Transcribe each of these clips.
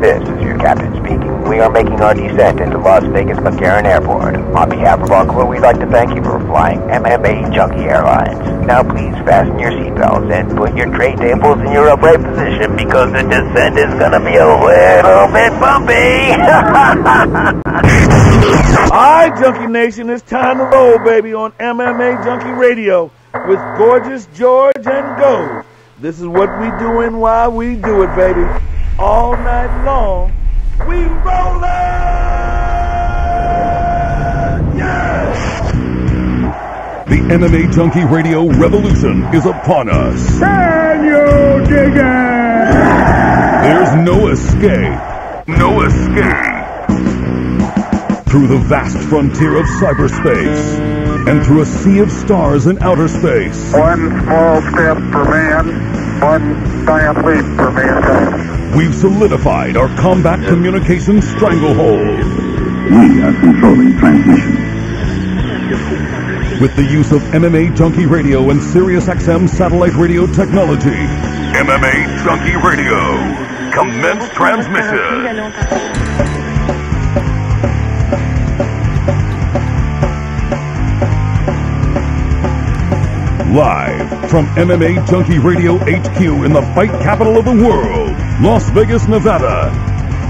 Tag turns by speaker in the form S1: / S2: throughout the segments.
S1: This is your captain speaking. We are making our descent into Las Vegas McCarran Airport. On behalf of our crew, we'd like to thank you for flying MMAjunkie Airlines. Now please fasten your seatbelts and put your tray tables in your upright position because the descent is going to be a little bit bumpy.
S2: Alright, Junkie Nation, it's time to roll, baby, on MMAjunkie Radio with Gorgeous George and Gold. This is what we doing while we do it, baby. All night long, we rollin'! Yeah!
S3: The MMAjunkie Radio revolution is upon us.
S4: Can you dig it?
S3: There's no escape. No escape. Through the vast frontier of cyberspace and through a sea of stars in outer space.
S4: One small step for man, one giant leap for mankind.
S3: We've solidified our combat communications stranglehold.
S4: We are controlling transmission.
S3: With the use of MMAjunkie Radio and SiriusXM satellite radio technology. MMAjunkie Radio. Commence transmission. Live from MMAjunkie Radio HQ in the fight capital of the world, Las Vegas, Nevada.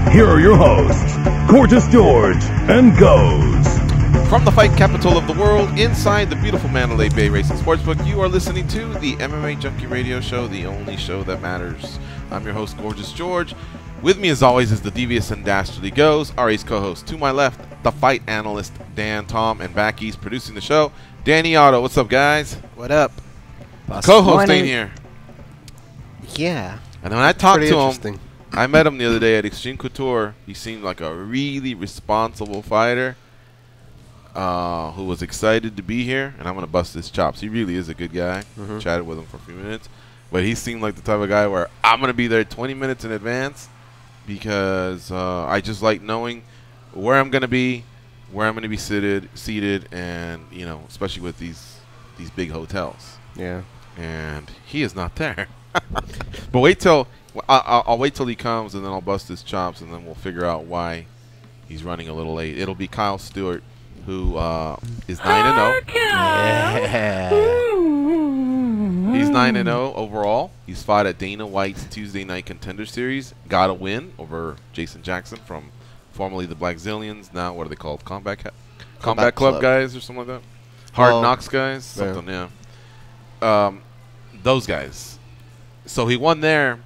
S3: Here are your hosts, Gorgeous George and Goes.
S5: From the fight capital of the world, inside the beautiful Mandalay Bay Racing Sportsbook, you are listening to the MMAjunkie Radio Show, the only show that matters. I'm your host, Gorgeous George. With me, as always, is the devious and dastardly Goes, our ace co-host. To my left, the fight analyst, Dan, Tom, and back east, producing the show, Danny Otto. What's up, guys?
S6: What up?
S5: Co-host ain't here.
S6: Yeah.
S5: And when I talked to him, I met him the other day at Extreme Couture. He seemed like a really responsible fighter who was excited to be here. And I'm going to bust his chops. He really is a good guy. Chatted with him for a few minutes. But he seemed like the type of guy where I'm going to be there 20 minutes in advance because I just like knowing where I'm going to be, where I'm going to be seated, and, you know, especially with these big hotels.
S6: Yeah.
S5: And he is not there. But wait till I'll wait till he comes, and then I'll bust his chops, and then we'll figure out why he's running a little late. It'll be Kyle Stewart, who is 9-0.
S6: Yeah.
S5: He's 9-0 overall. He's fought at Dana White's Tuesday Night Contender Series. Got a win over Jason Jackson from formerly the Black Zillions. Now what are they called? Combat Club guys or something like that. Hard Knocks guys. Something, yeah. Those guys. So he won there.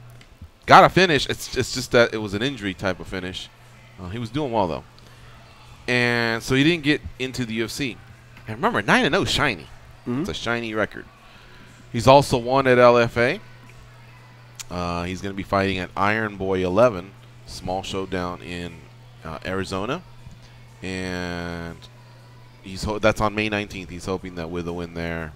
S5: Got a finish. It's just that it was an injury type of finish. He was doing well though. And so he didn't get into the UFC. And remember, 9-0 shiny. It's a shiny record. He's also won at LFA. He's going to be fighting at Iron Boy 11, small showdown in Arizona. And that's on May 19th. He's hoping that with a win there,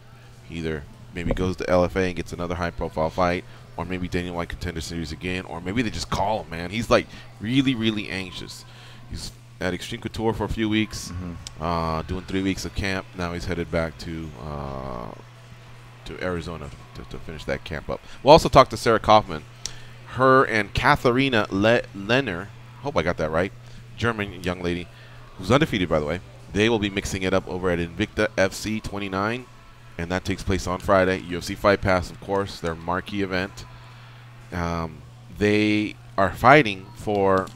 S5: either maybe goes to LFA and gets another high-profile fight, or maybe Dana White Contender Series again, or maybe they just call him, man. He's, like, really, really anxious. He's at Extreme Couture for a few weeks, doing 3 weeks of camp. Now he's headed back to Arizona to finish that camp up. We'll also talk to Sarah Kaufman. Her and Katharina Lehner, hope I got that right, German young lady, who's undefeated, by the way. They will be mixing it up over at Invicta FC 29, and that takes place on Friday. UFC Fight Pass, of course, their marquee event. They are fighting for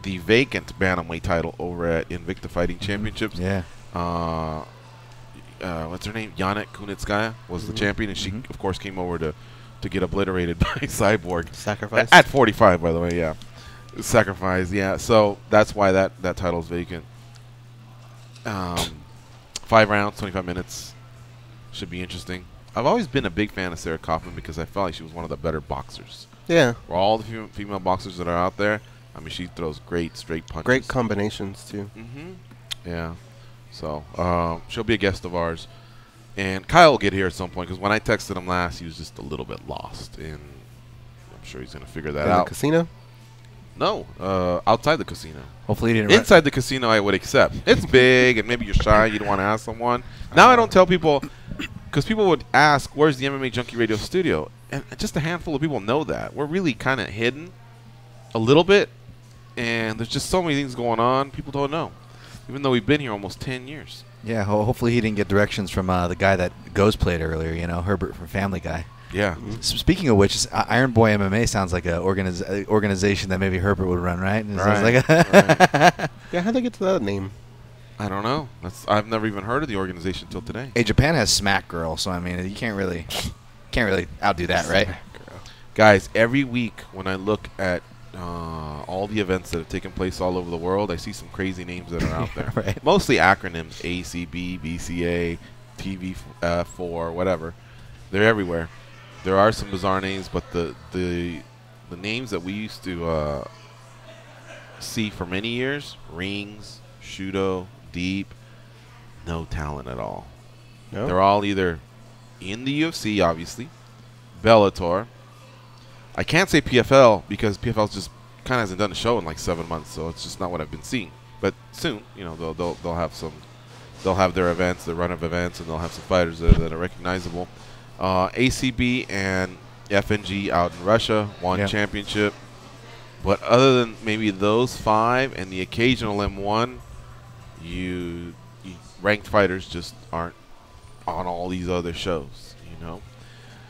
S5: the vacant bantamweight title over at Invicta Fighting Championships.
S6: Yeah.
S5: What's her name? Yana Kunitskaya was the champion, and she, of course, came over to get obliterated by Cyborg.
S6: Sacrifice?
S5: At 45, by the way, yeah. Sacrifice, yeah. So that's why that title's vacant. 5 rounds, 25 minutes. Should be interesting. I've always been a big fan of Sarah Kaufman because I felt like she was one of the better boxers.
S6: Yeah.
S5: For all the female boxers that are out there, I mean, she throws great straight punches.
S6: Great combinations, too.
S5: Yeah. So, she'll be a guest of ours. And Kyle will get here at some point because when I texted him last, he was just a little bit lost. And I'm sure he's going to figure that out.
S6: In the casino?
S5: No, outside the casino.
S6: Hopefully he didn't.
S5: Inside the casino, I would accept. It's big, and maybe you're shy. You don't want to ask someone. Now I don't tell people because people would ask, "Where's the MMAjunkie Radio studio?" And just a handful of people know that we're really kind of hidden, a little bit, and there's just so many things going on. People don't know, even though we've been here almost 10 years.
S7: Yeah, hopefully he didn't get directions from the guy that Goes played earlier, Herbert from Family Guy.
S5: Yeah.
S7: Speaking of which, Iron Boy MMA sounds like an organization that maybe Herbert would run, right?
S5: Right.
S6: Yeah, how'd they get to that name?
S5: I don't know. I've never even heard of the organization till today.
S7: Hey, Japan has Smack Girl, so I mean, you can't really outdo that, right?
S5: Guys, every week when I look at all the events that have taken place all over the world, I see some crazy names that are out there.
S7: Right.
S5: Mostly acronyms: ACB, BCA, TV4, whatever. They're everywhere. There are some bizarre names, but the names that we used to see for many years: Rings, Shudo, Deep, no talent at all.
S6: No?
S5: They're all either in the UFC, obviously, Bellator. I can't say PFL because PFL just kind of hasn't done a show in like 7 months, so it's just not what I've been seeing. But soon, they'll have their events, their run of events, and they'll have some fighters that are recognizable. ACB and FNG out in Russia won championship, but other than maybe those 5 and the occasional M1, you ranked fighters just aren't on all these other shows,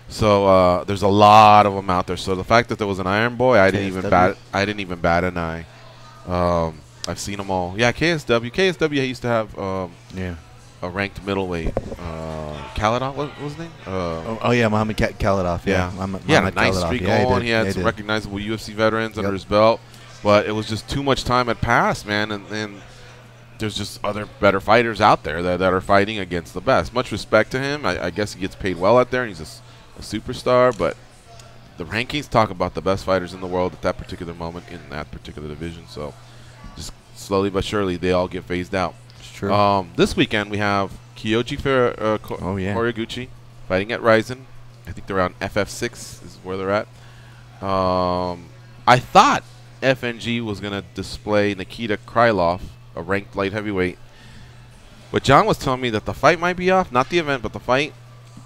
S5: So there's a lot of them out there. So the fact that there was an Iron Boy, I didn't even bat an eye. I've seen them all. Yeah, KSW. I used to have a ranked middleweight. Khalidov, what was his name?
S7: Muhammad Khalidov.
S5: Yeah, he had a nice streak going. He had some recognizable UFC veterans under his belt, but it was just too much time had passed, man, and there's just other better fighters out there that are fighting against the best. Much respect to him. I guess he gets paid well out there, and he's a superstar, but the rankings talk about the best fighters in the world at that particular moment in that particular division. So just slowly but surely, they all get phased out.
S7: It's true.
S5: This weekend, we have Kyoji Horiguchi fighting at Ryzen. I think they're around FF6 is where they're at. I thought FNG was going to display Nikita Krylov, a ranked light heavyweight. But John was telling me that the fight might be off. Not the event, but the fight.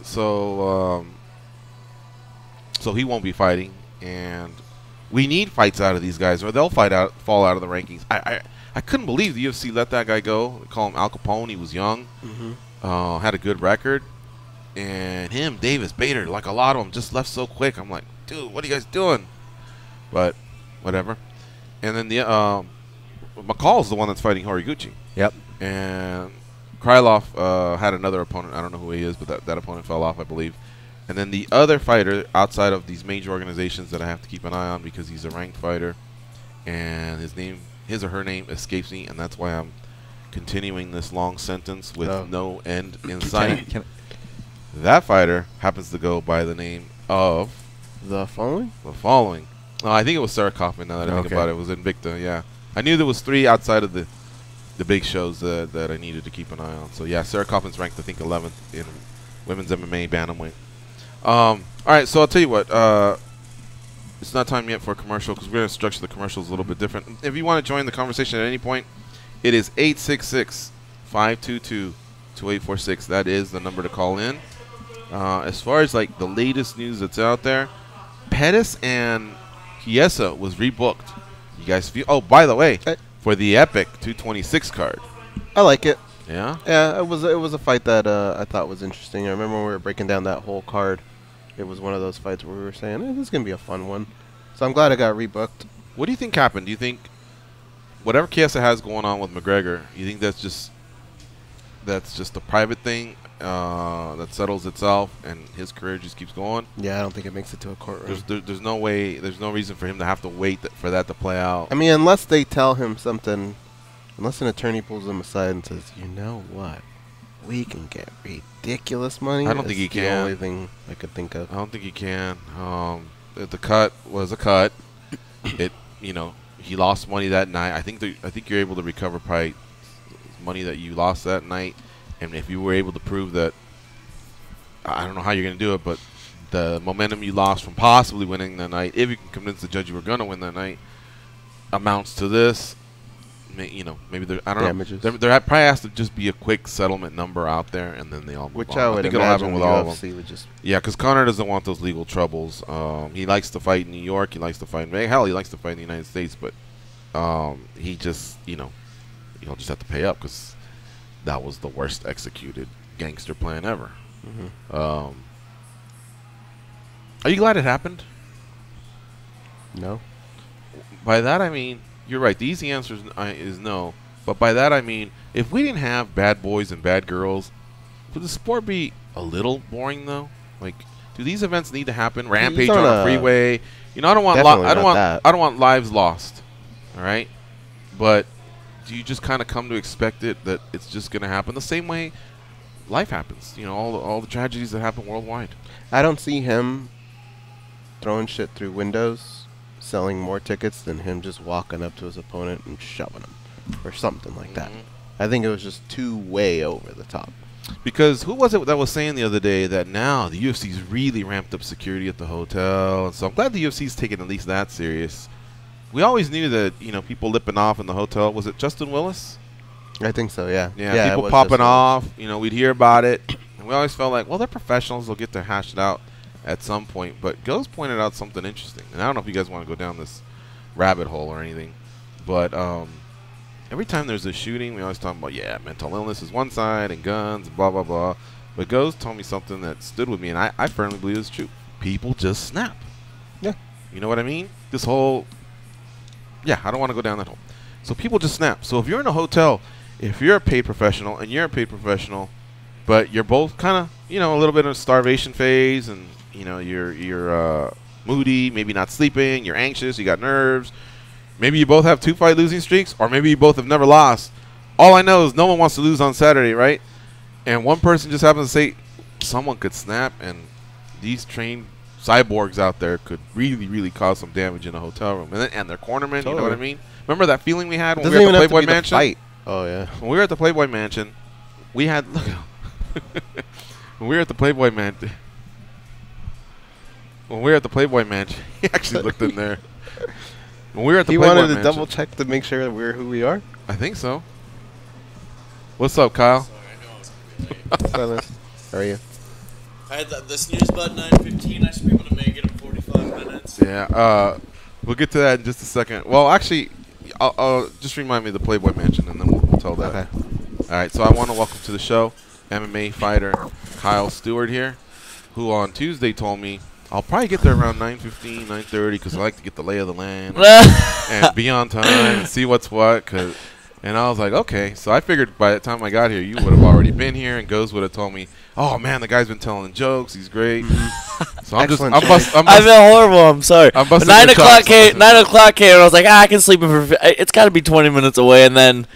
S5: So he won't be fighting. And we need fights out of these guys, or they'll fall out of the rankings. I couldn't believe the UFC let that guy go. They call him Al Capone. He was young. Had a good record. And him, Davis, Bader, like a lot of them, just left so quick. I'm like, dude, what are you guys doing? But whatever. And then the McCall's the one that's fighting Horiguchi.
S7: Yep.
S5: And Krylov had another opponent. I don't know who he is, but that opponent fell off, I believe. And then the other fighter outside of these major organizations that I have to keep an eye on because he's a ranked fighter, and his or her name escapes me, and that's why I'm continuing this long sentence with no end in sight. That fighter happens to go by the name of
S6: The Following?
S5: The Following. I think it was Sarah Kaufman, now that I think about it. It was Invicta, yeah. I knew there was 3 outside of the big shows that I needed to keep an eye on. So, yeah, Sarah Kaufman's ranked, I think, 11th in women's MMA bantamweight. All right, so I'll tell you what. It's not time yet for a commercial because we're going to structure the commercials a little bit different. If you want to join the conversation at any point, it is 866-522-2846. That is the number to call in. As far as like the latest news that's out there, Pettis and Chiesa was rebooked. You guys feel? Oh, by the way, for the Epic 226 card.
S6: I like it.
S5: Yeah.
S6: Yeah, it was a fight that I thought was interesting. I remember when we were breaking down that whole card. It was one of those fights where we were saying, this is gonna be a fun one. So I'm glad it got rebooked.
S5: What do you think happened? Do you think whatever Chiesa has going on with McGregor, you think that's just a private thing that settles itself and his career just keeps going?
S6: Yeah, I don't think it makes it to a courtroom.
S5: There's no way, there's no reason for him to have to wait for that to play out.
S6: I mean, unless they tell him something, unless an attorney pulls him aside and says, you know what, we can get ridiculous money.
S5: I don't think he can.
S6: The only thing I could think of.
S5: I don't think he can. The cut was a cut. He lost money that night. I think you're able to recover probably money that you lost that night, and if you were able to prove that, I don't know how you're going to do it, but the momentum you lost from possibly winning that night, if you can convince the judge you were going to win that night, amounts to this. Maybe there. I don't
S6: Damages.
S5: know. There probably has to just be a quick settlement number out there, and then they all move
S6: Which
S5: on.
S6: I would
S5: think it'll happen with all of them.
S6: would just
S5: Because Conor doesn't want those legal troubles. He likes to fight in New York. He likes to fight in he likes to fight in the United States, but he just, he'll just have to pay up because that was the worst executed gangster plan ever. Are you glad it happened?
S6: No.
S5: By that I mean, you're right. The easy answer is no. But by that I mean, if we didn't have bad boys and bad girls, would the sport be a little boring though? Like, do these events need to happen? Rampage on a freeway. I don't want I don't want lives lost. All right, but do you just kind of come to expect it that it's just going to happen the same way life happens? All the tragedies that happen worldwide.
S6: I don't see him throwing shit through windows, selling more tickets than him just walking up to his opponent and shoving him or something like that. I think it was just too way over the top.
S5: Because who was it that was saying the other day that now the UFC's really ramped up security at the hotel? And so I'm glad the UFC's taking at least that serious. We always knew that, people lipping off in the hotel. Was it Justin Willis?
S6: I think so, yeah.
S5: Yeah, people popping off. We'd hear about it. And we always felt like, well, they're professionals. They'll get to hash it out at some point. But Goes pointed out something interesting. And I don't know if you guys want to go down this rabbit hole or anything. But every time there's a shooting, we always talk about, mental illness is one side and guns, blah, blah, blah. But Goes told me something that stood with me, and I firmly believe it's true. People just snap.
S6: Yeah.
S5: You know what I mean? This whole, I don't want to go down that hole. So people just snap. So if you're in a hotel, if you're a paid professional and you're a paid professional, but you're both kind of, a little bit in a starvation phase, and, you're moody, maybe not sleeping, you're anxious, you got nerves. Maybe you both have 2 fight losing streaks, or maybe you both have never lost. All I know is no one wants to lose on Saturday, right? And one person just happens to say someone could snap, and these trained cyborgs out there could really, really cause some damage in a hotel room. And their cornermen, you know what I mean? Remember that feeling we had when we were at the Playboy Mansion?
S6: Fight. Oh, yeah.
S5: When we were at the Playboy Mansion, we had – look. When we were at the Playboy Mansion – when we were at the Playboy Mansion, he actually looked in there. When we were at the Playboy
S6: Mansion. He wanted to
S5: Mansion,
S6: double check to make sure that we're who we are?
S5: I think so. What's up, Kyle?
S8: Sorry, I know I was going to be late.
S6: How are you?
S8: I had the snooze button 9:15. I should be able to make it in 45 minutes.
S5: Yeah, we'll get to that in just a second. Well, actually, I'll just remind me of the Playboy Mansion, and then we'll tell that.
S6: Okay.
S5: All right, so I want to welcome to the show MMA fighter Kyle Stewart here, who on Tuesday told me I'll probably get there around 9:15, 9:30 because I like to get the lay of the land and be on time and see what's what. And I was like, okay. So I figured by the time I got here, you would have already been here, and Goes would have told me, oh, man, the guy's been telling jokes. He's great. So I'm just –
S8: I feel horrible. I'm sorry.
S5: I'm busting
S8: 9 o'clock came, and I was like, I can sleep for – it's got to be 20 minutes away. And then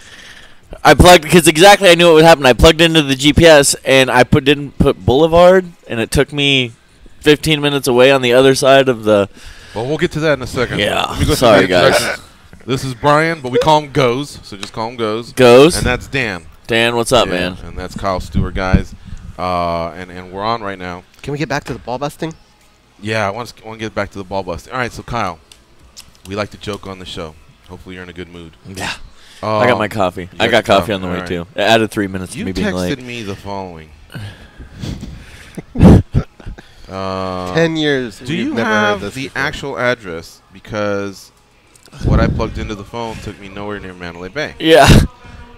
S8: I plugged – because exactly I knew what would happen. I plugged into the GPS, and I didn't put Boulevard, and it took me 15 minutes away on the other side of the –
S5: Well, we'll get to that in a second.
S8: Yeah.
S5: Let me go
S8: Sorry, guys.
S5: This is Brian, but we call him Goes, so just call him Goes.
S8: Goes.
S5: And that's Dan.
S8: Dan, what's up, man?
S5: And that's Kyle Stewart, guys. And we're on right now.
S6: Can we get back to the ball busting?
S5: Yeah, I want to get back to the ball busting. All right, so Kyle, we like to joke on the show. Hopefully you're in a good mood.
S8: Yeah. I got my coffee. I got coffee on the way, too. It added 3 minutes to me being late.
S5: You texted me the following.
S6: 10 years.
S5: Do you have the actual address? Because what I plugged into the phone took me nowhere near Mandalay Bay.
S8: Yeah.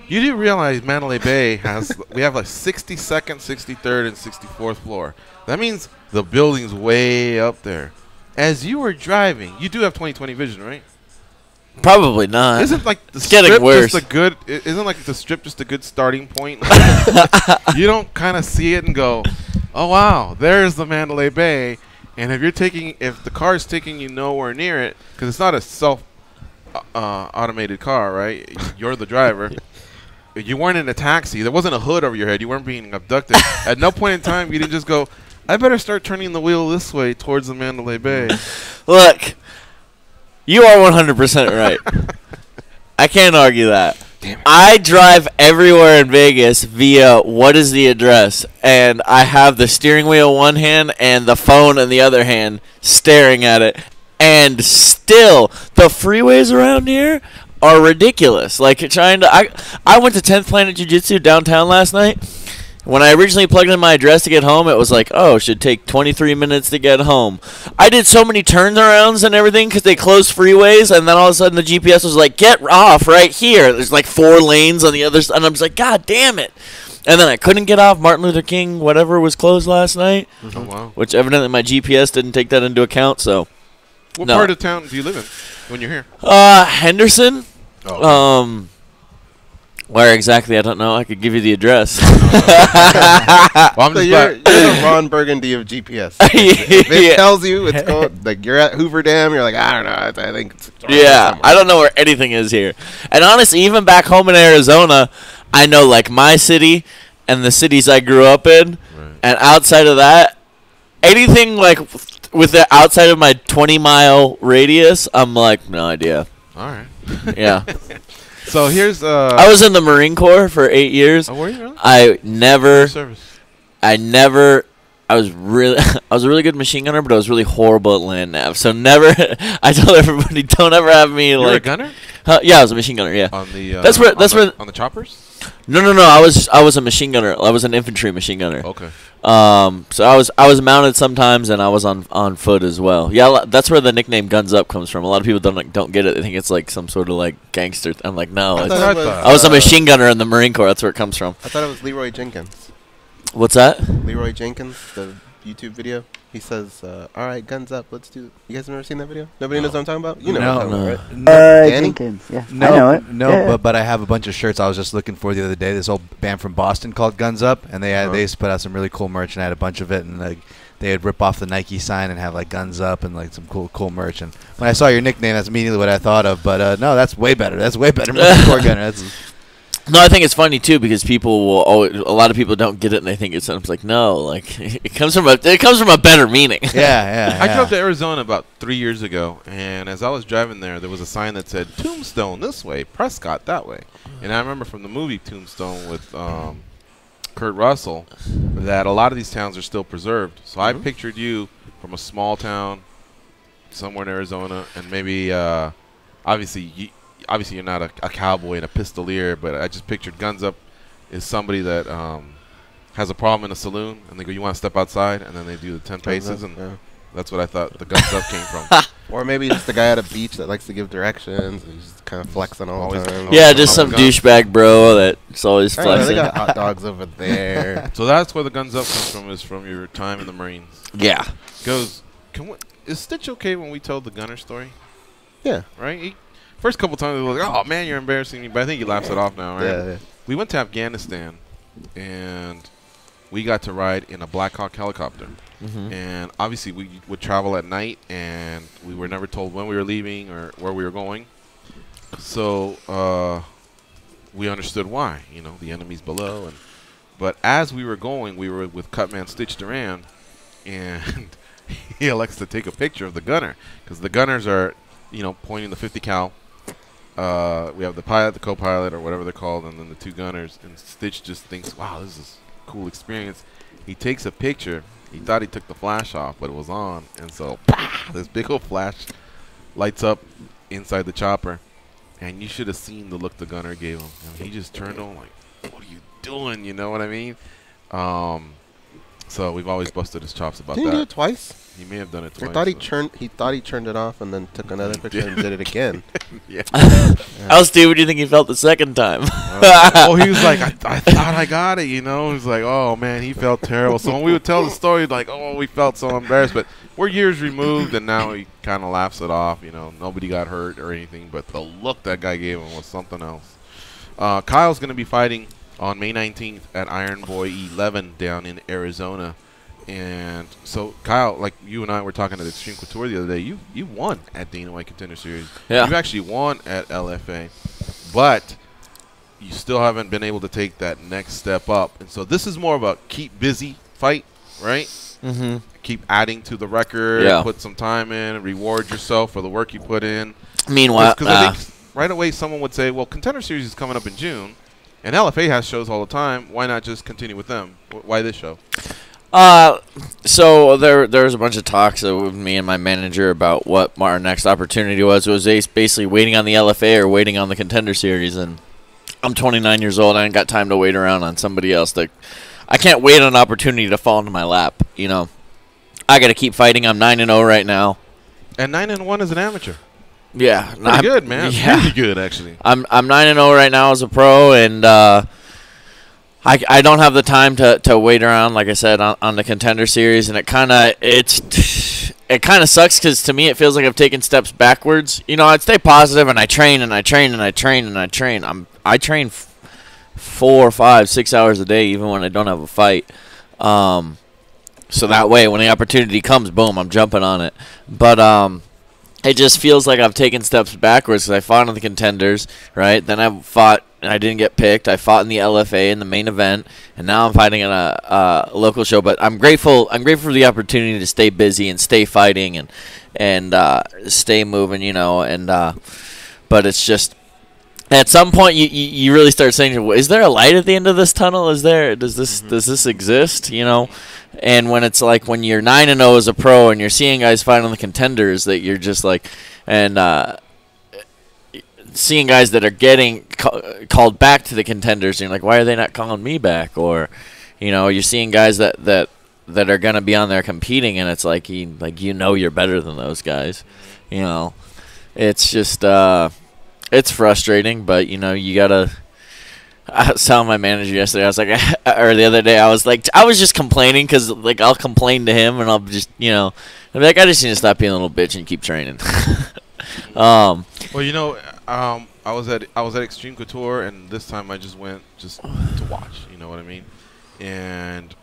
S5: You do realize Mandalay Bay has we have like 62nd, 63rd, and 64th floor. That means the building's way up there. As you were driving, you do have 20/20 vision, right?
S8: Probably not.
S5: Isn't like the
S8: it's
S5: strip
S8: getting worse.
S5: just a good? Isn't like the strip just a good starting point? You don't kind of see it and go, "Oh wow, there's the Mandalay Bay." And if the car is taking you nowhere near it, because it's not a automated car, right? You're the driver. You weren't in a taxi. There wasn't a hood over your head. You weren't being abducted. At no point in time you didn't just go, I better start turning the wheel this way towards the Mandalay Bay.
S8: Look, you are 100% right. I can't argue that.
S6: Damn it.
S8: I drive everywhere in Vegas via what is the address, and I have the steering wheel in one hand and the phone in the other hand staring at it. And still, the freeways around here are ridiculous. Like I went to 10th Planet Jiu-Jitsu downtown last night. When I originally plugged in my address to get home, it was like, oh, it should take 23 minutes to get home. I did so many turnarounds and everything because they closed freeways, and then all of a sudden the GPS was like, get off right here. There's like 4 lanes on the other side, and I'm just like, God damn it. And then I couldn't get off. Martin Luther King, whatever, was closed last night,
S5: Oh, wow.
S8: which evidently my GPS didn't take that into account. So,
S5: What
S8: no.
S5: part of town do you live in when you're here?
S8: Henderson.
S5: Oh,
S8: Where exactly? I don't know. I could give you the address.
S5: well, I'm
S6: So
S5: just
S6: you're
S5: glad.
S6: the Ron Burgundy of GPS. If it tells you it's going, like you're at Hoover Dam, you're like, I don't know. I think it's
S8: Yeah,
S6: somewhere.
S8: I don't know where anything is here. And honestly, even back home in Arizona, I know like my city and the cities I grew up in.
S5: Right.
S8: And outside of that, anything like with the outside of my 20-mile radius, I'm like, no idea.
S5: All right.
S8: Yeah.
S5: So here's
S8: I was in the Marine Corps for 8 years.
S5: Oh, were you really?
S8: I never
S5: Service.
S8: I was really I was a really good machine gunner, but I was really horrible at land nav. So never I told everybody, don't ever have me
S5: You were a
S8: like
S5: gunner
S8: yeah, I was a machine gunner, yeah.
S5: on the.
S8: That's where-
S5: on the choppers.
S8: No, I was a machine gunner. I was an infantry machine gunner.
S5: Okay.
S8: So I was mounted sometimes, and I was on foot as well. Yeah, that's where the nickname "Guns Up" comes from. A lot of people don't get it. They think it's like some sort of like gangster. I'm like, no,
S6: I
S8: it's,
S6: thought it was,
S8: I was a machine gunner in the Marine Corps. That's where it comes from.
S6: I thought it was Leroy Jenkins.
S8: What's that?
S6: Leroy Jenkins, the YouTube video. He says, "All right, guns up. Let's do." You guys never seen that video? Nobody knows what I'm talking about. You know what I'm talking about, right? Danny?
S9: Jenkins, yeah.
S7: No,
S9: I know it.
S7: no,
S9: Yeah.
S7: but I have a bunch of shirts I was just looking for the other day. This old band from Boston called Guns Up, and they used to put out some really cool merch, and I had a bunch of it, and like they would rip off the Nike sign and have like Guns Up and like some cool merch. And when I saw your nickname, that's immediately what I thought of. But no, that's way better. That's way better. Core gunner. That's
S8: No, I think it's funny too because people will always, a lot of people don't get it and they think it's. I'm like, no, like it comes from a better meaning.
S7: yeah.
S5: I drove to Arizona about 3 years ago, and as I was driving there was a sign that said Tombstone this way, Prescott that way. And I remember from the movie Tombstone with Kurt Russell that a lot of these towns are still preserved. So I pictured you from a small town somewhere in Arizona, and maybe obviously you're not a cowboy and a pistolier, but I just pictured Guns Up is somebody that has a problem in a saloon, and they go, you want to step outside? And then they do the 10 paces, and that's what I thought the Guns Up came from.
S6: Or maybe just the guy at a beach that likes to give directions and he's just kind of flexing all the time.
S8: Yeah, just some douchebag bro that's always
S6: I don't know,
S8: flexing.
S6: they got hot dogs over there.
S5: So that's where the Guns Up comes from, is from your time in the Marines.
S8: Yeah.
S5: Goes, is Stitch okay when we tell the gunner story?
S6: Yeah.
S5: Right? First couple times, they were like, oh, man, you're embarrassing me. But I think he laughs it off now, right?
S6: Yeah.
S5: We went to Afghanistan, and we got to ride in a Black Hawk helicopter. And obviously, we would travel at night, and we were never told when we were leaving or where we were going. So we understood why. You know, the enemy's below. But as we were going, we were with Cutman Stitch Duran, and he elects to take a picture of the gunner because the gunners are, pointing the 50 cal. We have the pilot, the co-pilot, or whatever they're called, and then the two gunners. And Stitch just thinks, wow, this is a cool experience. He takes a picture. He thought he took the flash off, but it was on. And so, this big old flash lights up inside the chopper. And you should have seen the look the gunner gave him. He just turned on like, what are you doing? You know what I mean? So we've always busted his chops about
S6: Didn't
S5: that.
S6: he do it twice?
S5: He may have done it twice.
S6: I thought he turned it off and then took another picture and did it again.
S5: Yeah.
S8: How stupid do you think he felt the second time?
S5: He was like, I thought I got it, He was like, oh, man, he felt terrible. So when we would tell the story, like, oh, we felt so embarrassed. But we're years removed, and now he kind of laughs it off. Nobody got hurt or anything. But the look that guy gave him was something else. Kyle's going to be fighting on May 19th at Iron Boy 11 down in Arizona. And so, Kyle, like you and I were talking at Extreme Couture the other day, you won at Dana White Contender Series.
S8: Yeah.
S5: You've actually won at LFA, but you still haven't been able to take that next step up. And so this is more of a keep busy fight, right?
S8: Mm-hmm.
S5: Keep adding to the record, put some time in, reward yourself for the work you put in.
S8: Meanwhile,
S5: Because I think right away someone would say, well, Contender Series is coming up in June, and LFA has shows all the time. Why not just continue with them? Why this show?
S8: So there was a bunch of talks with me and my manager about what our next opportunity was. It was basically waiting on the LFA or waiting on the Contender Series, and I'm 29 years old. I ain't got time to wait around on somebody else. I can't wait on an opportunity to fall into my lap. You know, I got to keep fighting. I'm 9-0 right now.
S5: And 9-1 as an amateur.
S8: Yeah,
S5: pretty good, man.
S8: Yeah.
S5: Really good, actually.
S8: I'm 9-0 right now as a pro, and I don't have the time to wait around, like I said, on the Contender Series, and it kind of sucks because to me it feels like I've taken steps backwards. You know, I'd stay positive, and I train and I train and I train and I train. I train 4, 5, 6 hours a day, even when I don't have a fight. So that way, when the opportunity comes, boom, I'm jumping on it. But it just feels like I've taken steps backwards because I fought on the Contenders, right? Then I fought and I didn't get picked. I fought in the LFA in the main event, and now I'm fighting in a local show. But I'm grateful. I'm grateful for the opportunity to stay busy and stay fighting and stay moving, you know. And but it's just at some point you really start saying, is there a light at the end of this tunnel? Does this exist? You know. And when it's like when you're 9-0 as a pro and you're seeing guys fight on the Contenders, that you're just like, and seeing guys that are getting called back to the Contenders, and you're like, why are they not calling me back? Or, you know, you're seeing guys that are gonna be on there competing, and it's like you're better than those guys. You know, it's just it's frustrating, but you know you gotta. I was telling my manager yesterday, I was like, or the other day, I was just complaining because, like, I'll complain to him and I'll just, you know, I'll be like, I just need to stop being a little bitch and keep training.
S5: Well, you know, I was at Extreme Couture, and this time I just went just to watch, you know what I mean? And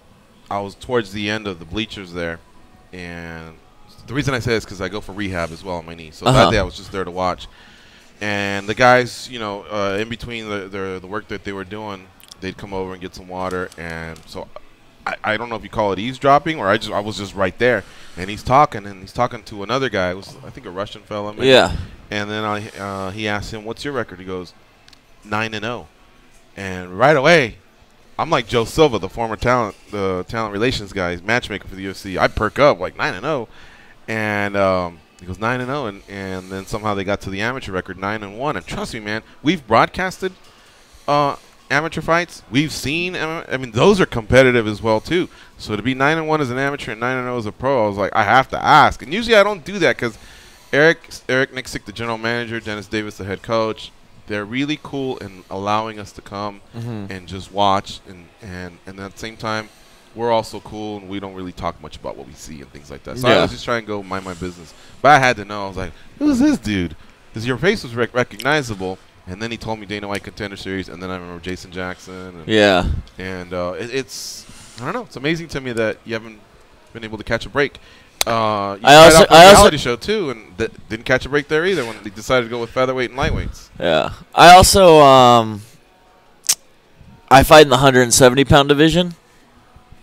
S5: I was towards the end of the bleachers there, and the reason I say is because I go for rehab as well on my knee. So that day I was just there to watch. And the guys, you know, in between the work that they were doing, they'd come over and get some water. And so I don't know if you call it eavesdropping or I was just right there. And he's talking to another guy. It was, I think, a Russian fella. Maybe. Yeah. And then he asked him, "What's your record?" He goes, 9-0. And right away, I'm like Joe Silva, the former talent relations guy, matchmaker for the UFC. I perk up like 9-0, and he goes 9-0, and then somehow they got to the amateur record 9-1. And trust me, man, we've broadcasted amateur fights. We've seen. I mean, those are competitive as well too. So to be 9-1 as an amateur and 9-0 as a pro, I was like, I have to ask. And usually I don't do that because Eric Nixick, the general manager, Dennis Davis, the head coach, they're really cool in allowing us to come and just watch. And at the same time, we're also cool, and we don't really talk much about what we see and things like that. So I was just trying to go mind my business. But I had to know. I was like, who's this dude? Because your face was recognizable. And then he told me Dana White Contender Series, and then I remember Jason Jackson. And it's, I don't know. It's amazing to me that you haven't been able to catch a break. I also reality show, too, and didn't catch a break there either when they decided to go with featherweight and lightweights. Yeah.
S8: I also, I fight in the 170-pound division.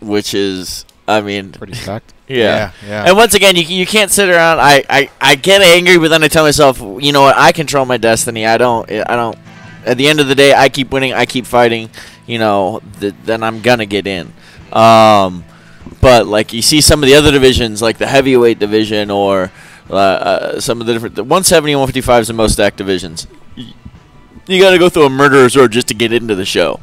S8: Which is, I mean, pretty stacked. Yeah. And once again, you can't sit around. I get angry, but then I tell myself, you know what? I control my destiny. I don't. At the end of the day, I keep winning. I keep fighting. You know, then I'm gonna get in. But like you see some of the other divisions, like the heavyweight division, or some of the different. The 170 and 155 is the most stacked divisions. You got to go through a murderer's row just to get into the show.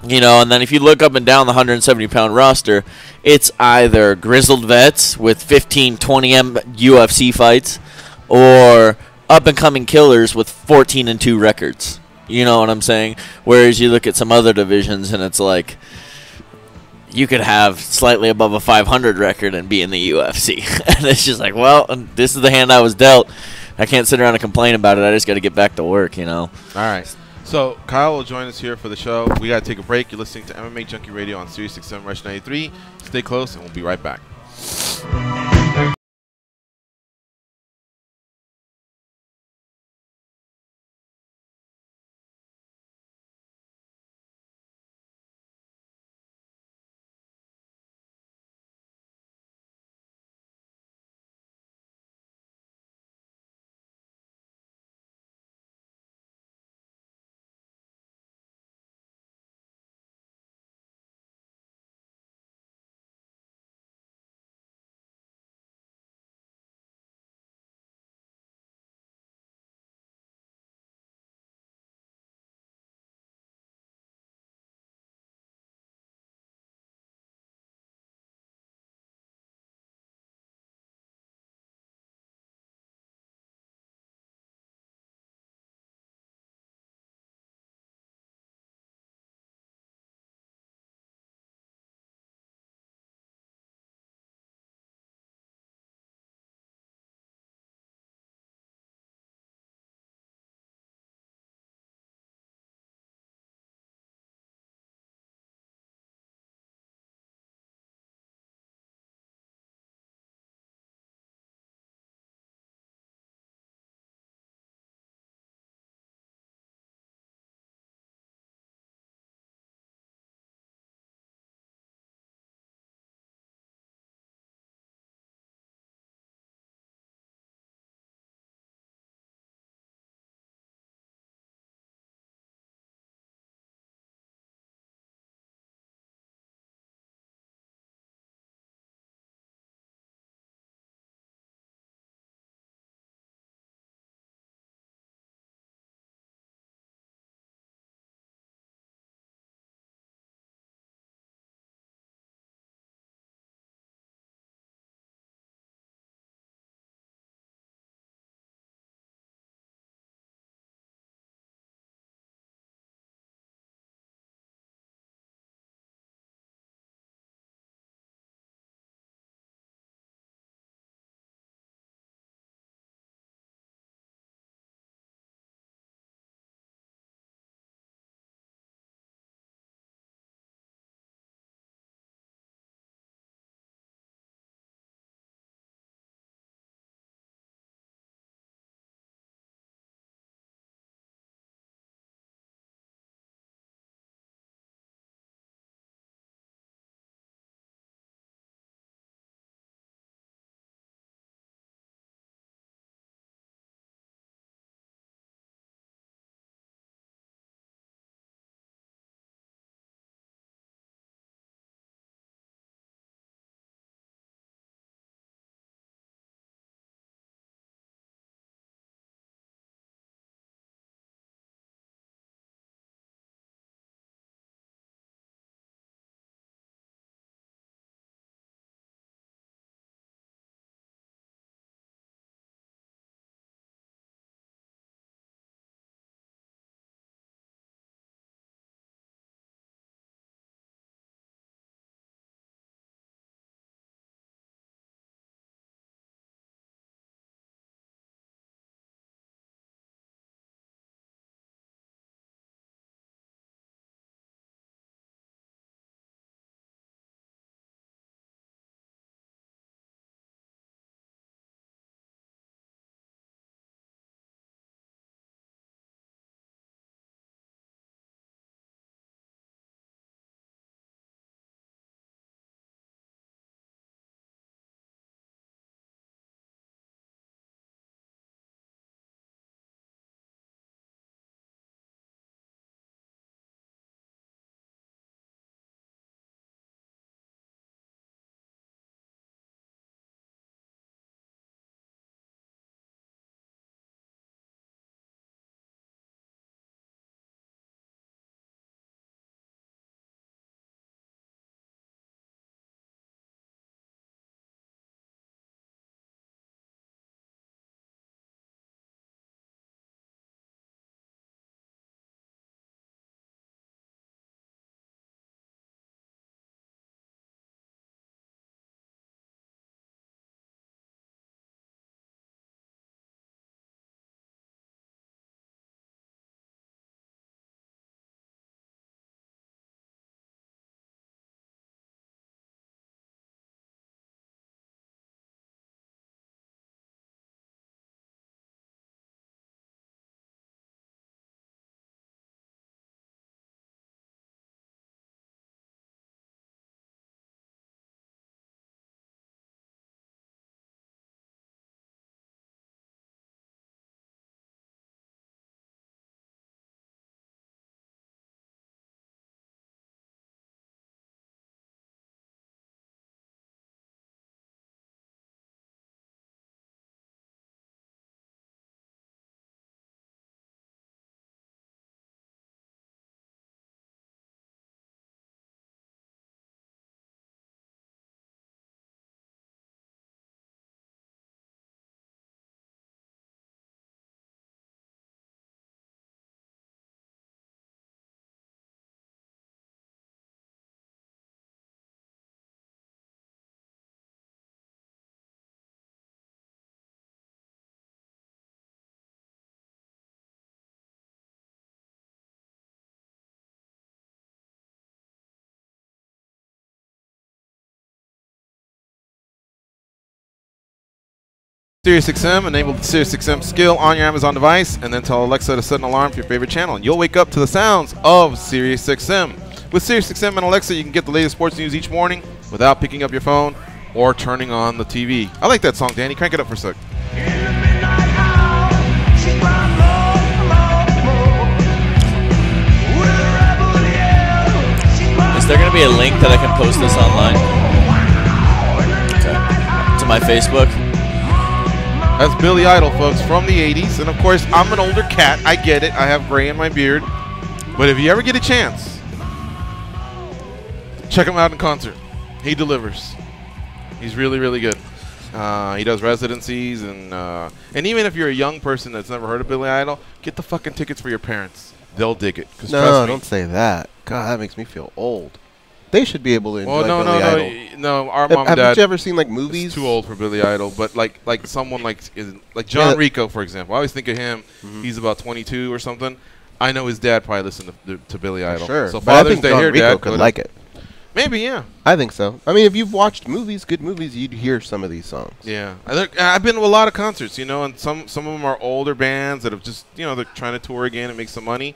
S8: You know, and then if you look up and down the 170-pound roster, it's either grizzled vets with 15, 20 UFC fights, or up-and-coming killers with 14-2 records. You know what I'm saying? Whereas you look at some other divisions, and it's like you could have slightly above a 500 record and be in the UFC. And it's just like, well, this is the hand I was dealt. I can't sit around and complain about it. I just got to get back to work, you know?
S5: All right. So Kyle will join us here for the show. We got to take a break. You're listening to MMA Junkie Radio on Sirius 67 Rush 93. Stay close, and we'll be right back. SiriusXM, enable the SiriusXM skill on your Amazon device, and then tell Alexa to set an alarm for your favorite channel, and you'll wake up to the sounds of SiriusXM. With SiriusXM and Alexa, you can get the latest sports news each morning without picking up your phone or turning on the TV. I like that song, Danny. Crank it up for a sec.
S8: Is there going to be a link that I can post this online? Okay. To my Facebook?
S5: That's Billy Idol, folks, from the 80s. And, of course, I'm an older cat. I get it. I have gray in my beard. But if you ever get a chance, check him out in concert. He delivers. He's really, really good. He does residencies. And even if you're a young person that's never heard of Billy Idol, get the fucking tickets for your parents. They'll dig it.
S6: No, don't say that. God, that makes me feel old. They should be able to enjoy Billy Idol.
S5: No, our mom and dad.
S6: Haven't you ever seen like movies?
S5: It's too old for Billy Idol, but like someone like John Rico, for example. I always think of him. He's about 22 or something. I know his dad probably listened to Billy Idol.
S6: Sure.
S5: So
S6: but
S5: Father's
S6: I think
S5: Day
S6: John
S5: here,
S6: Rico
S5: Dad
S6: could like it.
S5: Maybe, yeah.
S6: I think so. I mean, if you've watched movies, good movies, you'd hear some of these songs.
S5: Yeah, I've been to a lot of concerts, and some of them are older bands that have just, they're trying to tour again and make some money,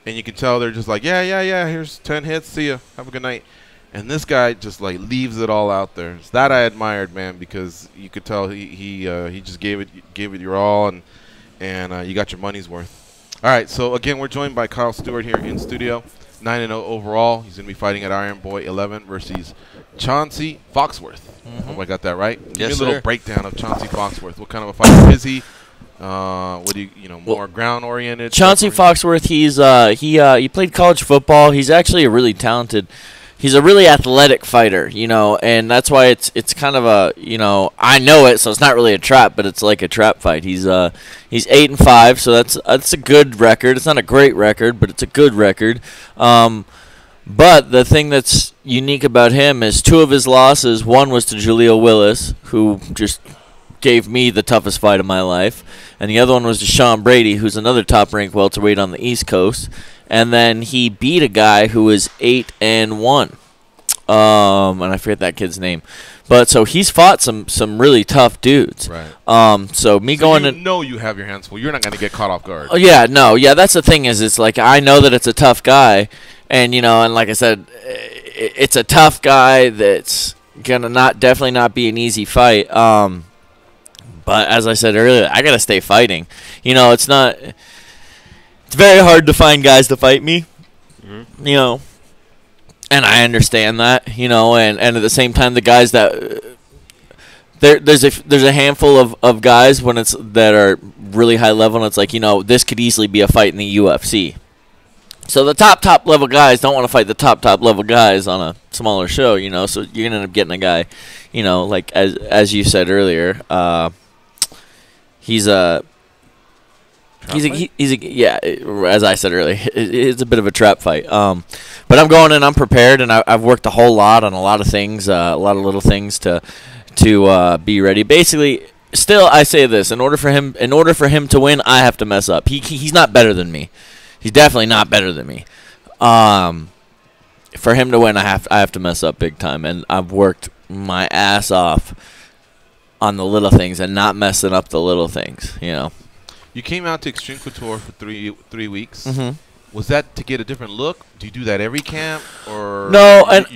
S5: and you can tell they're just like, yeah, here's 10 hits, see ya, have a good night. And this guy just like leaves it all out there. So that I admired, man, because you could tell he just gave it your all, and you got your money's worth. All right, so again, we're joined by Kyle Stewart here in studio, 9-0 overall. He's gonna be fighting at Iron Boy 11 versus Chauncey Foxworth. Hope I got that right. Give me a little breakdown of Chauncey Foxworth. What kind of a fighter is he? What do more ground oriented?
S8: Chauncey Foxworth, he played college football. He's actually a really talented. He's a really athletic fighter, and that's why it's kind of a, I know it, so it's not really a trap, but it's like a trap fight. He's 8-5, so that's a good record. It's not a great record, but it's a good record. But the thing that's unique about him is 2 of his losses. One was to Jaleel Willis, who just gave me the toughest fight of my life, and the other one was to Sean Brady, who's another top-ranked welterweight on the East Coast. And then he beat a guy who was 8-1, and I forget that kid's name. But so he's fought some really tough dudes.
S5: Right.
S8: So going
S5: you know you have your hands full. You're not going to get caught off guard.
S8: Oh yeah, no, yeah. That's the thing is, it's like I know that it's a tough guy, and and like I said, it's a tough guy that's gonna definitely not be an easy fight. But as I said earlier, I gotta stay fighting. It's not. It's very hard to find guys to fight me, and I understand that, and at the same time, the guys that there's a handful of guys that are really high level, and it's like, this could easily be a fight in the UFC. So the top level guys don't want to fight the top level guys on a smaller show, so you're gonna end up getting a guy, like as you said earlier, he's a as I said earlier, it's a bit of a trap fight. But I'm going in, I'm prepared, and I've worked a whole lot on a lot of things, a lot of little things to be ready. Basically, still I say this: in order for him to win, I have to mess up. He's not better than me. He's definitely not better than me. For him to win, I have to mess up big time, and I've worked my ass off on the little things and not messing up the little things,
S5: You came out to Extreme Couture for three weeks.
S8: Mm-hmm.
S5: Was that to get a different look? Do you do that every camp, or
S8: no? And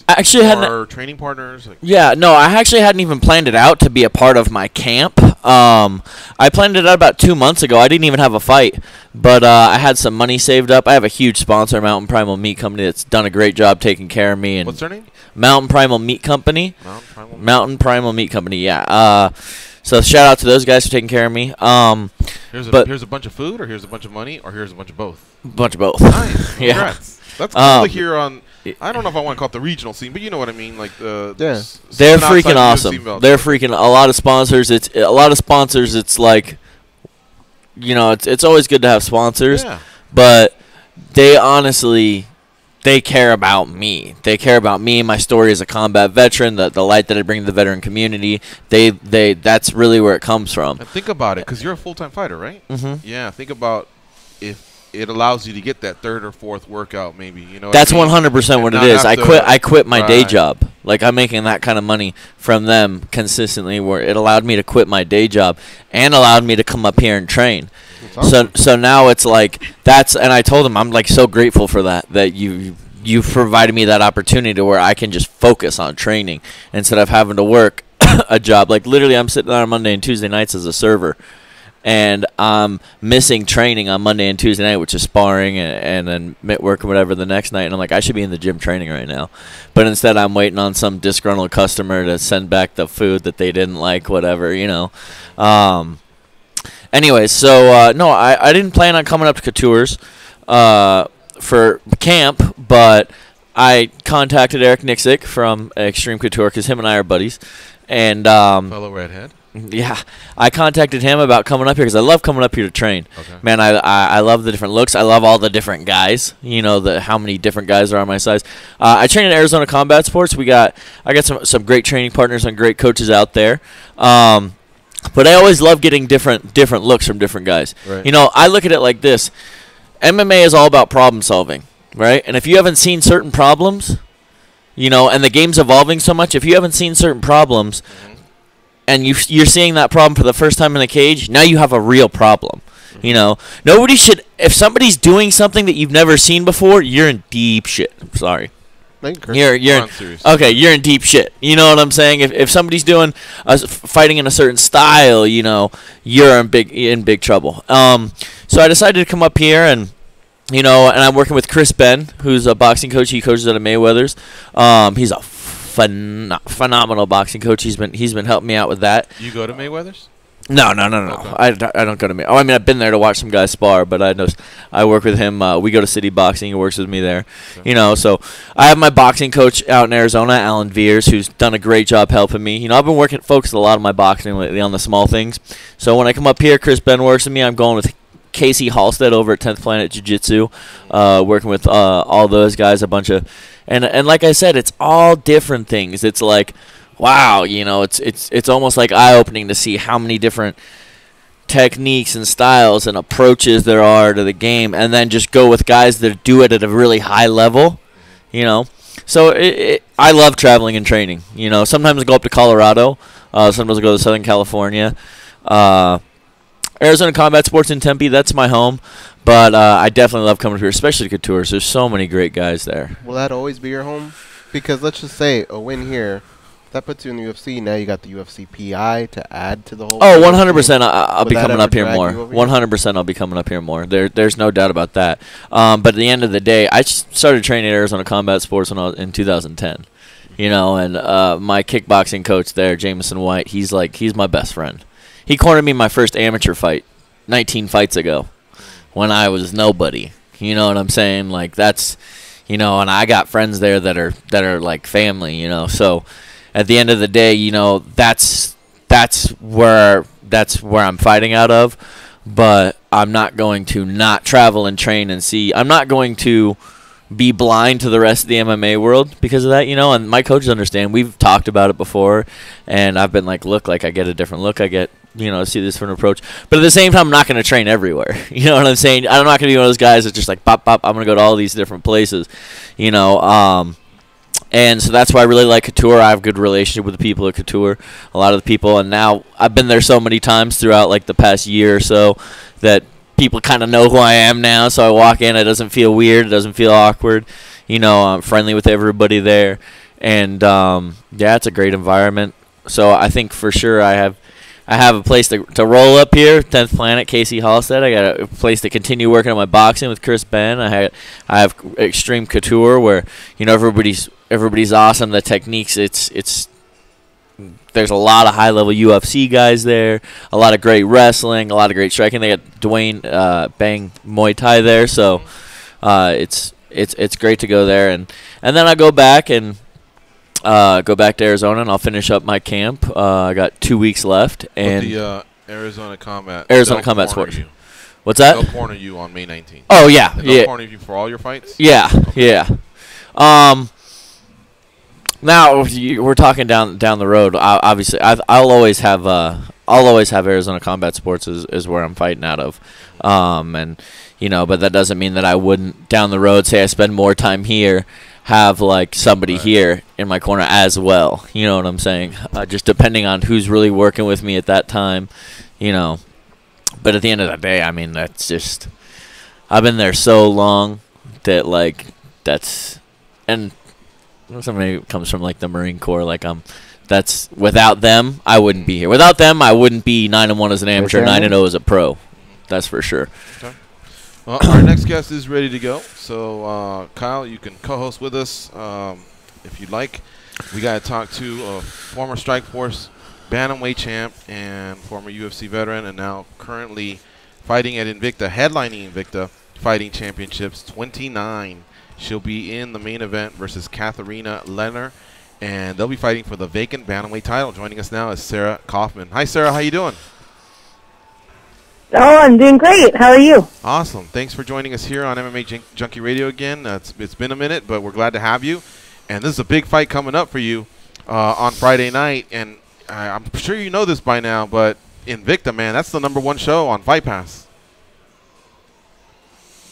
S8: I actually
S5: had training partners.
S8: Yeah, no, I actually hadn't even planned it out to be a part of my camp. I planned it out about 2 months ago. I didn't even have a fight, but I had some money saved up. I have a huge sponsor, Mountain Primal Meat Company, that's done a great job taking care of me. And
S5: what's their name?
S8: Mountain Primal Meat Company. Mountain Primal Meat Company. Yeah. So shout out to those guys for taking care of me.
S5: Here's a bunch of food, or here's a bunch of money, or here's a bunch of both.
S8: Bunch of both.
S5: Nice.
S8: Yeah.
S5: Congrats. That's cool to hear on. I don't know if I want to call it the regional scene, but you know what I mean. Like
S8: they're freaking awesome. They're freaking a lot of sponsors. It's like, it's always good to have sponsors, but they honestly. They care about me. They care about me, my story as a combat veteran, the light that I bring to the veteran community. That's really where it comes from.
S5: And think about it, because you're a full-time fighter, right?
S8: Mm-hmm.
S5: Yeah. Think about if it allows you to get that third or fourth workout, maybe. You know,
S8: that's 100% what it is. I quit my day
S5: Right.
S8: job. Like, I'm making that kind of money from them consistently, where it allowed me to quit my day job and allowed me to come up here and train. So now it's like and I told him I'm like so grateful for that you've provided me that opportunity to where I can just focus on training instead of having to work a job. Like, literally, I'm sitting on Monday and Tuesday nights as a server, and I'm missing training on Monday and Tuesday night, which is sparring and then mitt work or whatever the next night. And I'm like, I should be in the gym training right now. But instead, I'm waiting on some disgruntled customer to send back the food that they didn't like, whatever, you know. Anyways, so, no, I didn't plan on coming up to Couture's for camp, but I contacted Eric Nixick from Extreme Couture because him and I are buddies. And
S5: Fellow redhead.
S8: yeah, I contacted him about coming up here because I love coming up here to train.
S5: Okay.
S8: Man, I love the different looks. I love all the different guys. You know, how many different guys are on my size. I train at Arizona Combat Sports. I got some great training partners and great coaches out there. But I always love getting different looks from different guys.
S5: Right.
S8: You know, I look at it like this. MMA is all about problem solving, right? And if you haven't seen certain problems, you know, and the game's evolving so much, if you haven't seen certain problems and you're seeing that problem for the first time in a cage, now you have a real problem. You know, nobody should, if somebody's doing something that you've never seen before, you're in deep shit. I'm sorry. You're in deep shit. You know what I'm saying? If somebody's doing fighting in a certain style, you know, you're in big trouble. So I decided to come up here and, you know, and I'm working with Chris Ben, who's a boxing coach. He coaches at a Mayweather's. He's a phenomenal boxing coach. He's been helping me out with that.
S5: You go to Mayweather's?
S8: No.
S5: Okay.
S8: I don't go to Mayweather. I mean, I've been there to watch some guys spar, but I work with him. We go to City Boxing. He works with me there. Okay. You know, so I have my boxing coach out in Arizona, Alan Veers, who's done a great job helping me. You know, I've been focused a lot of my boxing lately on the small things. So when I come up here, Chris Ben works with me. I'm going with Casey Halstead over at 10th Planet Jiu-Jitsu, working with all those guys, a bunch of, and like I said, it's all different things. It's like, wow, you know, it's almost like eye-opening to see how many different techniques and styles and approaches there are to the game, and then just go with guys that do it at a really high level, you know. So I love traveling and training. You know, sometimes I go up to Colorado, sometimes I go to Southern California. Arizona Combat Sports in Tempe, that's my home. But I definitely love coming here, especially to Couture's. There's so many great guys there.
S6: Will that always be your home? Because let's just say a win here, that puts you in the UFC. Now you got the UFC PI to add to the whole.
S8: Oh, 100%. I'll be coming up here more.
S6: Here?
S8: 100% I'll be coming up here more. There's no doubt about that. But at the end of the day, I started training at Arizona Combat Sports when I was in 2010. You know, and my kickboxing coach there, Jameson White, he's my best friend. He cornered me in my first amateur fight 19 fights ago when I was nobody. You know what I'm saying? Like, that's, you know, and I got friends there that are like family, you know. So at the end of the day, you know, that's where I'm fighting out of. But I'm not going to not travel and train and see. I'm not going to be blind to the rest of the MMA world because of that, you know. And my coaches understand. We've talked about it before, and I've been like, look, like I get a different look. I get, you know, see this different approach. But at the same time, I'm not going to train everywhere. You know what I'm saying? I'm not going to be one of those guys that's just like, pop, pop, I'm going to go to all these different places, you know. And so that's why I really like Couture. I have a good relationship with the people at Couture, a lot of the people. And now I've been there so many times throughout, like, the past year or so that people kind of know who I am now. So I walk in, it doesn't feel weird. It doesn't feel awkward. You know, I'm friendly with everybody there. And, yeah, it's a great environment. So I think for sure I have a place to roll up here, 10th Planet, Casey Halstead. I got a place to continue working on my boxing with Chris Ben. I have Extreme Couture where, you know, everybody's awesome. The techniques, there's a lot of high-level UFC guys there, a lot of great wrestling, a lot of great striking. They got Dwayne Bang Muay Thai there, so it's great to go there. And then I go back to Arizona, and I'll finish up my camp. I got 2 weeks left. And
S5: the Arizona Combat
S8: Sports. What's that?
S5: They'll corner you on May 19th.
S8: Oh, yeah.
S5: They'll corner you for all your fights?
S8: Yeah, okay. Yeah. Now we're talking down the road. Obviously, I'll always have I'll always have Arizona Combat Sports is where I'm fighting out of. And, but that doesn't mean that I wouldn't, down the road, say I spend more time here, have, like, somebody here in my corner as well. You know what I'm saying? Just depending on who's really working with me at that time, But at the end of the day, I mean, that's just, I've been there so long that, like, that's, and somebody comes from, like, the Marine Corps, like, that's, without them, I wouldn't be here. Without them, I wouldn't be 9-1 as an amateur, 9-0 as a pro. That's for sure.
S5: Okay. Well, our next guest is ready to go. So, Kyle, you can co-host with us if you'd like. We got to talk to a former Strikeforce bantamweight champ and former UFC veteran, and now currently fighting at Invicta, headlining Invicta Fighting Championships 29. She'll be in the main event versus Katharina Lehner, and they'll be fighting for the vacant bantamweight title. Joining us now is Sarah Kaufman. Hi, Sarah. How you doing?
S9: Oh, I'm doing great. How are you?
S5: Awesome. Thanks for joining us here on MMA Junkie Radio again. It's been a minute, but we're glad to have you. And this is a big fight coming up for you on Friday night. And I'm sure you know this by now, but Invicta, man, that's the #1 show on Fight Pass.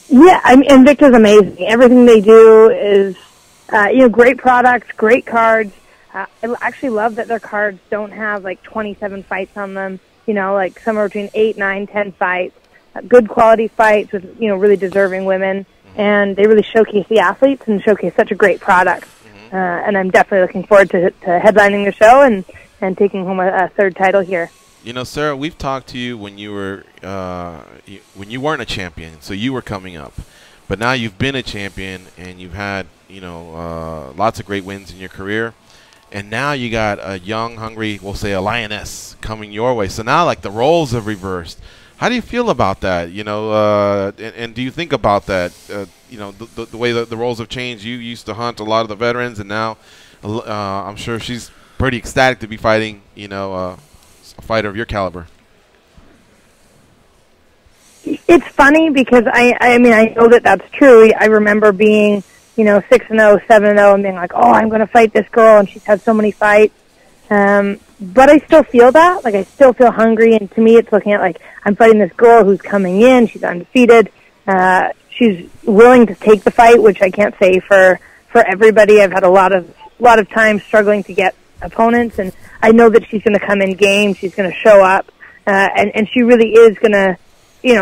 S9: Yeah, I mean, Invicta's amazing. Everything they do is, great products, great cards. I actually love that their cards don't have, like, 27 fights on them. Like somewhere between 8, 9, 10 fights. Good quality fights with, really deserving women. And they really showcase the athletes and showcase such a great product. And I'm definitely looking forward to headlining the show and taking home a third title here.
S5: Sarah, we've talked to you when you were when you weren't a champion, so you were coming up. But now you've been a champion and you've had, lots of great wins in your career. And now you got a young, hungry, we'll say a lioness coming your way. So now, like, the roles have reversed. How do you feel about that? And do you think about that? The way that the roles have changed. You used to hunt a lot of the veterans, and now I'm sure she's pretty ecstatic to be fighting, a fighter of your caliber.
S9: It's funny because I mean, I know that that's true. I remember being 6-0, 7-0, and being like, oh, I'm going to fight this girl, and she's had so many fights. But I still feel that. Like, I still feel hungry, and to me it's looking at, like, I'm fighting this girl who's coming in. She's undefeated. She's willing to take the fight, which I can't say for everybody. I've had a lot of time struggling to get opponents, and I know that she's going to come in game. She's going to show up, and she really is going to,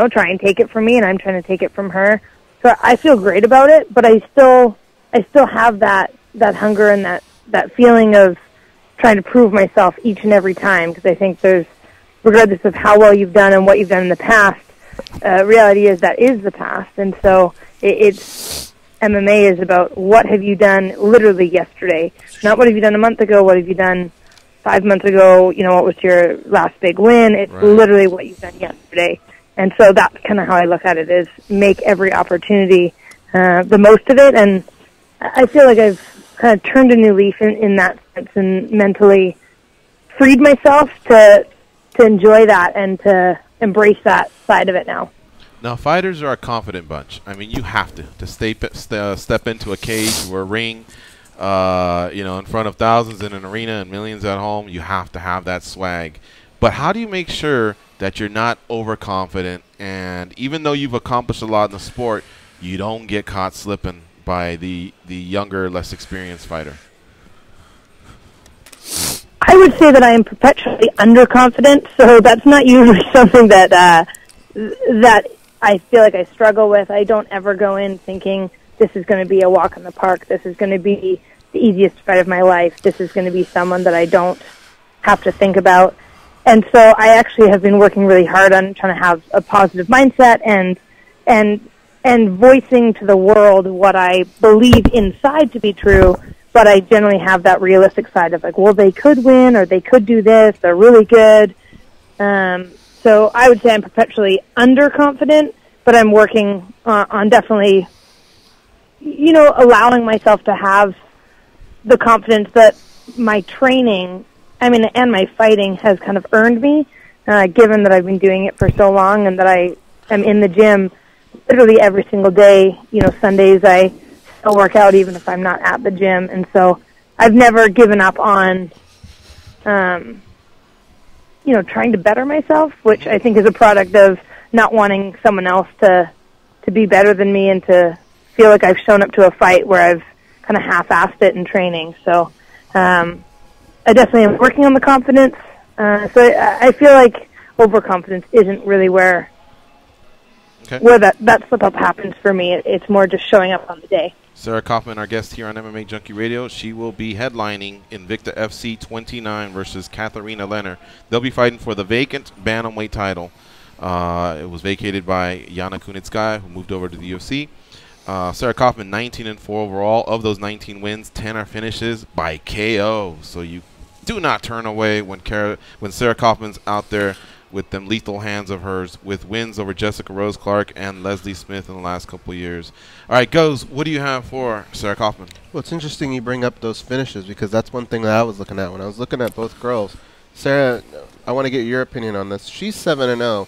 S9: try and take it from me, and I'm trying to take it from her. So I feel great about it, but I still have that hunger and that feeling of trying to prove myself each and every time, because I think there's, regardless of how well you've done and what you've done in the past, reality is that is the past. And so it's MMA is about what have you done literally yesterday, not what have you done a month ago, what have you done 5 months ago, what was your last big win. It's literally what you've done yesterday. And so that's kind of how I look at it, is make every opportunity the most of it. And I feel like I've kind of turned a new leaf in that sense and mentally freed myself to enjoy that and to embrace that side of it now.
S5: Now, fighters are a confident bunch. I mean, you have to step into a cage or a ring, in front of thousands in an arena and millions at home. You have to have that swag. But how do you make sure that you're not overconfident, and even though you've accomplished a lot in the sport, you don't get caught slipping by the younger, less experienced fighter?
S9: I would say that I am perpetually underconfident, so that's not usually something that that I feel like I struggle with. I don't ever go in thinking this is going to be a walk in the park. This is going to be the easiest fight of my life. This is going to be someone that I don't have to think about. And so I actually have been working really hard on trying to have a positive mindset and voicing to the world what I believe inside to be true, but I generally have that realistic side of, like, well, they could win or they could do this. They're really good. So I would say I'm perpetually underconfident, but I'm working on definitely, allowing myself to have the confidence that my training, and my fighting has kind of earned me, given that I've been doing it for so long and that I am in the gym literally every single day. Sundays I still work out even if I'm not at the gym. And so I've never given up on trying to better myself, which I think is a product of not wanting someone else to be better than me and to feel like I've shown up to a fight where I've kind of half-assed it in training. So I definitely am working on the confidence. So I feel like overconfidence isn't really where that slip-up happens for me. It's more just showing up on the day.
S5: Sarah Kaufman, our guest here on MMA Junkie Radio, she will be headlining Invicta FC 29 versus Katharina Lehner. They'll be fighting for the vacant bantamweight title. It was vacated by Yana Kunitskaya, who moved over to the UFC. Sarah Kaufman, 19-4 overall. Of those 19 wins, 10 are finishes by KO. So you do not turn away when Sarah Kaufman's out there with them lethal hands of hers, with wins over Jessica Rose Clark and Leslie Smith in the last couple of years. All right, Goes, what do you have for Sarah Kaufman?
S6: Well, it's interesting you bring up those finishes, because that's one thing that I was looking at when I was looking at both girls. Sarah, I want to get your opinion on this. She's 7-0.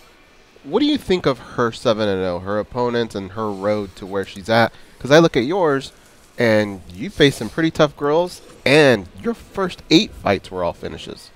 S6: What do you think of her 7-0, her opponents and her road to where she's at? Because I look at yours, and you face some pretty tough girls, and your first 8 fights were all finishes.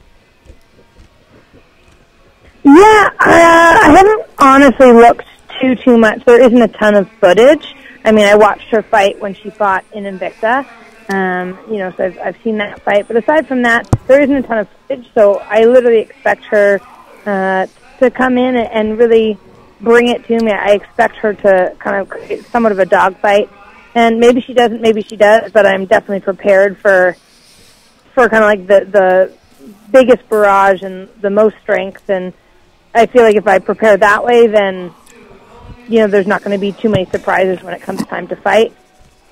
S9: Yeah, I haven't honestly looked too much. There isn't a ton of footage. I mean, I watched her fight when she fought in Invicta, so I've seen that fight. But aside from that, there isn't a ton of footage, so I literally expect her to come in and really bring it to me. I expect her to kind of create somewhat of a dogfight. And maybe she doesn't, maybe she does, but I'm definitely prepared for kind of like the biggest barrage and the most strength. And I feel like if I prepare that way, then, there's not going to be too many surprises when it comes time to fight.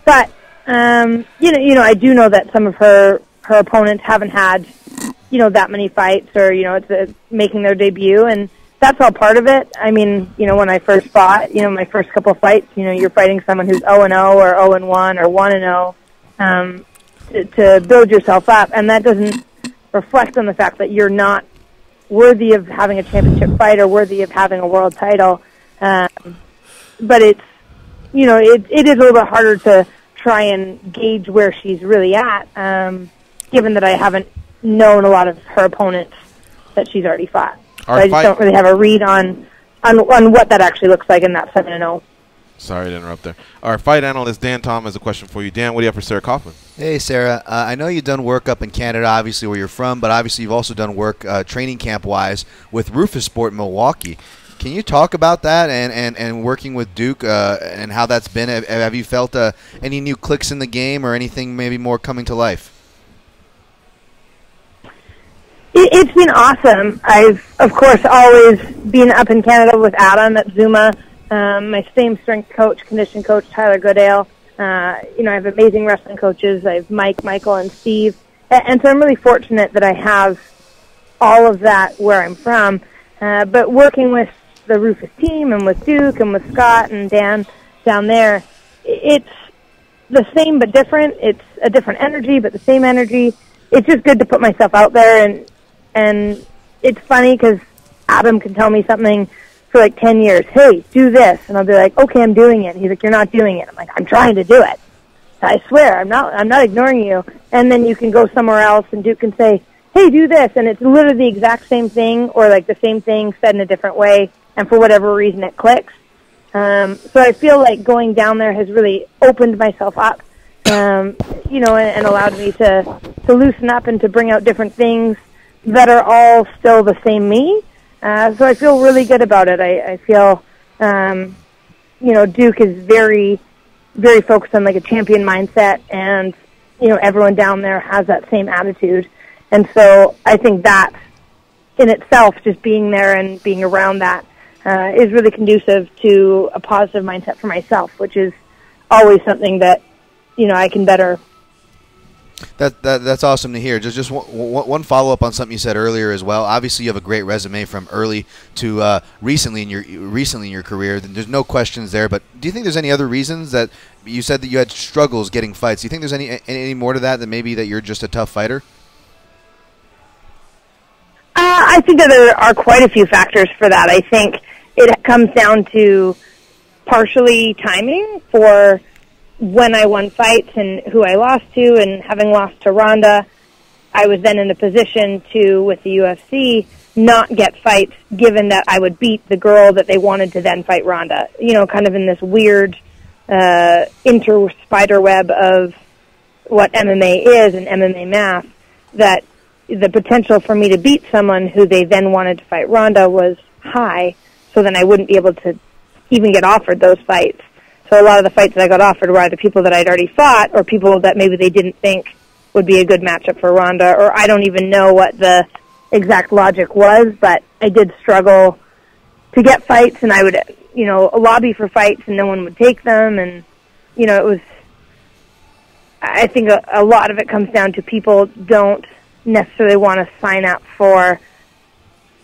S9: But, I do know that some of her opponents haven't had, that many fights or, it's making their debut. And that's all part of it. I mean, when I first fought, my first couple of fights, you're fighting someone who's 0-0 or 0-1 or 1-0 to build yourself up. And that doesn't reflect on the fact that you're not worthy of having a championship fight or worthy of having a world title. But it's, it is a little bit harder to try and gauge where she's really at, given that I haven't known a lot of her opponents that she's already fought. So I just don't really have a read on what that actually looks like in that 7-0.
S5: Sorry to interrupt there. Our fight analyst, Dan Tom, has a question for you. Dan, what do you have for Sarah Kaufman?
S7: Hey, Sarah. I know you've done work up in Canada, obviously, where you're from, but obviously you've also done work training camp-wise with Rufus Sport in Milwaukee. Can you talk about that and working with Duke and how that's been? Have you felt any new clicks in the game or anything maybe more coming to life?
S9: It's been awesome. I've, of course, always been up in Canada with Adam at Zuma. My same strength coach, condition coach, Tyler Goodale. I have amazing wrestling coaches. I have Mike, Michael, and Steve. And so I'm really fortunate that I have all of that where I'm from. But working with the Rufus team and with Duke and with Scott and Dan down there, it's the same but different. It's a different energy, but the same energy. It's just good to put myself out there. And it's funny because Adam can tell me something for like 10 years. Hey, do this. And I'll be like, okay, I'm doing it. And he's like, you're not doing it. I'm like, I'm trying to do it. I swear, I'm not ignoring you. And then you can go somewhere else and Duke can say, hey, do this. And it's literally the exact same thing or like the same thing said in a different way. And for whatever reason, it clicks. So I feel like going down there has really opened myself up, and allowed me to loosen up and to bring out different things that are all still the same me. So I feel really good about it. I feel, Duke is very, very focused on like a champion mindset, and, everyone down there has that same attitude. And so I think that in itself, just being there and being around that, is really conducive to a positive mindset for myself, which is always something that, I can better.
S7: That's awesome to hear. Just one follow-up on something you said earlier as well. Obviously, you have a great resume from early to recently in your career. There's no questions there. But do you think there's any other reasons that you said that you had struggles getting fights? Do you think there's any more to that than maybe that you're just a tough fighter?
S9: I think that there are quite a few factors for that. I think it comes down to partially timing for when I won fights and who I lost to, and having lost to Ronda, I was then in a position to, with the UFC, not get fights, given that I would beat the girl that they wanted to then fight Ronda. You know, kind of in this weird spider web of what MMA is and MMA math, that the potential for me to beat someone who they then wanted to fight Ronda was high, so then I wouldn't be able to even get offered those fights. So a lot of the fights that I got offered were either people that I'd already fought or people that maybe they didn't think would be a good matchup for Ronda, or I don't even know what the exact logic was, but I did struggle to get fights, and I would, you know, lobby for fights and no one would take them, and, you know, it was, I think a lot of it comes down to people don't necessarily want to sign up for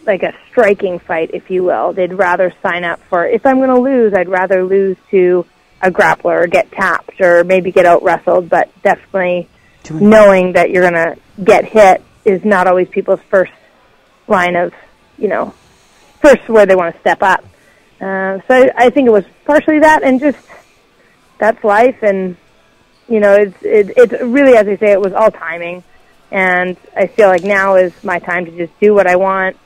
S9: like a striking fight, if you will. They'd rather sign up for, if I'm going to lose, I'd rather lose to a grappler or get tapped or maybe get out-wrestled, but definitely knowing that you're going to get hit is not always people's first line of, you know, first where they want to step up. So I think it was partially that, and just that's life, and, you know, it's really, as I say, it was all timing, and I feel like now is my time to just do what I want,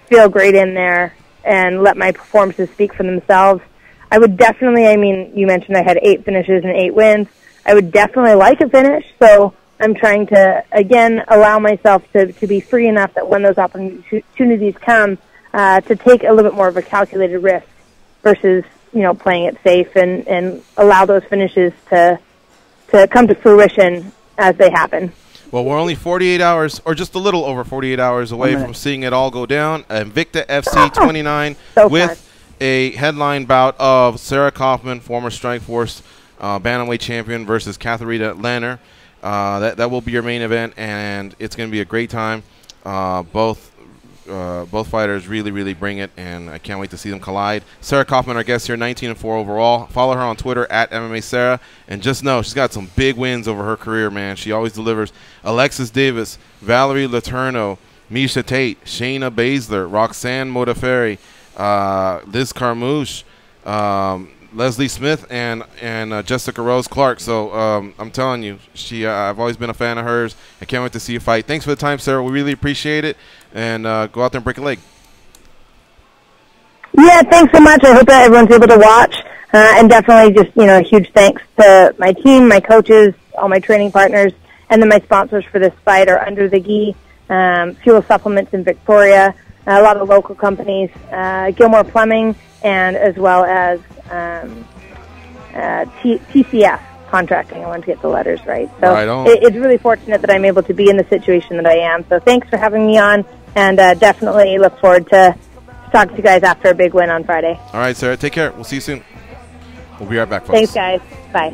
S9: feel great in there, and let my performances speak for themselves. I would definitely, I mean, you mentioned I had 8 finishes and 8 wins. I would definitely like a finish, so I'm trying to, again, allow myself to be free enough that when those opportunities come, to take a little bit more of a calculated risk versus, you know, playing it safe and allow those finishes to come to fruition as they happen.
S5: Well, we're only 48 hours, or just a little over 48 hours away from seeing it all go down. Invicta FC 29 with a headline bout of Sarah Kaufman, former Strikeforce bantamweight champion, versus Katharina Lehner. That will be your main event, and it's going to be a great time. Both fighters really bring it, and I can't wait to see them collide. Sarah Kaufman, our guest here, 19-4 overall. Follow her on Twitter at MMA Sarah, and just know she's got some big wins over her career, man. She always delivers. Alexis Davis, Valerie Letourneau, Misha Tate, Shayna Baszler, Roxanne Modafferi, Liz Carmouche, Leslie Smith, and Jessica Rose Clark. So I'm telling you, I've always been a fan of hers. I can't wait to see you fight. Thanks for the time, Sarah. We really appreciate it. And go out there and break a leg.
S9: Yeah, thanks so much. I hope that everyone's able to watch. And definitely just, you know, a huge thanks to my team, my coaches, all my training partners, and then my sponsors for this fight are Under the Gi, Fuel Supplements in Victoria, a lot of local companies, Gilmore Plumbing, and as well as TCF Contracting. I wanted to get the letters right. So it's really fortunate that I'm able to be in the situation that I am. So thanks for having me on, and definitely look forward to talking to you guys after a big win on Friday.
S5: All right, Sarah. Take care. We'll see you soon. We'll be right back, folks.
S9: Thanks, guys. Bye.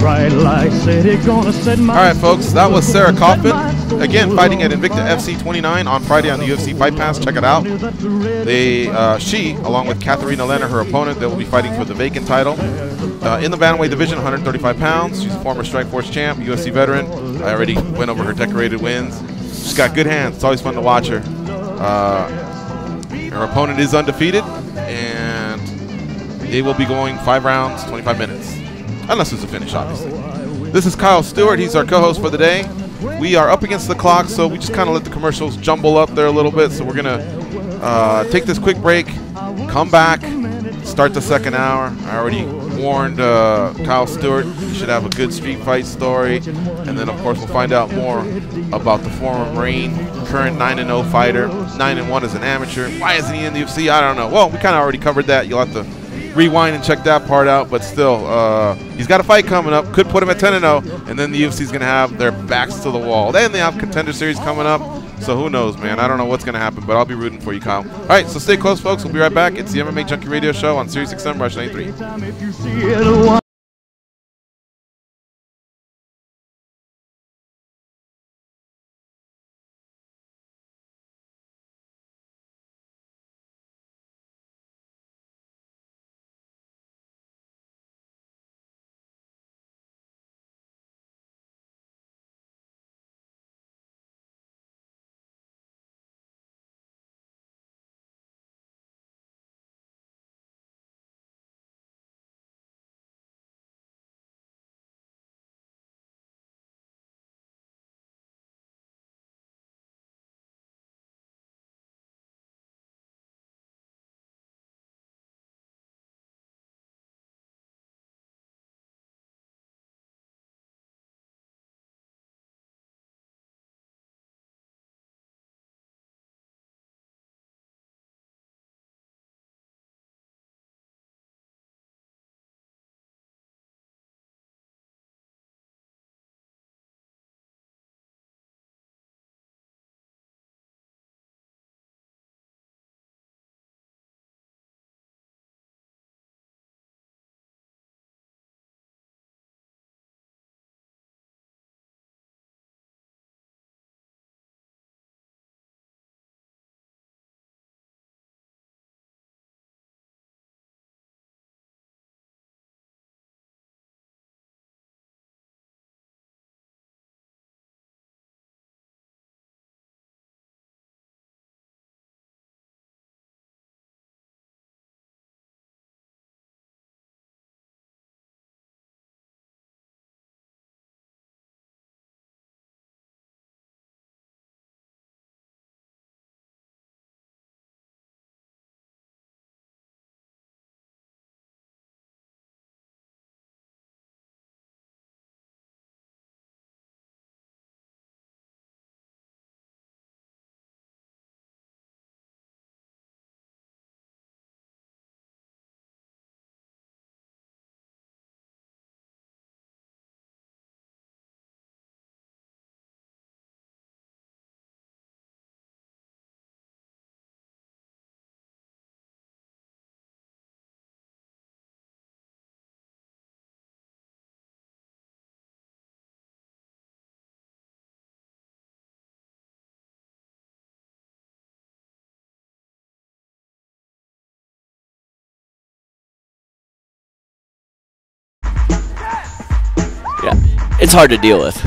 S10: bright lights said it's gonna set my.
S5: All right, folks, that was Sarah Kaufman, again fighting at Invicta FC 29 on Friday on the UFC Fight Pass. Check it out. She, along with Katharina Lehner, her opponent, they will be fighting for the vacant title in the bantamweight division, 135 pounds. She's a former Strikeforce champ, UFC veteran. I already went over her decorated wins. She's got good hands. It's always fun to watch her. Her opponent is undefeated, and they will be going 5 rounds, 25 minutes. Unless it's a finish, obviously. This is Kyle Stewart. He's our co-host for the day. We are up against the clock, so we just kind of let the commercials jumble up there a little bit. So we're going to take this quick break, come back, start the second hour. I already warned Kyle Stewart he should have a good street fight story. And then, of course, we'll find out more about the former Marine, current 9-0 fighter, 9-1 as an amateur. Why isn't he in the UFC? I don't know. Well, we kind of already covered that. You'll have to rewind and check that part out. But still, he's got a fight coming up. Could put him at 10-0. And then the UFC is going to have their backs to the wall. Then they have Contender Series coming up. So who knows, man? I don't know what's going to happen, but I'll be rooting for you, Kyle. All right, so stay close, folks. We'll be right back. It's the MMA Junkie Radio Show on Sirius XM Rush 93.
S8: Yeah, it's hard to deal with.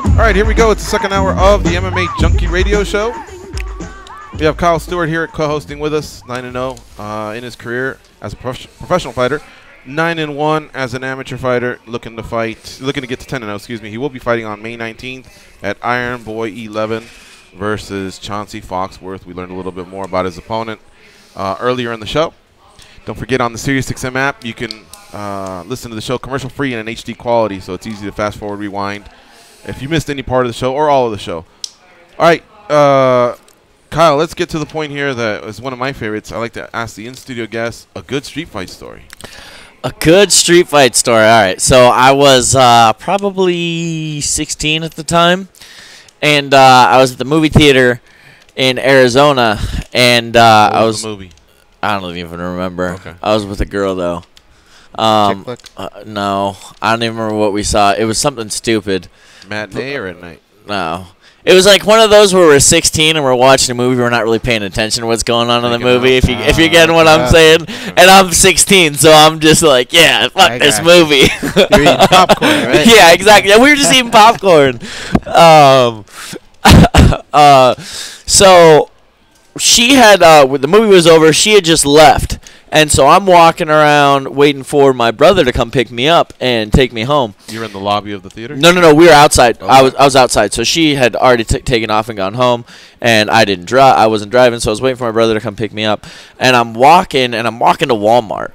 S5: All right, here we go. It's the second hour of the MMA Junkie Radio Show. We have Kyle Stewart here co-hosting with us, 9-0 in his career as a professional fighter. 9-1 as an amateur fighter, looking to get to 10-0. Excuse me. He will be fighting on May 19th at Iron Boy 11 versus Chauncey Foxworth. We learned a little bit more about his opponent earlier in the show. Don't forget, on the SiriusXM app, you can listen to the show commercial free and in HD quality, so it's easy to fast forward, rewind if you missed any part of the show or all of the show. All right, Kyle, let's get to the point here that is one of my favorites. I like to ask the in-studio guests a good street fight story.
S8: A good street fight story. All right, so I was probably 16 at the time, and I was at the movie theater in Arizona, and I was.
S5: The movie?
S8: I don't even remember.
S5: Okay.
S8: I was with a girl though. No, I don't even remember what we saw. It was something stupid.
S5: Matinee or at night?
S8: No. It was like one of those where we're 16 and we're watching a movie. We're not really paying attention to what's going on in the movie. If you're getting what I'm saying, and I'm 16, so I'm just like, yeah, fuck this movie.
S6: You're eating popcorn, right?
S8: Yeah, exactly. Yeah, we were just eating popcorn. So she had when the movie was over, she had just left. And so I'm walking around waiting for my brother to come pick me up and take me home.
S5: You were in the lobby of the theater?
S8: No. We were outside.
S5: Okay.
S8: I was outside. So she had already taken off and gone home, and I didn't drive. I wasn't driving, so I was waiting for my brother to come pick me up. And I'm walking to Walmart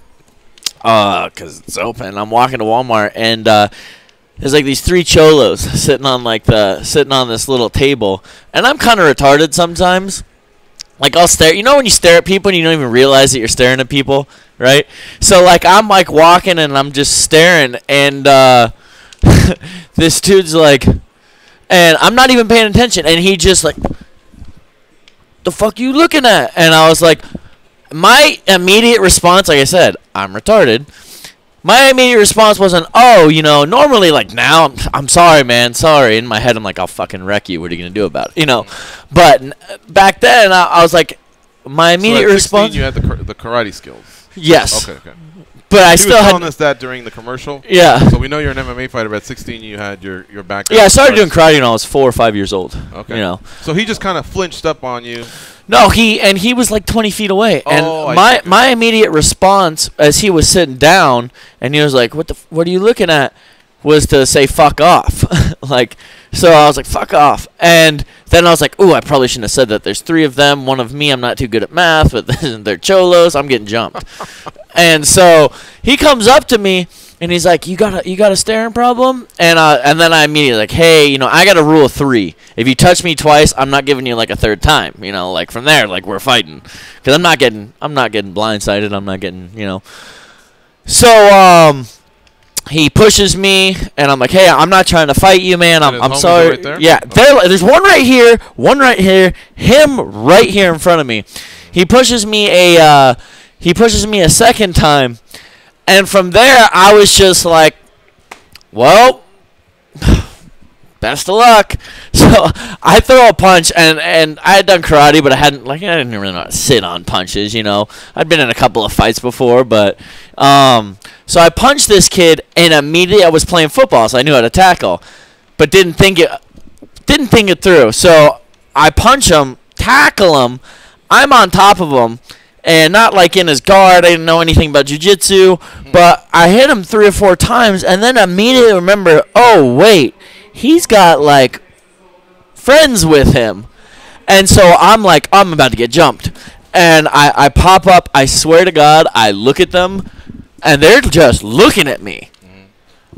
S8: because it's open. I'm walking to Walmart, and there's like these three cholos sitting on this little table, and I'm kind of retarded sometimes. Like, I'll stare. You know when you stare at people and you don't even realize that you're staring at people, right? So, like, I'm, like, walking and I'm just staring. And this dude's like, and I'm not even paying attention. And he just, like, the fuck you looking at? And I was like, my immediate response, like I said, I'm retarded. My immediate response wasn't, oh, you know, normally, like, now, I'm sorry, man, sorry. In my head, I'm like, I'll fucking wreck you. What are you going to do about it? You know? But back then, I was like, my immediate response.
S5: You had the karate skills.
S8: Yes.
S5: Okay.
S8: But I still had.
S5: telling us that during the commercial.
S8: Yeah.
S5: So we know you're an MMA fighter, but at 16, you had your background.
S8: Yeah, I started doing karate when I was 4 or 5 years old.
S5: Okay.
S8: You know?
S5: So he just kind of flinched up on you.
S8: No, he was like 20 feet away, and my immediate response as he was sitting down, and he was like, "What are you looking at?" was to say "fuck off," like. So I was like, "Fuck off," and then I was like, "Ooh, I probably shouldn't have said that." There's three of them. One of me, I'm not too good at math, but they're cholos. I'm getting jumped, and so he comes up to me. And he's like, you got a staring problem? And then I immediately like, hey, you know, I got a rule of 3. If you touch me twice, I'm not giving you like a third time. You know, like from there, like we're fighting, because I'm not getting blindsided. I'm not getting, you know. So he pushes me, and I'm like, hey, I'm not trying to fight you, man. I'm sorry.
S5: Right there?
S8: Yeah, okay. There's one right here, him right here in front of me. He pushes me a second time. And from there, I was just like, well, best of luck. So I throw a punch, and I had done karate, but I didn't really know how to sit on punches, you know. I'd been in a couple of fights before, but so I punched this kid, and immediately I was playing football, so I knew how to tackle, but didn't think it through. So I punch him, tackle him, I'm on top of him. And not like in his guard. I didn't know anything about jiu-jitsu. But I hit him 3 or 4 times. And then immediately remember, oh, wait. He's got, like, friends with him. And so I'm like, I'm about to get jumped. And I pop up. I swear to God, I look at them. And they're just looking at me.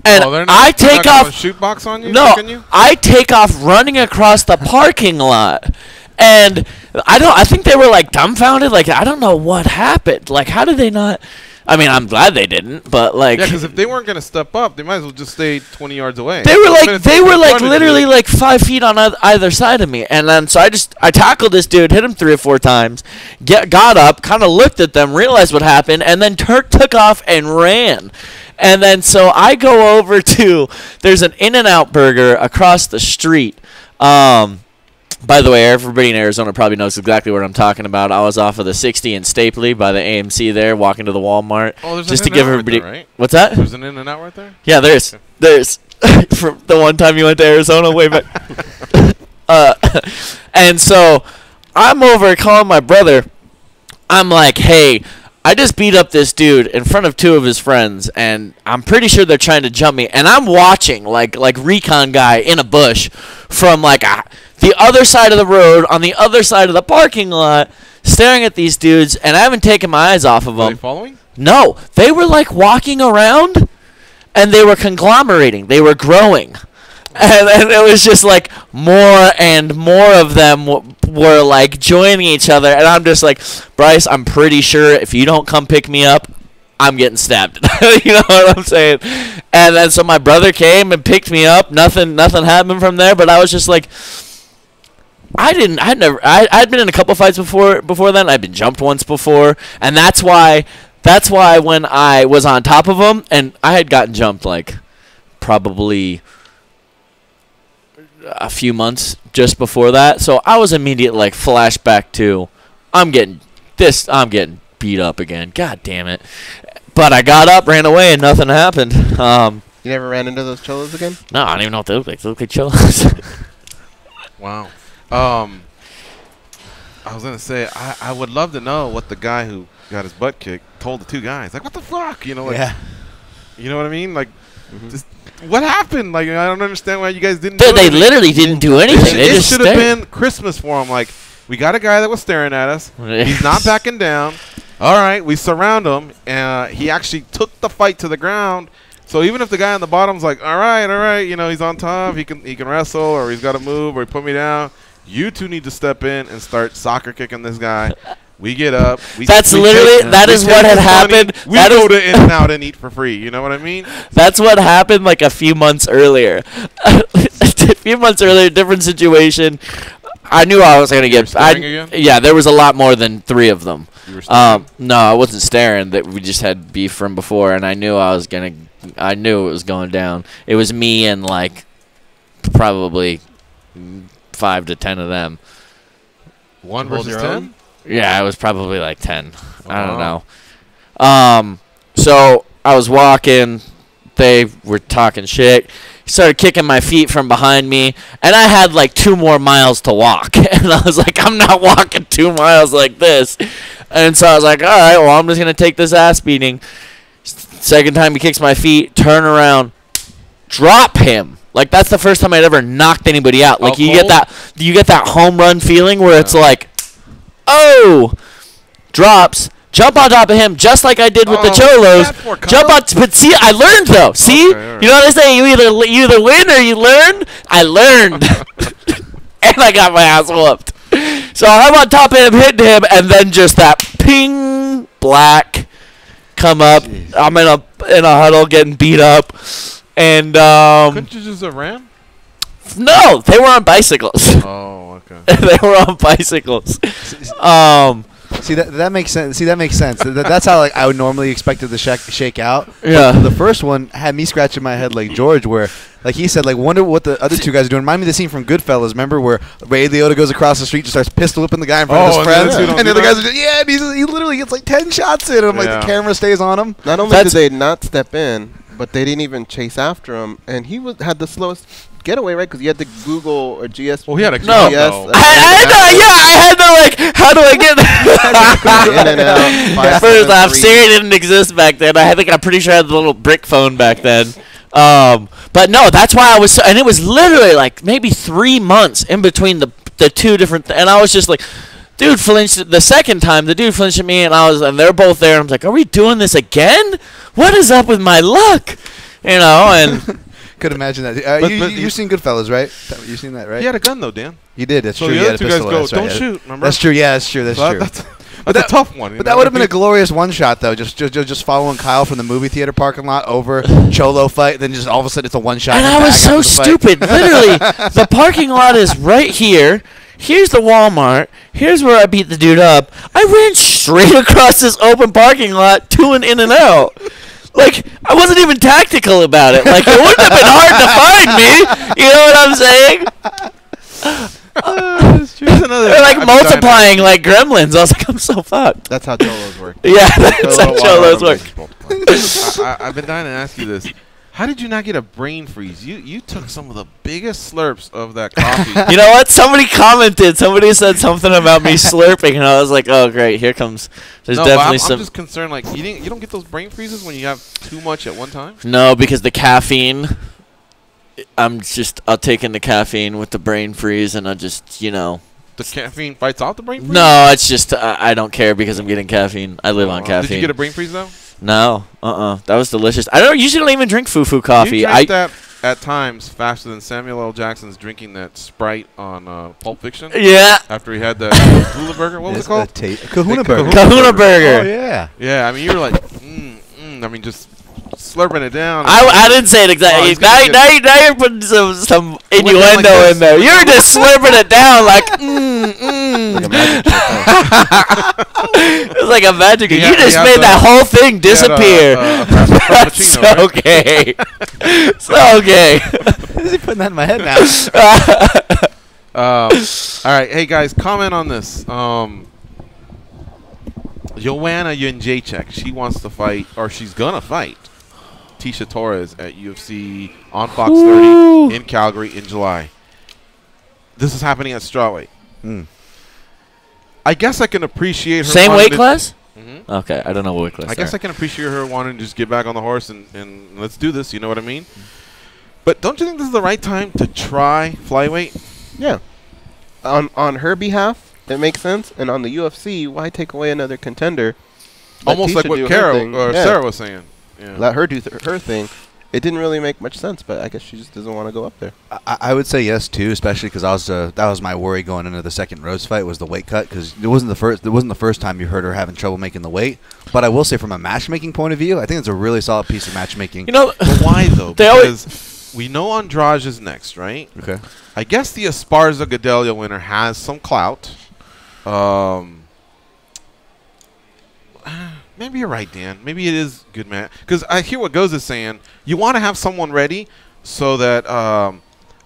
S8: And I take off.
S5: Shoot box on you?
S8: No, I take off running across the parking lot. And I think they were like dumbfounded. Like, I don't know what happened. Like, how did they not? I mean, I'm glad they didn't. But like,
S5: yeah, because if they weren't gonna step up, they might as well just stay 20 yards away.
S8: They were like literally like 5 feet on either side of me. And then so I tackled this dude, hit him 3 or 4 times, got up, kind of looked at them, realized what happened, and then took off and ran. And then so I go over to there's an In-N-Out burger across the street. By the way, everybody in Arizona probably knows exactly what I'm talking about. I was off of the 60 in Stapley by the AMC there, walking to the Walmart.
S5: Oh, there's
S8: just
S5: an
S8: to give
S5: In-N-Out
S8: everybody.
S5: Right there, right?
S8: What's that?
S5: There's an In-N-Out right there?
S8: Yeah, there's. From the one time you went to Arizona way back. And so I'm over calling my brother. I'm like, hey, I just beat up this dude in front of 2 of his friends, and I'm pretty sure they're trying to jump me. And I'm watching like recon guy in a bush from like the other side of the road on the other side of the parking lot, staring at these dudes, and I haven't taken my eyes off of them.
S5: Are they following?
S8: No, they were like walking around, and they were conglomerating. They were growing. And it was just like more and more of them were like joining each other. And I'm just like, Bryce, I'm pretty sure if you don't come pick me up, I'm getting stabbed. You know what I'm saying? And then so my brother came and picked me up. Nothing happened from there. But I was just like, I'd been in a couple fights before then. I'd been jumped once before. And that's why when I was on top of him, and I had gotten jumped like probably a few months just before that, so I was immediately like flashback to I'm getting beat up again. God damn it. But I got up, ran away, and nothing happened.
S6: You never ran into those cholos again?
S8: No, I don't even know what they look like. They look like cholos.
S5: Wow. I was gonna say I would love to know what the guy who got his butt kicked told the 2 guys. Like, what the fuck? You know, like,
S7: Yeah.
S5: You know what I mean? Like, just what happened? Like, I don't understand why you guys didn't.
S8: They literally didn't do anything.
S5: It should have been Christmas for them. Like, we got a guy that was staring at us. He's not backing down. All right, we surround him. He actually took the fight to the ground. So even if the guy on the bottom's like, all right, you know, he's on top, he can wrestle, or he's got to move, or he put me down. You 2 need to step in and start soccer kicking this guy. We get up.
S8: That is what had happened.
S5: We go to In-N-Out and eat for free. You know what I mean?
S8: That's what happened like a few months earlier. A few months earlier, different situation. I knew I was going to get. Yeah, there was a lot more than 3 of them.
S5: You were staring?
S8: No, I wasn't staring. That we just had beef from before, and I knew I knew it was going down. It was me and like probably 5 to 10 of them.
S5: 1 versus 10.
S8: Yeah, it was probably like 10. I don't know. So I was walking. They were talking shit. He started kicking my feet from behind me, and I had like 2 more miles to walk. And I was like, I'm not walking 2 miles like this. And so I was like, all right, well, I'm just going to take this ass beating. Second time he kicks my feet, turn around, drop him. Like, that's the first time I'd ever knocked anybody out. Like, you get that home run feeling where it's like, oh, drops, jump on top of him just like I did with the Cholos. Jump on, but see, I learned though. See, right. You know what I say? You either win or you learn. I learned, and I got my ass whooped. So I'm on top of him, hitting him, and then just that ping, black, come up. Jeez. I'm in a huddle getting beat up, and
S5: couldn't you just have ran?
S8: No, they were on bicycles.
S5: Oh, okay.
S8: They were on bicycles.
S7: See that makes sense. That's how like I would normally expect it to shake out.
S8: Yeah.
S7: But the first one had me scratching my head like George, where like he said, like wonder what the other 2 guys are doing. Remind me of the scene from Goodfellas. Remember where Ray Liotta goes across the street, just starts pistol whipping the guy in front of his friends, and the other guys are just and he literally gets like 10 shots in him. Like the camera stays on him.
S6: Not only did they not step in, but they didn't even chase after him, and he had the slowest getaway, right? Because you had to Google or GS.
S5: Well, he had a
S8: no.
S5: GPS.
S8: I had to like, how do I get there?
S6: In and out.
S8: First off, Siri didn't exist back then. I'm pretty sure I had the little brick phone back then. But no, that's why I was, and it was literally like maybe 3 months in between the 2 different, and I was just like, dude flinched the second time. The dude flinched at me, and they're both there. And I'm like, are we doing this again? What is up with my luck? You know, and.
S7: Could imagine that. You've seen Goodfellas, right? You've seen that, right?
S5: He had a gun, though, Dan.
S7: You did. That's
S5: so
S7: true.
S5: The other 2 guys go, don't shoot, remember?
S7: That's true. Yeah, that's true. That's true.
S5: That's a tough one.
S7: But that would have been a glorious one-shot, though. Just following Kyle from the movie theater parking lot over Cholo fight, then just all of a sudden it's a one-shot.
S8: And I was so stupid. Literally, the parking lot is right here. Here's the Walmart. Here's where I beat the dude up. I ran straight across this open parking lot to an In-N-Out. Like, I wasn't even tactical about it. Like, it wouldn't have been hard to find me. You know what I'm saying? They're like multiplying like gremlins. I was like, I'm so fucked.
S6: That's how Cholos work.
S8: Yeah, that's how Cholos work.
S5: I've been dying to ask you this. How did you not get a brain freeze? You took some of the biggest slurps of that coffee.
S8: You know what? Somebody commented. Somebody said something about me slurping, and I was like, "Oh, great! Here comes." There's definitely some.
S5: I'm just concerned. Like you don't get those brain freezes when you have too much at one time.
S8: No, because the caffeine. I'll take in the caffeine with the brain freeze, and I'll just,
S5: The caffeine fights out the brain freeze?
S8: No, it's just I don't care because I'm getting caffeine. I live on caffeine.
S5: Did you get a brain freeze though?
S8: No, That was delicious. I usually don't even drink foo-foo coffee.
S5: You drank that at times faster than Samuel L. Jackson's drinking that Sprite on Pulp Fiction.
S8: Yeah.
S5: After he had that Hula Burger. What was it called?
S7: Kahuna Burger.
S8: Kahuna Burger.
S7: Oh, yeah.
S5: Yeah, I mean, you were like, I mean, just slurping it down.
S8: I didn't say it exactly. Now you're putting some innuendo in there. You're just slurping it down like, It's like a magic. You just made that whole thing disappear. That's okay. It's okay.
S7: Is he putting that in my head now?
S5: All right. Hey, guys, comment on this. Joanna Jędrzejczyk, she wants to fight, or she's going to fight, Tecia Torres at UFC on Fox 30 in Calgary in July. This is happening at strawweight. I guess I can appreciate her.
S8: Same weight class? Okay, I don't know what weight class.
S5: I guess I can appreciate her wanting to just get back on the horse and let's do this. You know what I mean? But don't you think this is the right time to try flyweight?
S6: Yeah. On her behalf, it makes sense. And on the UFC, why take away another contender?
S5: Almost like what Sarah was saying. Yeah.
S6: Let her do her thing. It didn't really make much sense, but I guess she just doesn't want to go up there.
S7: I would say yes too, especially because that was my worry going into the second Rose fight was the weight cut, because it wasn't the first time you heard her having trouble making the weight. But I will say from a matchmaking point of view, I think it's a really solid piece of matchmaking.
S5: But why though? Because we know Andrade is next, right?
S7: Okay.
S5: I guess the Esparza Gadelha winner has some clout. Maybe you're right, Dan. Maybe it is good, man. Because I hear what Goz is saying. You want to have someone ready so that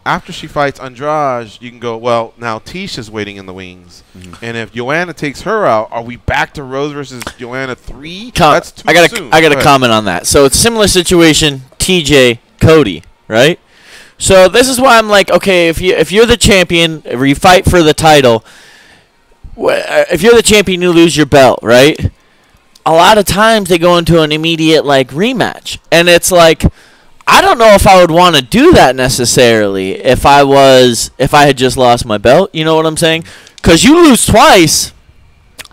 S5: after she fights Andrade, you can go, well, now Ticia's waiting in the wings. And if Joanna takes her out, are we back to Rose versus Joanna 3? That's too soon.
S8: I got to comment on that. So it's a similar situation, TJ, Cody, right? So this is why I'm like, okay, if you're the champion, or you fight for the title, if you're the champion, you lose your belt, right? A lot of times they go into an immediate rematch, and it's like, I don't know if I would want to do that necessarily if I had just lost my belt. You know what I'm saying? Because you lose twice,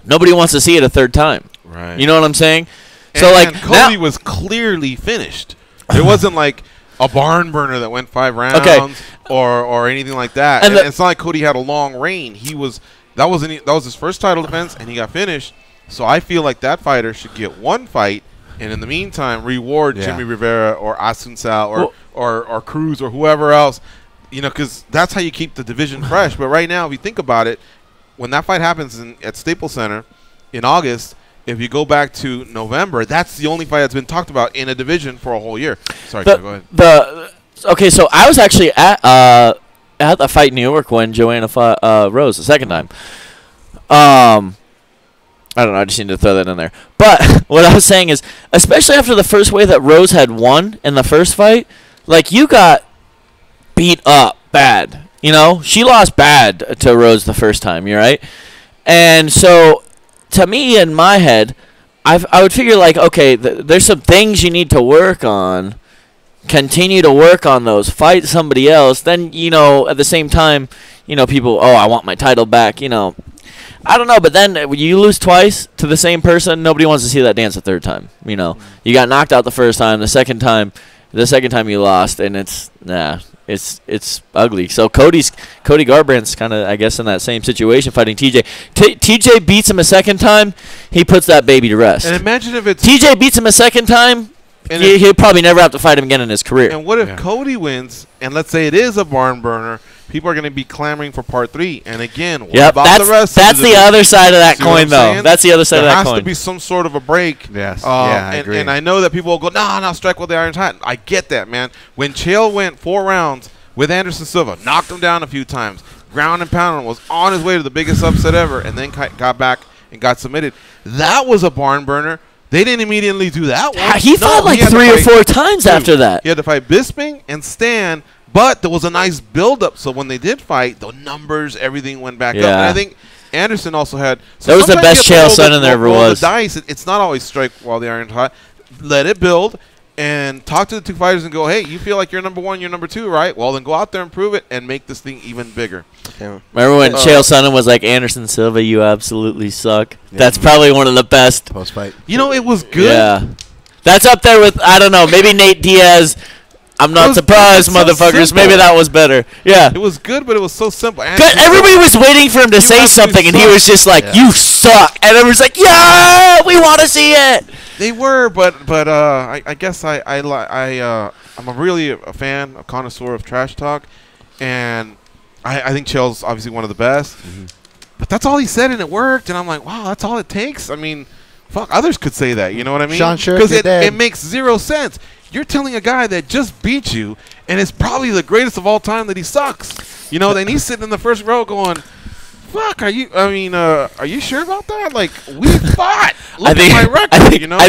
S8: nobody wants to see it a third time.
S5: Right.
S8: You know what I'm saying?
S5: And so Cody was clearly finished. It wasn't like a barn burner that went 5 rounds or anything like that. And it's not like Cody had a long reign. That was his first title defense, and he got finished. So I feel like that fighter should get one fight, and in the meantime, reward Jimmy Rivera or Asuncao or Cruz or whoever else, because that's how you keep the division fresh. But right now, if you think about it, when that fight happens at Staples Center in August, if you go back to November, that's the only fight that's been talked about in a division for a whole year. Sorry, go ahead.
S8: Okay, so I was actually at the fight in New York when Joanna fought Rose the second time. I don't know. I just need to throw that in there. But what I was saying is, especially after the first way that Rose had won in the first fight, you got beat up bad. She lost bad to Rose the first time. You're right. And so, to me, in my head, I would figure okay, there's some things you need to work on. Continue to work on those. Fight somebody else. Then at the same time, people. Oh, I want my title back. I don't know, but then when you lose twice to the same person, nobody wants to see that dance a third time. You got knocked out the first time, the second time you lost, and it's ugly. So Cody Garbrandt's kind of, I guess, in that same situation fighting TJ. TJ beats him a second time, he puts that baby to rest.
S5: And imagine if
S8: TJ beats him a second time, he'll probably never have to fight him again in his career.
S5: And what if Cody wins, and let's say it is a barn burner? People are going to be clamoring for part 3. And again, what about the rest?
S8: That's the other side of that coin, though. That's the other side of that coin.
S5: There has to be some sort of a break.
S7: Yes. I agree.
S5: And I know that people will go, no, strike with the iron tight. I get that, man. When Chael went 4 rounds with Anderson Silva, knocked him down a few times, ground and pound, was on his way to the biggest upset ever, and then got back and got submitted. That was a barn burner. They didn't immediately do that one.
S8: He fought like 3 or 4 times after that.
S5: He had to fight Bisping and Stan, but there was a nice build-up. So when they did fight, the numbers, everything went back up. And I think Anderson also had. So
S8: that was the best Chael Sonnen there ever was.
S5: The dice. It's not always strike while the iron's hot. Let it build and talk to the two fighters and go, hey, you feel like you're number 1, you're number 2, right? Well, then go out there and prove it and make this thing even bigger.
S6: Yeah.
S8: Remember when Chael Sonnen was like, Anderson Silva, you absolutely suck? Yeah. That's probably one of the best.
S7: Post-fight.
S5: You know, it was good.
S8: Yeah. That's up there with, I don't know, maybe Nate Diaz. I'm not surprised, motherfuckers. So maybe that was better. Yeah.
S5: It was good, but it was so simple.
S8: Everybody was waiting for him to say something, and he was just like, you suck. And everyone's like, yeah, we want to see it.
S5: They were, but I guess I'm really a fan, a connoisseur of trash talk, and I think Chael's obviously one of the best. But that's all he said, and it worked. And I'm like, wow, that's all it takes. I mean, fuck, others could say that. You know what I mean?
S7: Sean Sherk,
S5: because it makes 0 sense. You're telling a guy that just beat you, and is probably the greatest of all time, that he sucks. You know, and he's sitting in the first row going, fuck, are you sure about that? Like, we fought. Look at my record, you know?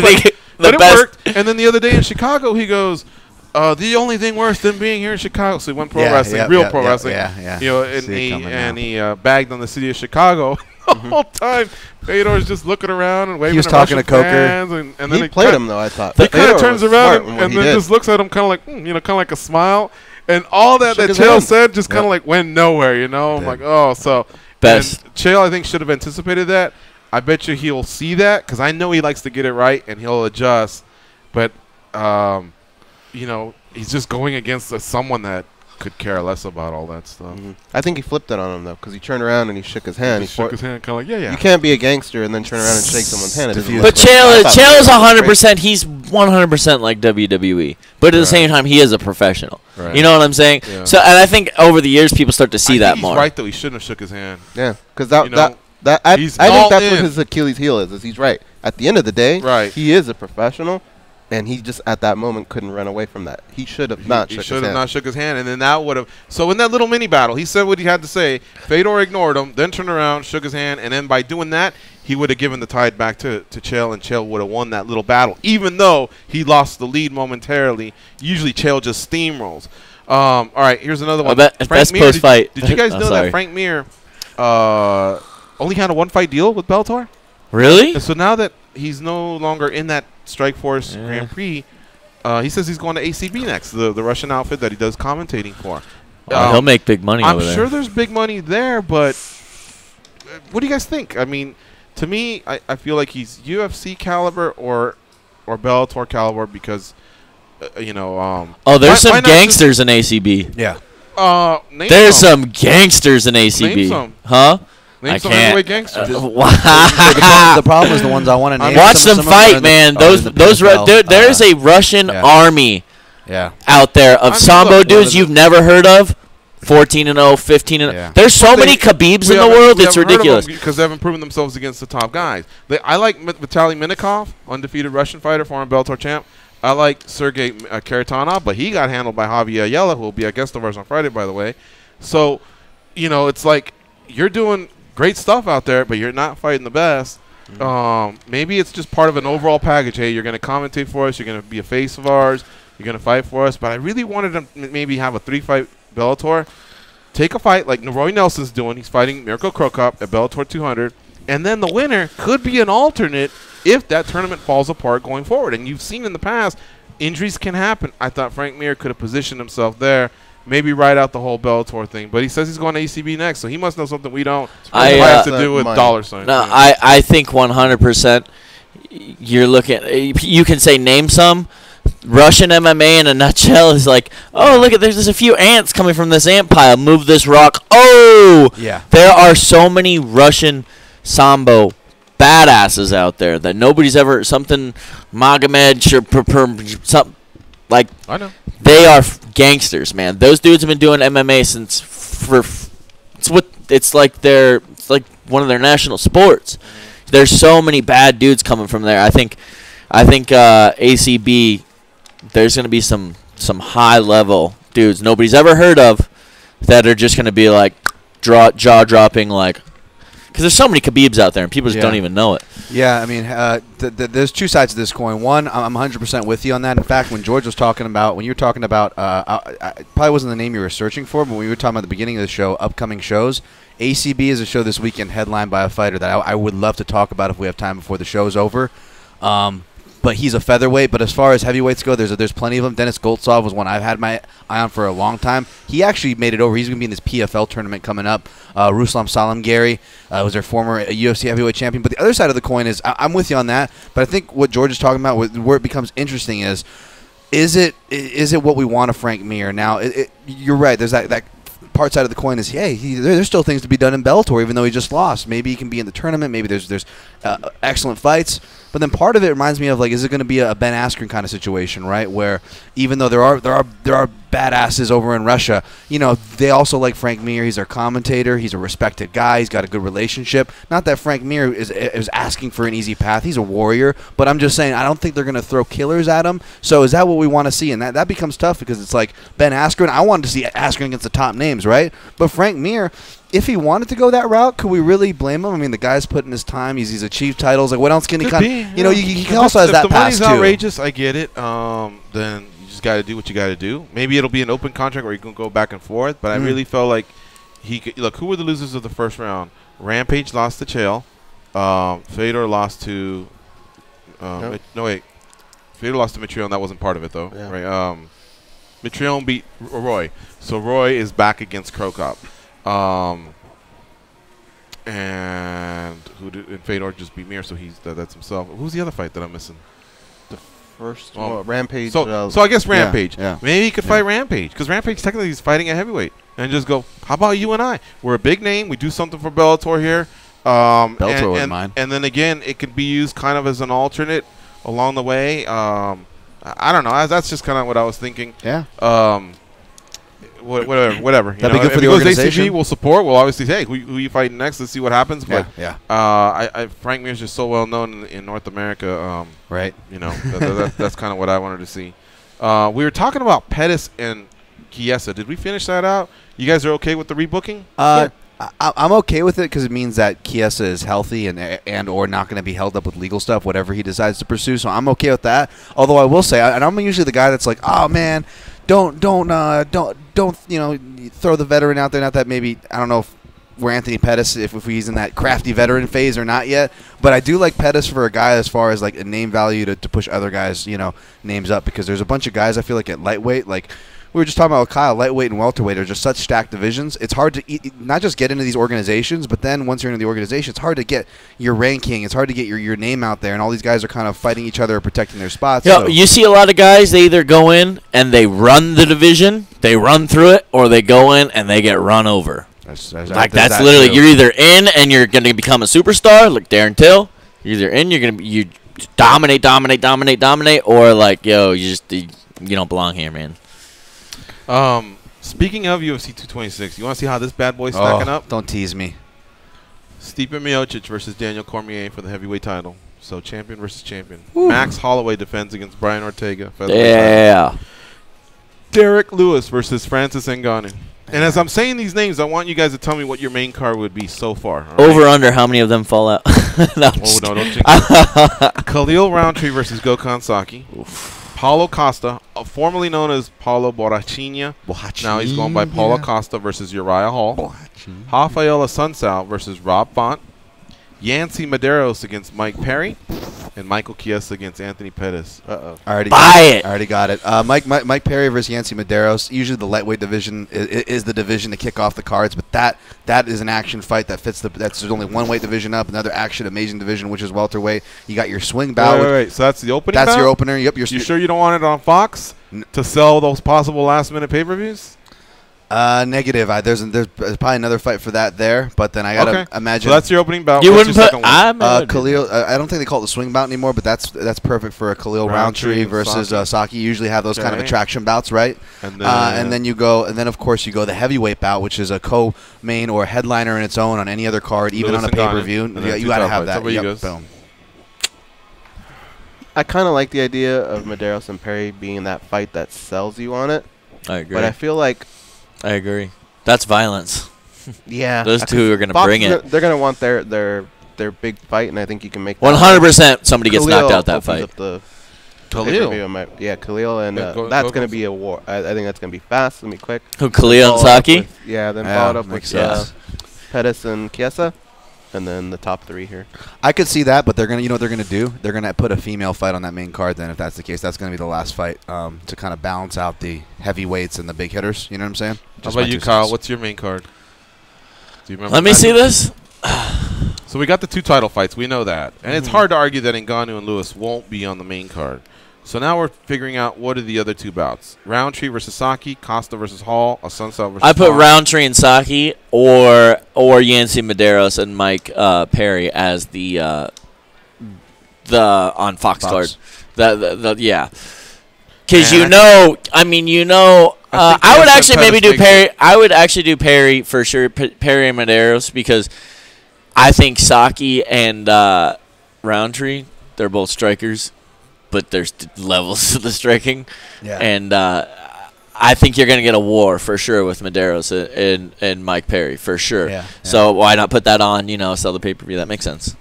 S5: But it worked. And then the other day in Chicago, he goes, the only thing worse than being here in Chicago. So he went pro wrestling, pro wrestling. You know, and he bagged on the city of Chicago the whole time. Fedor's just looking around and waving.
S7: He was talking to Coker.
S5: And then
S6: he played him, though, I thought.
S5: He kind of turns around and then just looks at him kind of like, kind of like a smile. And all that Chael said just kind of like went nowhere, you know? I'm like, oh, so.
S8: Best.
S5: And Chael, I think, should have anticipated that. I bet you he'll see that, because I know he likes to get it right and he'll adjust. But, you know, he's just going against someone that could care less about all that stuff.
S6: I think he flipped it on him, though, because he turned around and he shook his hand.
S5: He shook his hand, kind of like, yeah.
S6: You can't be a gangster and then turn around and shake someone's hand.
S8: But Chael is 100%. He's 100% like WWE. But at the same time, he is a professional. Right. You know what I'm saying? Yeah. So, and I think over the years, people start to see that more.
S5: He's right, though. He shouldn't have shook his hand.
S6: Yeah, because I think that's what his Achilles heel is he's right. At the end of the day, he is a professional. And he just, at that moment, couldn't run away from that. He should have not shook his hand. He should have not shook his hand,
S5: and then that would have. So in that little mini battle, he said what he had to say. Fedor ignored him, then turned around, shook his hand, and then by doing that, he would have given the tide back to Chael, and Chael would have won that little battle, even though he lost the lead momentarily. Usually Chael just steamrolls. All right, here's another one.
S8: Best post-fight.
S5: Did you guys know that Frank Mir only had a 1-fight deal with Bellator?
S8: Really?
S5: And so now that he's no longer in that Strikeforce Grand Prix, he says he's going to ACB next, the Russian outfit that he does commentating for.
S8: He'll make big money over there.
S5: I'm sure there's big money there, but what do you guys think? I mean, to me, I feel like he's UFC caliber or Bellator caliber because, you know.
S8: There's some gangsters in ACB.
S7: Yeah.
S8: There's some gangsters in ACB.
S5: Name some.
S8: Huh?
S5: Name some heavyweight gangsters.
S7: The problem is the ones I want to name.
S8: Watch them fight, man. There's a Russian army out there of Sambo dudes you've never heard of. 14-0, 15-0. There's so many Khabibs in the world, it's ridiculous.
S5: Because they haven't proven themselves against the top guys. I like Vitaly Minikov, undefeated Russian fighter, former Bellator champ. I like Sergey Karatanov, but he got handled by Javier Ayala, who will be a guest of ours on Friday, by the way. So, you know, it's like you're doing great stuff out there, but you're not fighting the best. Maybe it's just part of an overall package. Hey, you're going to commentate for us. You're going to be a face of ours. You're going to fight for us. But I really wanted to maybe have a 3-fight Bellator. Take a fight like Roy Nelson's doing. He's fighting Mirko Krokop at Bellator 200. And then the winner could be an alternate if that tournament falls apart going forward. And you've seen in the past, injuries can happen. I thought Frank Mir could have positioned himself there. Maybe ride out the whole Bellator thing. But he says he's going to ACB next, so he must know something we don't. It has to do with dollar signs.
S8: No, I think 100% you're looking. You can say name some. Russian MMA in a nutshell is like, oh, look at there's a few ants coming from this ant pile. Move this rock. Oh,
S7: yeah.
S8: There are so many Russian Sambo badasses out there that nobody's ever something Magomed something like.
S5: I know.
S8: They are gangsters, man. Those dudes have been doing MMA since it's like one of their national sports. There's so many bad dudes coming from there. I think ACB. There's going to be some high level dudes nobody's ever heard of that are just going to be like jaw dropping like Because there's so many Khabibs out there, and people just don't even know it.
S7: Yeah, I mean, there's two sides to this coin. One, I'm 100% with you on that. In fact, when George was talking about, when you were talking about, I probably wasn't the name you were searching for, but when we were talking about the beginning of the show, upcoming shows, ACB is a show this weekend headlined by a fighter that I would love to talk about if we have time before the show's over. But he's a featherweight. But as far as heavyweights go, there's plenty of them. Dennis Goltsov was one I've had my eye on for a long time. He actually made it over. He's going to be in this PFL tournament coming up. Ruslan Salamgeri was their former UFC heavyweight champion. But the other side of the coin is, I'm with you on that. But I think what George is talking about, where it becomes interesting is it what we want of Frank Mir? Now, you're right. There's that part side of the coin is, hey, there's still things to be done in Bellator, even though he just lost. Maybe he can be in the tournament. Maybe there's excellent fights. But then part of it reminds me of, like, is it going to be a Ben Askren kind of situation, right? Where even though there are badasses over in Russia, you know, they also like Frank Mir. He's their commentator. He's a respected guy. He's got a good relationship. Not that Frank Mir is asking for an easy path. He's a warrior. But I'm just saying, I don't think they're going to throw killers at him. So is that what we want to see? And that becomes tough because it's like Ben Askren. I wanted to see Askren against the top names, right? But Frank Mir, if he wanted to go that route, could we really blame him? I mean, the guy's put in his time. He's achieved titles. Like, what else can he kind of, you know, he also has that pass, too.
S5: If the money's outrageous, I get it. Then you just got to do what you got to do. Maybe it'll be an open contract where you can go back and forth. But I really felt like he could. Look, who were the losers of the first round? Rampage lost to Chael. Fedor lost to. No, wait. Fedor lost to Mitrione. That wasn't part of it, though. Yeah. Right. Mitrione beat Roy. So Roy is back against Krokop. And Fedor just beat Mir, so that's himself. Who's the other fight that I'm missing?
S6: The first Rampage.
S5: So I guess Rampage.
S6: Yeah.
S5: Maybe he could fight Rampage, because Rampage technically is fighting a heavyweight, and just go, how about you and I? We're a big name. We do something for Bellator here.
S7: Bellator wouldn't mind.
S5: And then again, it could be used kind of as an alternate along the way. I don't know. That's just kind of what I was thinking.
S7: Yeah.
S5: Whatever.
S7: That'd be good for the
S5: organization.
S7: organization.
S5: ACG, we'll support. We'll obviously say, hey, who you fighting next? Let's see what happens. But
S7: yeah.
S5: Frank Mir's just so well known in North America.
S7: Right.
S5: You know, that's kind of what I wanted to see. We were talking about Pettis and Chiesa. Did we finish that out? You guys are okay with the rebooking?
S7: I'm okay with it because it means that Chiesa is healthy and or not going to be held up with legal stuff, whatever he decides to pursue. So I'm okay with that. Although I will say, and I'm usually the guy that's like, oh man, don't you know, throw the veteran out there. Not that maybe, I don't know if we're Anthony Pettis, if he's in that crafty veteran phase or not yet. But I do like Pettis for a guy as far as like a name value to push other guys, you know, names up, because there's a bunch of guys I feel like at lightweight, like we were just talking about with Kyle, lightweight and welterweight are just such stacked divisions. It's hard to not just get into these organizations, but then once you're into the organization, it's hard to get your ranking. It's hard to get your name out there, and all these guys are kind of fighting each other or protecting their spots.
S8: Yeah, so you see a lot of guys, they either go in and they run the division, they run through it, or they go in and they get run over. That's literally true. You're either in and you're going to become a superstar, like Darren Till. You're either in, you dominate, or like, yo, you don't belong here, man.
S5: Speaking of UFC 226, you want to see how this bad boy's stacking up?
S7: Don't tease me.
S5: Stipe Miocic versus Daniel Cormier for the heavyweight title. So champion versus champion. Woo. Max Holloway defends against Brian Ortega.
S8: Yeah.
S5: Derek Lewis versus Francis Ngannou. And as I'm saying these names, I want you guys to tell me what your main card would be so far. Right?
S8: Over under, how many of them fall out?
S5: No, don't jinx Khalil Roundtree versus Gokhan Saki. Paulo Costa, formerly known as Paulo Borrachinha. Now he's going by Paulo Costa versus Uriah Hall. Rafael Assunção versus Rob Font. Yancy Medeiros against Mike Perry. And Michael Chiesa against Anthony Pettis.
S7: I already got it. Mike Perry versus Yancy Medeiros. Usually the lightweight division is the division to kick off the cards, but that is an action fight that fits there's only one weight division up, another action amazing division, which is welterweight. You got your swing bout.
S5: Wait. So that's the opening.
S7: That's your opener. Yep.
S5: You sure you don't want it on Fox to sell those possible last-minute pay-per-views?
S7: Negative. There's probably another fight for that there, but then I gotta imagine.
S5: So that's your opening bout.
S8: You wouldn't put
S7: Khalil. I don't think they call it the swing bout anymore, but that's perfect for a Khalil Roundtree versus Saki. You usually have those kind of attraction bouts, right? And then you go, and then of course you go the heavyweight bout, which is a co-main or headliner in its own on any other card, even on a pay-per-view. You gotta have that. Yep, boom.
S6: I kind of like the idea of Medeiros and Perry being that fight that sells you on it.
S8: I agree.
S6: But I feel like
S8: I agree. That's violence.
S6: Yeah,
S8: Those two are going to
S6: Fox
S8: bring it.
S6: They're going to want their big fight, and I think you can make
S8: 100% somebody gets knocked out that
S6: opens
S8: fight.
S6: up the
S5: Khalil.
S6: Yeah, Khalil, and
S5: Yeah,
S6: that's going to be a war. I think that's going to be fast. It's going to be quick.
S8: Who, Khalil and Saki?
S6: Then
S7: Yeah,
S6: followed up
S7: makes
S6: with
S7: sense.
S6: Pettis and Chiesa, and then the top 3 here.
S7: I could see that, but they're gonna, you know what they're gonna do? They're gonna put a female fight on that main card. Then, if that's the case, that's gonna be the last fight to kind of balance out the heavyweights and the big hitters. You know what I'm saying?
S5: How about you, Kyle? What's your main card? Do you remember?
S8: Let me see this.
S5: So we got the 2 title fights. We know that, and it's hard to argue that Ngannou and Lewis won't be on the main card. So now we're figuring out what are the other 2 bouts: Roundtree versus Saki, Costa versus Hall, Assunção versus.
S8: I put
S5: Hall.
S8: Roundtree and Saki or Yancy Medeiros and Mike Perry as the on Fox card. Yeah. Because I would actually maybe do Perry. I would actually do Perry for sure. Perry and Medeiros, because I think Saki and Roundtree, they're both strikers, but there's levels to the striking.
S7: Yeah.
S8: And I think you're going to get a war for sure with Medeiros and Mike Perry for sure.
S7: Yeah.
S8: So why not put that on? Sell the pay-per-view. That makes sense.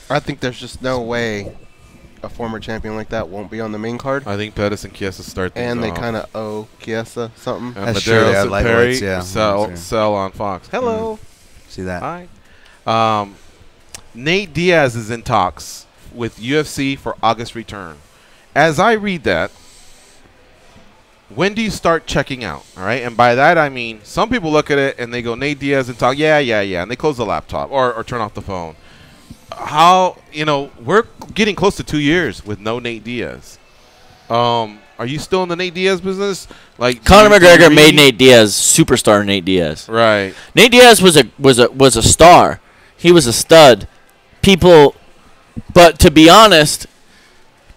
S6: I think there's just no way a former champion like that won't be on the main card.
S5: I think Pettis and Chiesa start things
S6: And they
S5: off.
S6: kind of owe Chiesa something.
S5: And
S7: That's true,
S5: Medeiros
S7: yeah,
S5: and
S7: lightweights,
S5: Perry
S7: yeah.
S5: sell on Fox. Hello.
S7: See that?
S5: Hi. Nate Diaz is in talks with UFC for August return. As I read that, when do you start checking out? All right, and by that I mean some people look at it and they go Nate Diaz and talk, yeah, and they close the laptop or turn off the phone. How we're getting close to 2 years with no Nate Diaz. Are you still in the Nate Diaz business? Like
S8: Conor McGregor made Nate Diaz superstar. Nate Diaz,
S5: right?
S8: Nate Diaz was a star. He was a stud. But to be honest,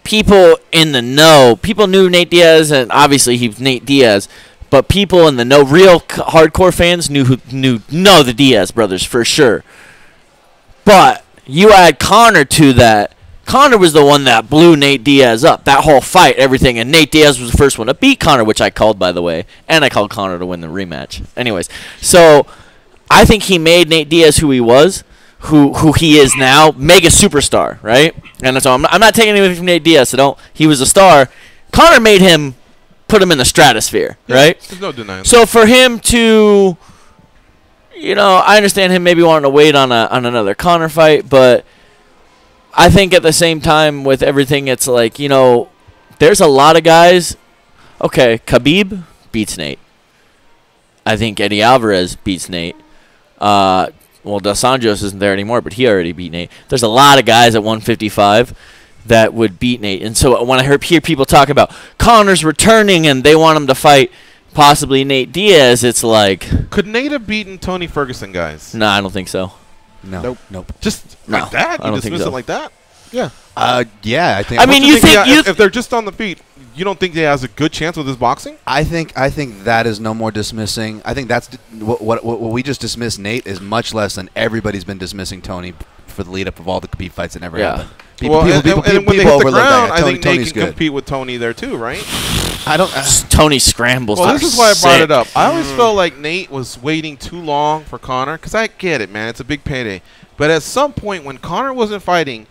S8: people in the know, people knew Nate Diaz, and obviously he was Nate Diaz. But people in the know, real hardcore fans knew the Diaz brothers for sure. But you add Conor to that. Conor was the one that blew Nate Diaz up. That whole fight, everything. And Nate Diaz was the first one to beat Conor, which I called, by the way. And I called Conor to win the rematch. Anyways, so I think he made Nate Diaz who he was, who he is now, mega superstar, right? And so I'm not taking anything from Nate Diaz. He was a star. Conor made him, put him in the stratosphere, right?
S5: There's no denying that.
S8: So for him to, I understand him maybe wanting to wait on another Conor fight, but I think at the same time with everything, it's like, there's a lot of guys. Okay, Khabib beats Nate. I think Eddie Alvarez beats Nate. Well, Dos Anjos isn't there anymore, but he already beat Nate. There's a lot of guys at 155 that would beat Nate. And so when I hear people talk about Conor's returning and they want him to fight possibly Nate Diaz, it's like...
S5: Could Nate have beaten Tony Ferguson, guys?
S8: No, I don't think so.
S7: No. Nope.
S5: Just
S8: No,
S5: like that?
S8: I
S5: You
S8: don't think
S5: dismiss
S8: so.
S5: it like that? Yeah.
S7: Yeah, I think.
S8: I mean, you think
S5: if they're just on the feet, you don't think he has a good chance with his boxing?
S7: I think that is no more dismissing. I think that's what we just dismissed Nate is much less than everybody's been dismissing Tony for the lead up of all the Khabib fights that never happened.
S5: And when they hit the
S7: overlook
S5: ground,
S7: that.
S5: I think
S7: Tony's
S5: Nate can
S7: good.
S5: compete with Tony there too, right?
S7: I don't.
S8: Tony scrambles.
S5: Well, this is why I brought it up. I
S8: Mm.
S5: always felt like Nate was waiting too long for Conor, because I get it, man. It's a big payday. But at some point, when Conor wasn't fighting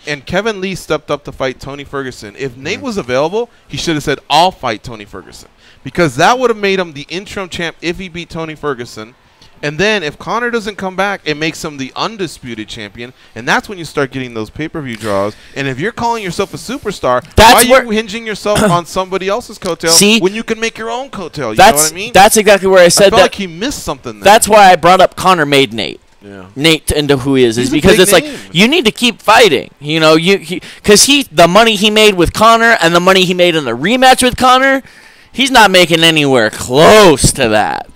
S5: and Kevin Lee stepped up to fight Tony Ferguson, if Nate was available, he should have said, I'll fight Tony Ferguson. Because that would have made him the interim champ if he beat Tony Ferguson. And then if Conor doesn't come back, it makes him the undisputed champion. And that's when you start getting those pay-per-view draws. And if you're calling yourself a superstar, why are you hinging yourself on somebody else's coattail when you can make your own coattail? You know what I mean?
S8: That's exactly where I said
S5: I felt
S8: that.
S5: like he missed something there.
S8: That's why I brought up Conor made Nate.
S5: Yeah.
S8: Nate into who he is
S5: He's a
S8: because
S5: big
S8: it's
S5: name.
S8: like you need to keep fighting. You know, because the money he made with Conor and the money he made in the rematch with Conor, he's not making anywhere close to that.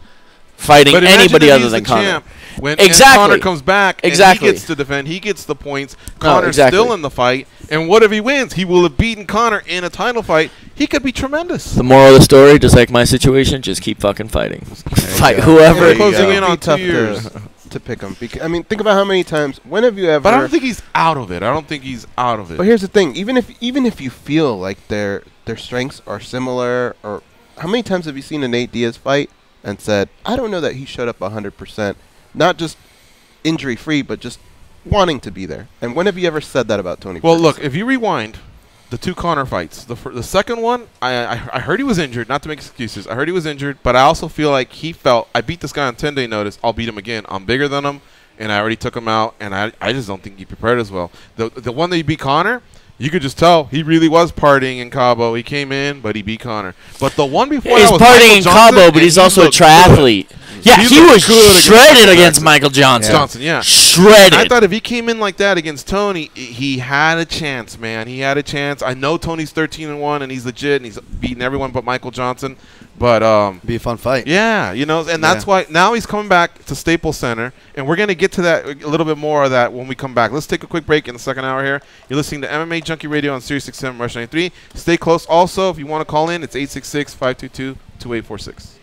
S8: Fighting
S5: but
S8: anybody
S5: if
S8: other
S5: he's
S8: than
S5: the
S8: Conor.
S5: champ, when
S8: Exactly.
S5: Conor comes back and he gets to defend, he gets the points. Conor's still in the fight. And what if he wins? He will have beaten Conor in a title fight. He could be tremendous.
S8: The moral of the story, just like my situation, just keep fucking fighting. Fight whoever.
S5: We're closing in on 2 years.
S6: To pick him. I mean, think about how many times. When have you ever?
S5: But I don't think he's out of it.
S6: But here's the thing: even if you feel like their strengths are similar, or how many times have you seen a Nate Diaz fight and said, "I don't know that he showed up 100%," not just injury-free, but just wanting to be there. And when have you ever said that about Tony?
S5: Well,
S6: Ferguson?
S5: look, if you rewind the two Conor fights, the second one, I heard he was injured. Not to make excuses, I heard he was injured, but I also feel like he felt, I beat this guy on 10-day notice. I'll beat him again. I'm bigger than him, and I already took him out. And I just don't think he prepared as well. The one that he beat Conor, you could just tell he really was partying in Cabo. He came in, but he beat Conor. But the one before
S8: he's
S5: that was
S8: partying in
S5: Michael Johnson,
S8: Cabo, but he's also a triathlete. Yeah, he was shredded against Michael Johnson. Shredded.
S5: I thought if he came in like that against Tony, he had a chance, man. He had a chance. I know Tony's 13-1, and he's legit, and he's beating everyone but Michael Johnson. But
S7: be a fun fight.
S5: Yeah, you know, and that's why now he's coming back to Staples Center, and we're gonna get to that a little bit more of that when we come back. Let's take a quick break in the second hour here. You're listening to MMA Junkie Radio on Sirius XM Rush 93. Stay close. Also, if you want to call in, it's 866-522-2846.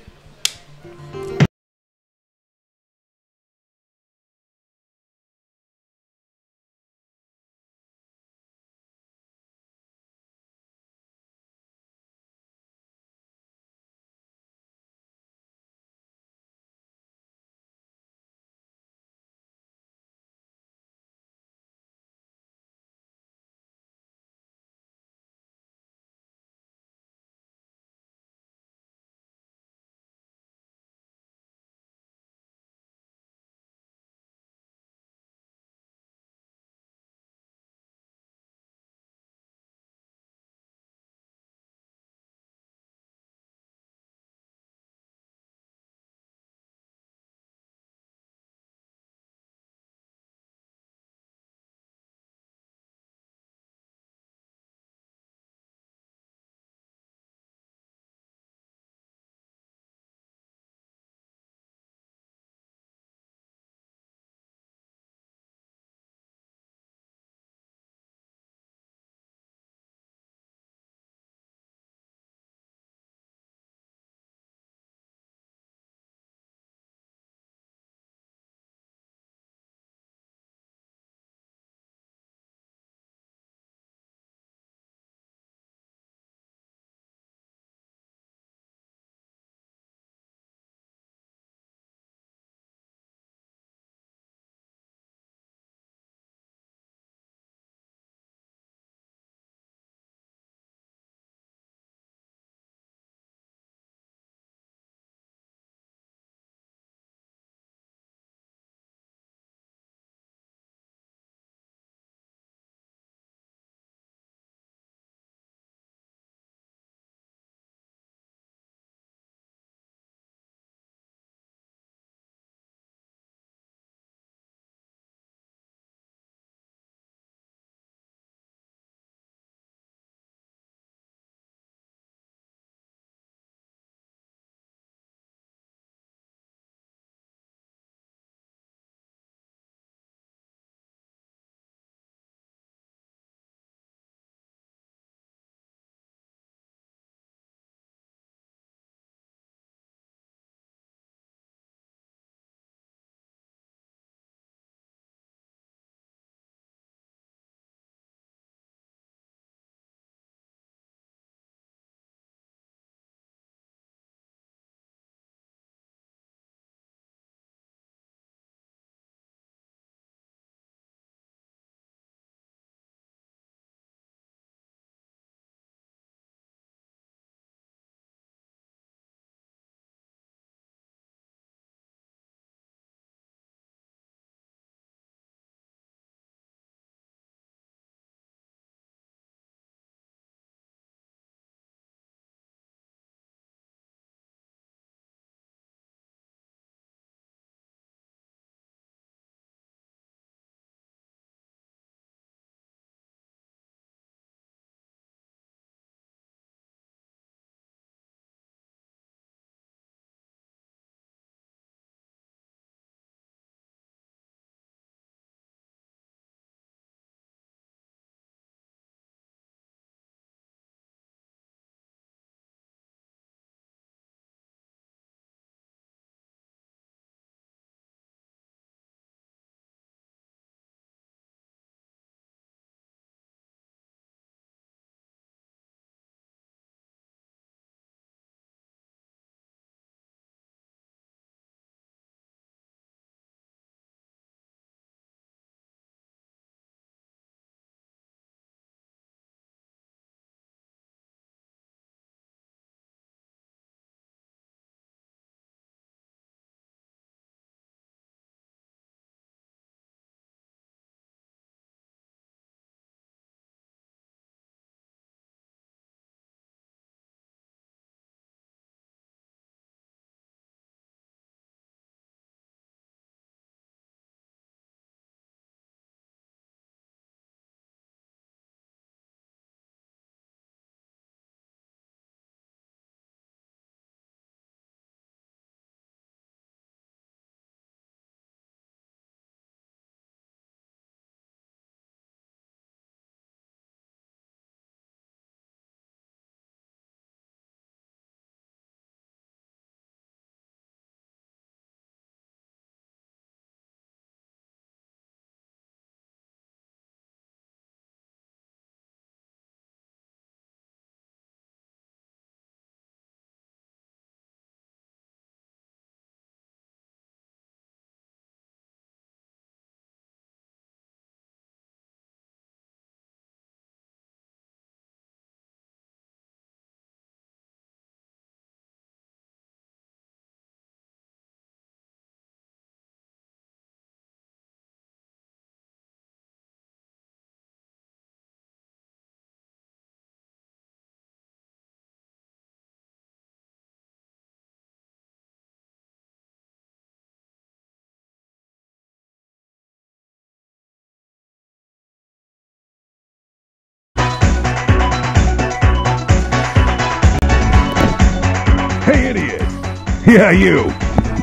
S3: Yeah, you.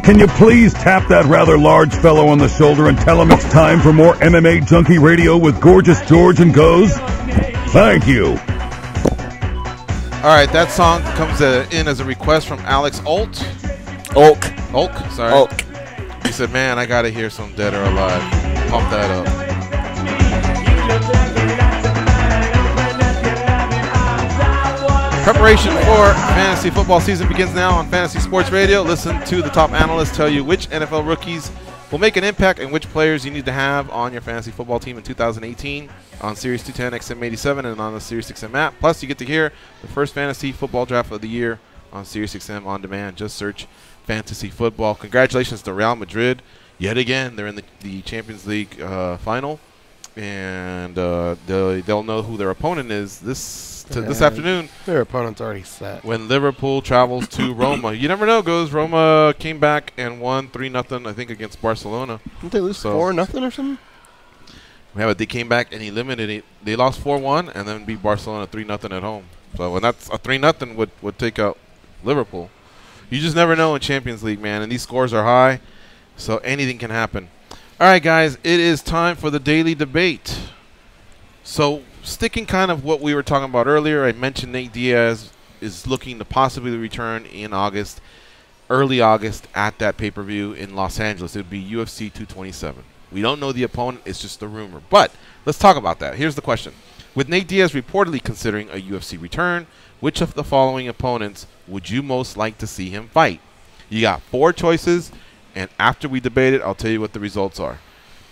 S3: Can you please tap that rather large fellow on the shoulder and tell him it's time for more MMA Junkie Radio with Gorgeous George and Goes? Thank you.
S5: All right, that song comes in as a request from Alex Olk, sorry.
S8: Olk.
S5: He said, man, I got to hear some Dead or Alive. Pump that up. Preparation for fantasy football season begins now on Fantasy Sports Radio. Listen to the top analysts tell you which NFL rookies will make an impact and which players you need to have on your fantasy football team in 2018 on Series 210 XM87 and on the Series 6M app. Plus, you get to hear the first fantasy football draft of the year on Series 6M on demand. Just search fantasy football. Congratulations to Real Madrid. Yet again, they're in the Champions League final, and they'll know who their opponent is this afternoon.
S6: Their opponent's already set. When
S5: Liverpool travels to Roma. You never know, Goes. Roma came back and won 3-0, I think, against Barcelona.
S6: Didn't they lose 4-0 or something?
S5: Yeah, but they came back and eliminated. They lost 4-1 and then beat Barcelona 3-0 at home. So when that's a 3-0 would take out Liverpool. You just never know in Champions League, man. And these scores are high, so anything can happen. All right, guys, it is time for the daily debate. So sticking kind of what we were talking about earlier, I mentioned Nate Diaz is looking to possibly return in August, early August, at that pay-per-view in Los Angeles. It would be UFC 227. We don't know the opponent. It's just a rumor. But let's talk about that. Here's the question. With Nate Diaz reportedly considering a UFC return, which of the following opponents would you most like to see him fight? You got 4 choices, and after we debate it, I'll tell you what the results are.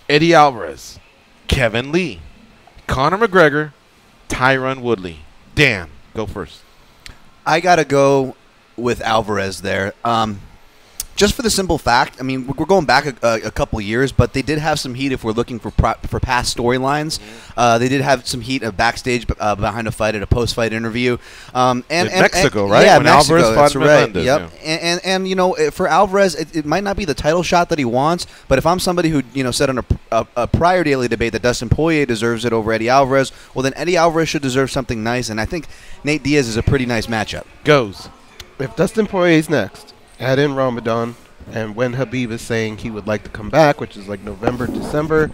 S5: Eddie Alvarez, Kevin Lee, Conor McGregor, Tyron Woodley. Dan, go first.
S7: I got to go with Alvarez there. Just for the simple fact, I mean, we're going back a couple years, but they did have some heat if we're looking for past storylines. They did have some heat backstage behind a fight at a post-fight interview.
S5: And Mexico, right?
S7: Yeah,
S5: when
S7: Mexico,
S5: Alvarez
S7: that's
S5: fought
S7: right.
S5: Melendez,
S7: Yep.
S5: Yeah.
S7: And you know, for Alvarez, it might not be the title shot that he wants, but if I'm somebody who, you know, said on a prior daily debate that Dustin Poirier deserves it over Eddie Alvarez, well, then Eddie Alvarez should deserve something nice, and I think Nate Diaz is a pretty nice matchup.
S5: Goes.
S6: If Dustin Poirier's next, add in Ramadan, and when Khabib is saying he would like to come back, which is like November, December,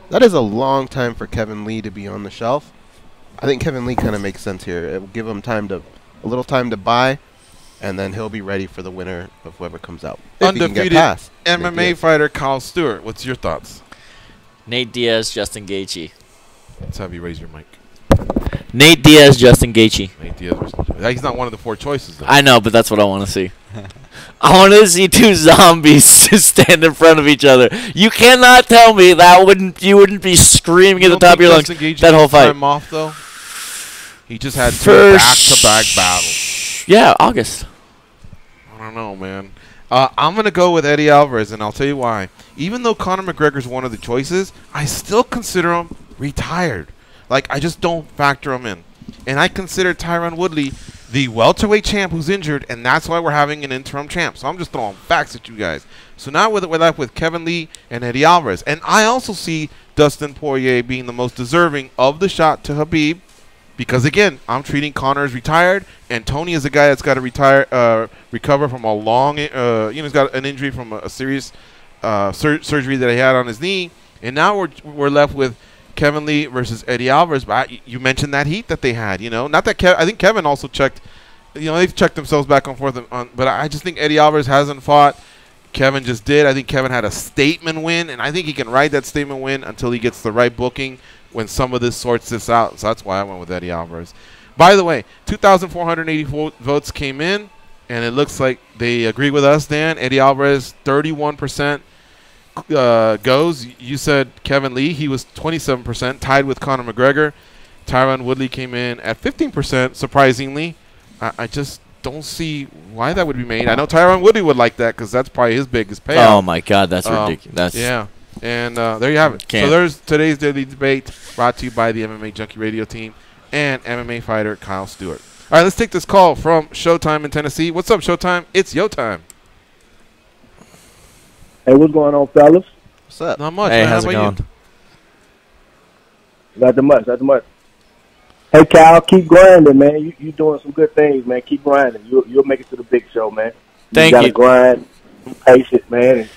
S6: that is a long time for Kevin Lee to be on the shelf. I think Kevin Lee kind of makes sense here. It will give him a little time to buy, and then he'll be ready for the winner of whoever comes out.
S5: Undefeated MMA fighter Kyle Stewart. What's your thoughts?
S8: Nate Diaz, Justin Gaethje.
S5: Let's have you raise your mic.
S8: Nate Diaz, Justin Gaethje.
S5: Nate Diaz. He's not one of the 4 choices, though.
S8: I know, but that's what I want to see. I want to see 2 zombies stand in front of each other. You cannot tell me you wouldn't be screaming at the top of your lungs that whole fight.
S5: Time off, though? He just had 2 back-to-back battles.
S8: Yeah, August.
S5: I don't know, man. I'm going to go with Eddie Alvarez, and I'll tell you why. Even though Conor McGregor's one of the choices, I still consider him retired. Like, I just don't factor him in. And I consider Tyron Woodley the welterweight champ who's injured, and that's why we're having an interim champ. So I'm just throwing facts at you guys. So now we're left with Kevin Lee and Eddie Alvarez. And I also see Dustin Poirier being the most deserving of the shot to Khabib because, again, I'm treating Conor as retired, and Tony is a guy that's got to recover from a long, he's got an injury from a serious surgery that he had on his knee. And now we're left with Kevin Lee versus Eddie Alvarez. But you mentioned that heat that they had, Not that I think Kevin also checked, they've checked themselves back and forth. But I just think Eddie Alvarez hasn't fought. Kevin just did. I think Kevin had a statement win, and I think he can ride that statement win until he gets the right booking when some of this sorts this out. So that's why I went with Eddie Alvarez. By the way, 2,484 votes came in, and it looks like they agree with us, Dan. Eddie Alvarez, 31%. Goes. You said Kevin Lee. He was 27%, tied with Conor McGregor. Tyron Woodley came in at 15%, surprisingly. I just don't see why that would be made. I know Tyron Woodley would like that because that's probably his biggest payout.
S8: Oh, my God. That's ridiculous.
S5: Yeah. And there you have it. So there's today's daily debate brought to you by the MMA Junkie Radio team and MMA fighter Kyle Stewart. All right, let's take this call from Showtime in Tennessee. What's up, Showtime? It's yo time.
S11: Hey, what's going on, fellas?
S6: What's up?
S5: Not much.
S8: Hey,
S5: man.
S8: how's it
S5: How
S8: going?
S5: about
S11: Not too much. Hey, Kyle, keep grinding, man. You doing some good things, man. Keep grinding. You'll make it to the big show, man.
S8: Thank
S11: gotta
S8: you.
S11: grind, be patient, man, and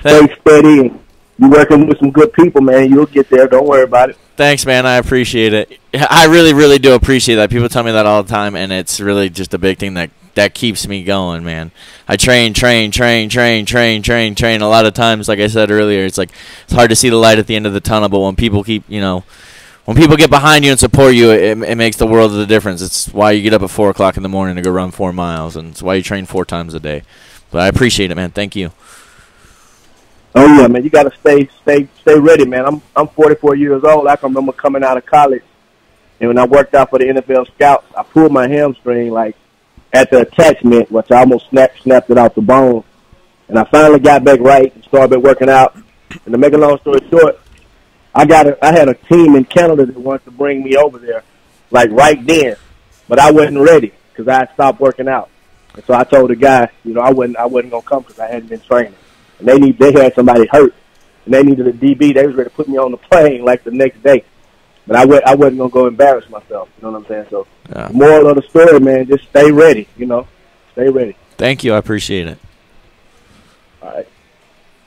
S11: stay steady. And you're working with some good people, man. You'll get there. Don't worry about it.
S8: Thanks, man. I appreciate it. I really, really do appreciate that. People tell me that all the time, and it's really just a big thing that keeps me going, man. I train. A lot of times, like I said earlier, it's hard to see the light at the end of the tunnel, but when people when people get behind you and support you, it makes the world of the difference. It's why you get up at 4 o'clock in the morning to go run 4 miles, and it's why you train 4 times a day. But I appreciate it, man. Thank you.
S11: Oh yeah, man. You gotta stay ready, man. I'm 44 years old. I can remember coming out of college, and when I worked out for the NFL scouts, I pulled my hamstring at the attachment, which I almost snapped it off the bone. And I finally got back right and started working out. And to make a long story short, I had a team in Canada that wanted to bring me over there, right then, but I wasn't ready because I had stopped working out. And so I told the guy, I wasn't gonna come because I hadn't been training. And they had somebody hurt, and they needed a DB. They was ready to put me on the plane the next day. But I wasn't gonna go embarrass myself. You know what I'm saying? So, The moral of the story, man, just stay ready. Stay ready.
S8: Thank you. I appreciate it.
S11: All right.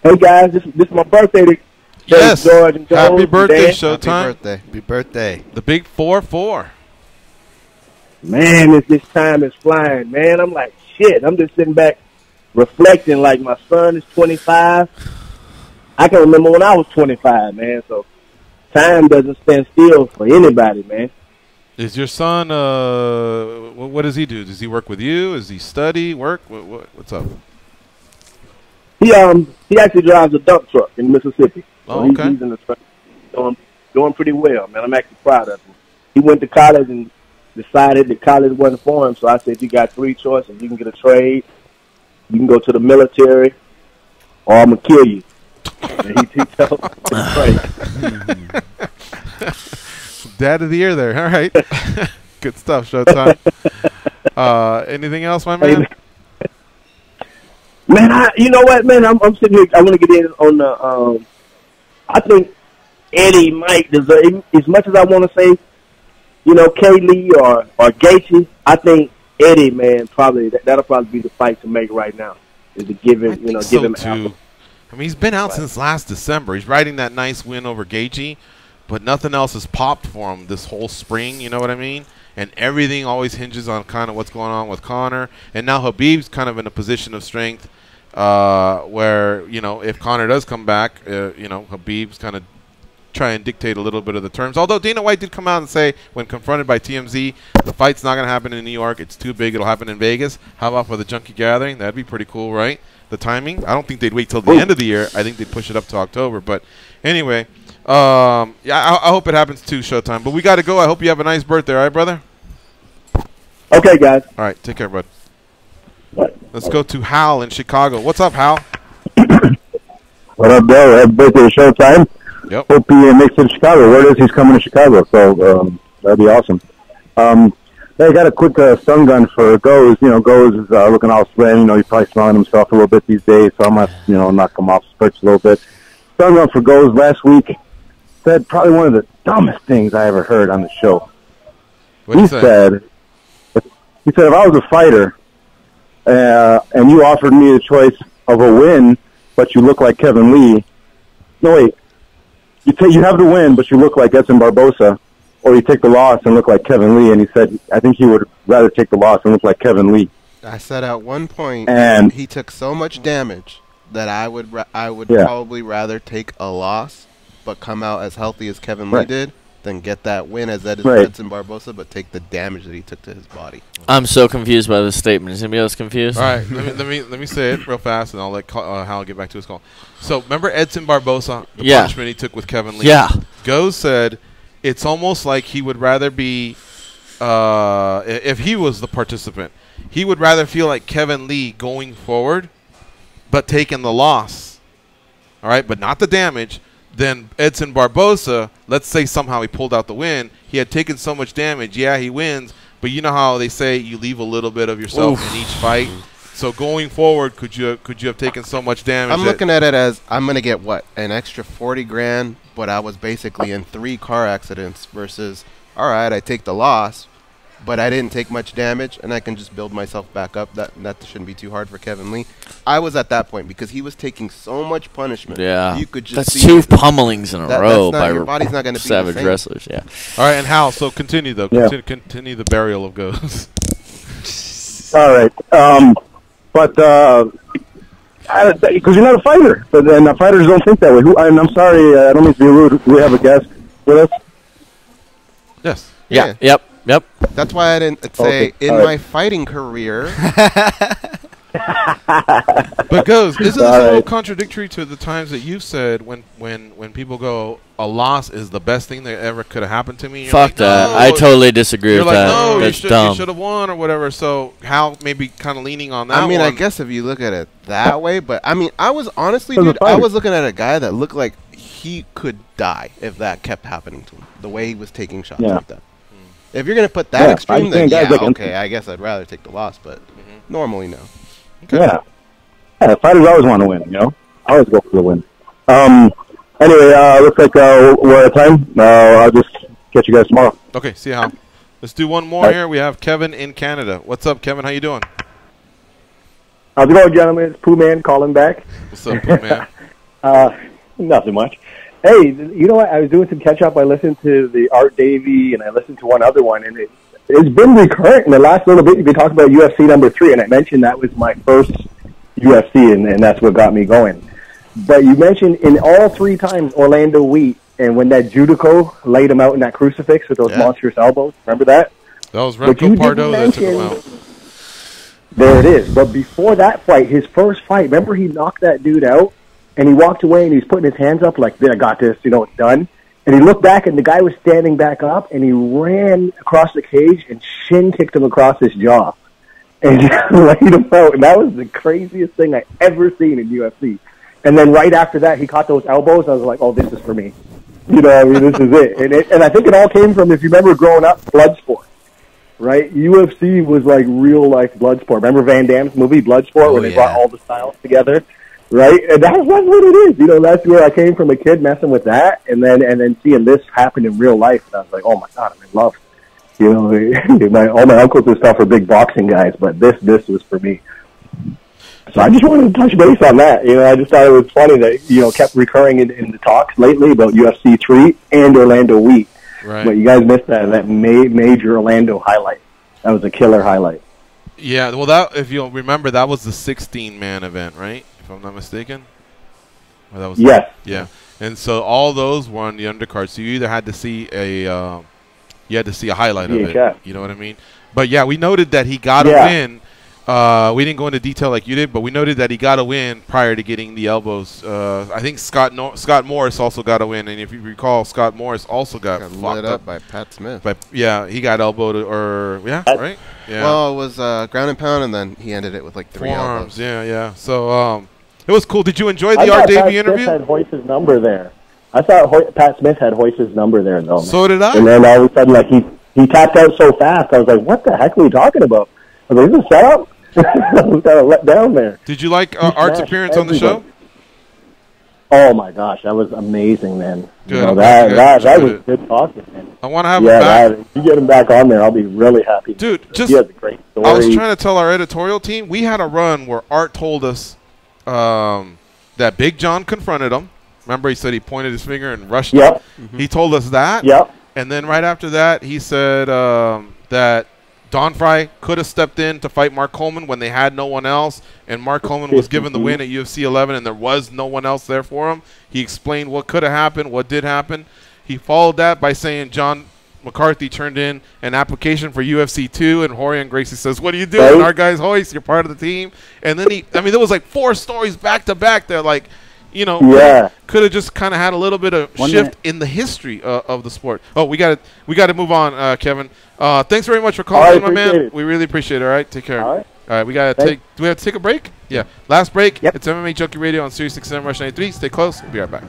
S11: Hey guys, this is my birthday.
S5: Yes.
S11: George and
S5: Happy birthday,
S11: Dan.
S5: Showtime.
S6: Happy birthday.
S5: The big 4-4.
S11: Man, this time is flying, man. I'm like, shit. I'm just sitting back reflecting my son is 25. I can remember when I was 25, man. So time doesn't stand still for anybody, man.
S5: Is your son, what does he do? Does he work with you? Does he study, work? What's up?
S11: He actually drives a dump truck in Mississippi.
S5: Oh,
S11: so
S5: okay.
S11: He's in the truck, doing pretty well, man. I'm actually proud of him. He went to college and decided that college wasn't for him, so I said, you got 3 choices. You can get a trade, you can go to the military, or I'm going to kill you. And he told me,
S5: Dad of the year there. All right. Good stuff, Showtime. Anything else, my man?
S11: Man, you know what, man? I'm sitting here. I want to get in on the. I think Eddie might deserve, as much as I want to say, K. Lee or Gaethje. I think Eddie, man, that'll probably be the fight to make right now. Is to give him, give him
S5: too. I mean, he's been out since last December. He's riding that nice win over Gaethje, but nothing else has popped for him this whole spring. You know what I mean? And everything always hinges on kind of what's going on with Conor. And now Khabib's kind of in a position of strength where, if Conor does come back, Khabib's kind of try and dictate a little bit of the terms. Although Dana White did come out and say, when confronted by TMZ, the fight's not going to happen in New York. It's too big. It'll happen in Vegas. How about for the Junkie Gathering? That'd be pretty cool, right? The timing. I don't think they'd wait till the end of the year. I think they'd push it up to October. But anyway, I hope it happens too, Showtime. But we got to go. I hope you have a nice birthday, all right, brother?
S11: Okay, guys.
S5: All right, take care, bud. Let's go to Hal in Chicago. What's up, Hal?
S12: What up, bro? Happy birthday, Showtime.
S5: Yep.
S12: Hope he makes it to Chicago. Word is he's coming to Chicago, so that'd be awesome. Hey, I got a quick stun gun for Goes. Goes is looking all sweaty. He's probably smelling himself a little bit these days, so I must, knock him off his perch a little bit. Stun gun for Goes last week said probably one of the dumbest things I ever heard on the show. He said, if I was a fighter and you offered me the choice of a win, but you look like Kevin Lee, no, wait. You have the win, but you look like Edson Barbosa, or you take the loss and look like Kevin Lee. And he said, I think he would rather take the loss and look like Kevin Lee.
S6: I said at one point,
S12: and
S6: he took so much damage that I would probably rather take a loss, but come out as healthy as Kevin Lee did, than get that win as Edson Barbosa, but take the damage that he took to his body.
S8: I'm so confused by this statement. Is anybody else confused?
S5: All right, let me say it real fast, and I'll let Hal get back to his call. So remember Edson Barbosa, the punishment he took with Kevin Lee?
S8: Yeah.
S5: Goes said it's almost like he would rather be, if he was the participant, he would rather feel like Kevin Lee going forward, but taking the loss. All right, but not the damage. Then Edson Barbosa, let's say somehow he pulled out the win. He had taken so much damage. Yeah, he wins, but you know how they say you leave a little bit of yourself in each fight. So going forward, could you have taken so much damage?
S6: I'm looking at it as I'm gonna get an extra $40,000, but I was basically in 3 car accidents versus all right, I take the loss, but I didn't take much damage, and I can just build myself back up. That shouldn't be too hard for Kevin Lee. I was at that point because he was taking so much punishment.
S8: Yeah,
S6: you could just
S8: that's
S6: see
S8: 2 pummelings in a row by
S6: your body's not going to be
S8: savage
S6: the same.
S8: wrestlers. Yeah.
S5: All right, and Hal. So continue though.
S12: Yeah.
S5: Continue the burial of Goes.
S12: All right. But because you're not a fighter, but then fighters don't think that way. I'm sorry, I don't mean to be rude. We have a guest with us.
S5: Yes.
S8: Yeah. Yep.
S6: That's why I didn't say in my fighting career.
S5: But Goes, isn't this a little contradictory to the times that you've said when people go, a loss is the best thing that ever could have happened to me? You're
S8: Fuck
S5: like,
S8: that.
S5: no.
S8: I totally disagree with that.
S5: No,
S8: that's
S5: you
S8: dumb.
S5: should have won or whatever. So Hal maybe kind of leaning on that.
S6: I mean,
S5: one.
S6: I guess if you look at it that way, but I mean, I was honestly, dude, I was looking at a guy that looked like he could die if that kept happening to him. The way he was taking shots like that. If you're gonna put that extreme, then okay, I guess I'd rather take the loss, but normally no.
S12: Okay. Yeah, fighters always want to win, you know? I always go for the win. Anyway, looks like we're out of time. I'll just catch you guys tomorrow.
S5: Okay, see you, Hal. Let's do one more here. We have Kevin in Canada. What's up, Kevin? How you doing?
S13: How's it going, gentlemen? It's Pooh Man calling back.
S5: What's up, Pooh Man?
S13: Nothing much. Hey, you know what? I was doing some catch-up. I listened to the Art Davey, and I listened to one other one, and it's been recurrent in the last little bit. You've been talking about UFC number 3, and I mentioned that was my first UFC, and that's what got me going. But you mentioned in all 3 times Orlando Wheat, and when that Judico laid him out in that crucifix with those monstrous elbows. Remember that?
S5: That was Remco Pardo that took him out.
S13: There it is. But before that fight, his first fight, remember he knocked that dude out? And he walked away, and he was putting his hands up like, I got this, it's done. And he looked back, and the guy was standing back up, and he ran across the cage and shin kicked him across his jaw. And just laid him out. And that was the craziest thing I ever seen in UFC. And then right after that, he caught those elbows. I was like, oh, this is for me. This is it. And I think it all came from, if you remember growing up, Bloodsport. Right? UFC was like real-life Bloodsport. Remember Van Damme's movie, Bloodsport, where they brought all the styles together? Right, and that's what it is. That's where I came from, a kid messing with that, and then seeing this happen in real life. And I was like, oh my god, I'm in love. All my uncles and stuff are big boxing guys, but this was for me. So I just wanted to touch base on that. I just thought it was funny that kept recurring in the talks lately about UFC 3 and Orlando Wheat.
S5: Right.
S13: But you guys missed that major Orlando highlight. That was a killer highlight.
S5: Yeah, well, that if you'll remember, that was the 16-man event, right? If I'm not mistaken. Or that was yeah. And so all those were on the undercard. So you either had to see a highlight of it. You know what I mean? But yeah, we noted that he got a win. We didn't go into detail like you did, but we noted that he got a win prior to getting the elbows. I think Scott Morris also got a win, and if you recall, Scott Morris also got
S6: lit up by Pat Smith.
S5: But yeah, he got elbowed, right? Yeah.
S6: Well, it was ground and pound, and then he ended it with like 3
S5: forearms.
S6: elbows.
S5: Yeah. So it was cool. Did you enjoy the Art Davey interview?
S13: I thought Pat Smith had Hoyt's number there. I thought Pat Smith had Hoyt's number there, though.
S5: So did I.
S13: And then all of a sudden, like he tapped out so fast, I was like, "What the heck are we talking about?" I was like, "Is this a setup?" I was kind of let down there.
S5: Did you like Art's appearance on the show?
S13: Oh my gosh, that was amazing, man!
S5: Good.
S13: That was good talking, man.
S5: I want to have him back.
S13: If you get him back on there, I'll be really happy.
S5: Dude,
S13: he has a great story.
S5: I was trying to tell our editorial team, we had a run where Art told us that Big John confronted him. Remember, he said he pointed his finger and rushed him? Mm-hmm. He told us that.
S13: Yep.
S5: And then right after that, he said that Don Fry could have stepped in to fight Mark Coleman when they had no one else, and Mark Coleman was given the win at UFC 11, and there was no one else there for him. He explained what could have happened, what did happen. He followed that by saying John McCarthy turned in an application for UFC 2, and Jorge and Gracie says, "What are you doing? Right. Our guy's Hoist, you're part of the team." And then there was like 4 stories back to back there, like, could have just kind of had a little bit of shift in the history of the sport. Oh, we got to move on, Kevin. Thanks very much for calling in, my man. We really appreciate it. All right, take care. All right, we got to take. Do we have to take a break? Yeah, last break. Yep. It's MMA Junkie Radio on Sirius XM Rush 93. Stay close. We'll be right back.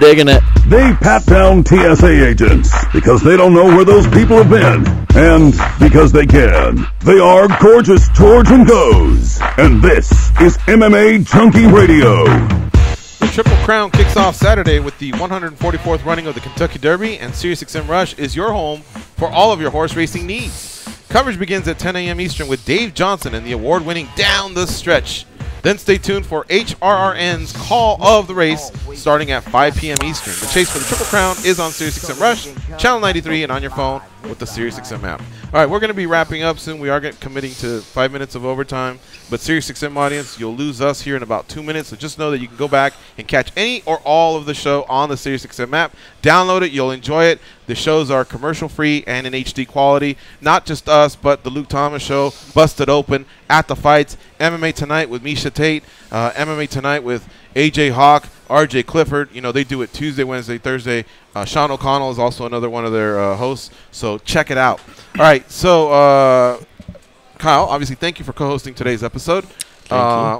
S8: digging it.
S3: They pat down TSA agents because they don't know where those people have been. And because they can. They are Gorgeous George and Goes. And this is MMA Junkie Radio.
S5: The Triple Crown kicks off Saturday with the 144th running of the Kentucky Derby, and SiriusXM Rush is your home for all of your horse racing needs. Coverage begins at 10 a.m. Eastern with Dave Johnson and the award-winning Down the Stretch. Then stay tuned for HRRN's Call of the Race starting at 5 p.m. Eastern. The chase for the Triple Crown is on SiriusXM Rush, Channel 93, and on your phone with the SiriusXM app. All right, we're going to be wrapping up soon. We are committing to 5 minutes of overtime. But SiriusXM audience, you'll lose us here in about 2 minutes. So just know that you can go back and catch any or all of the show on the SiriusXM app. Download it. You'll enjoy it. The shows are commercial-free and in HD quality. Not just us, but the Luke Thomas Show, Busted Open, At the Fights, MMA Tonight with Misha Tate, MMA Tonight with AJ Hawk, RJ Clifford. You know, they do it Tuesday, Wednesday, Thursday. Sean O'Connell is also another one of their hosts. So check it out. All right, so Kyle, obviously, thank you for co-hosting today's episode.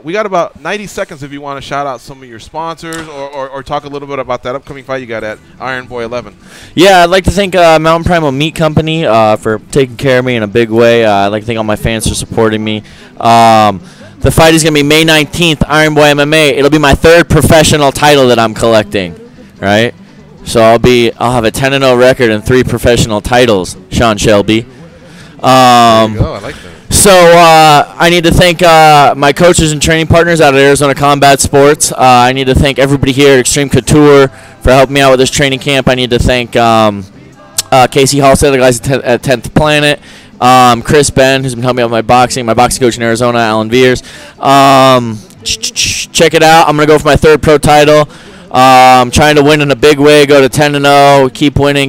S5: We got about 90 seconds if you want to shout out some of your sponsors or talk a little bit about that upcoming fight you got at Iron Boy 11.
S8: Yeah, I'd like to thank Mountain Primal Meat Company for taking care of me in a big way. I'd like to thank all my fans for supporting me. The fight is going to be May 19th, Iron Boy MMA. It'll be my third professional title that I'm collecting, right? So I'll have a 10-0 record and 3 professional titles, Sean Shelby.
S5: There you go. I like that.
S8: So I need to thank my coaches and training partners out at Arizona Combat Sports. I need to thank everybody here at Extreme Couture for helping me out with this training camp. I need to thank Casey Halstead, the guys at 10th Planet, Chris Ben, who's been helping me out with my boxing coach in Arizona, Alan Veers. Check it out. I'm going to go for my 3rd pro title. Trying to win in a big way, go to 10-0, keep winning,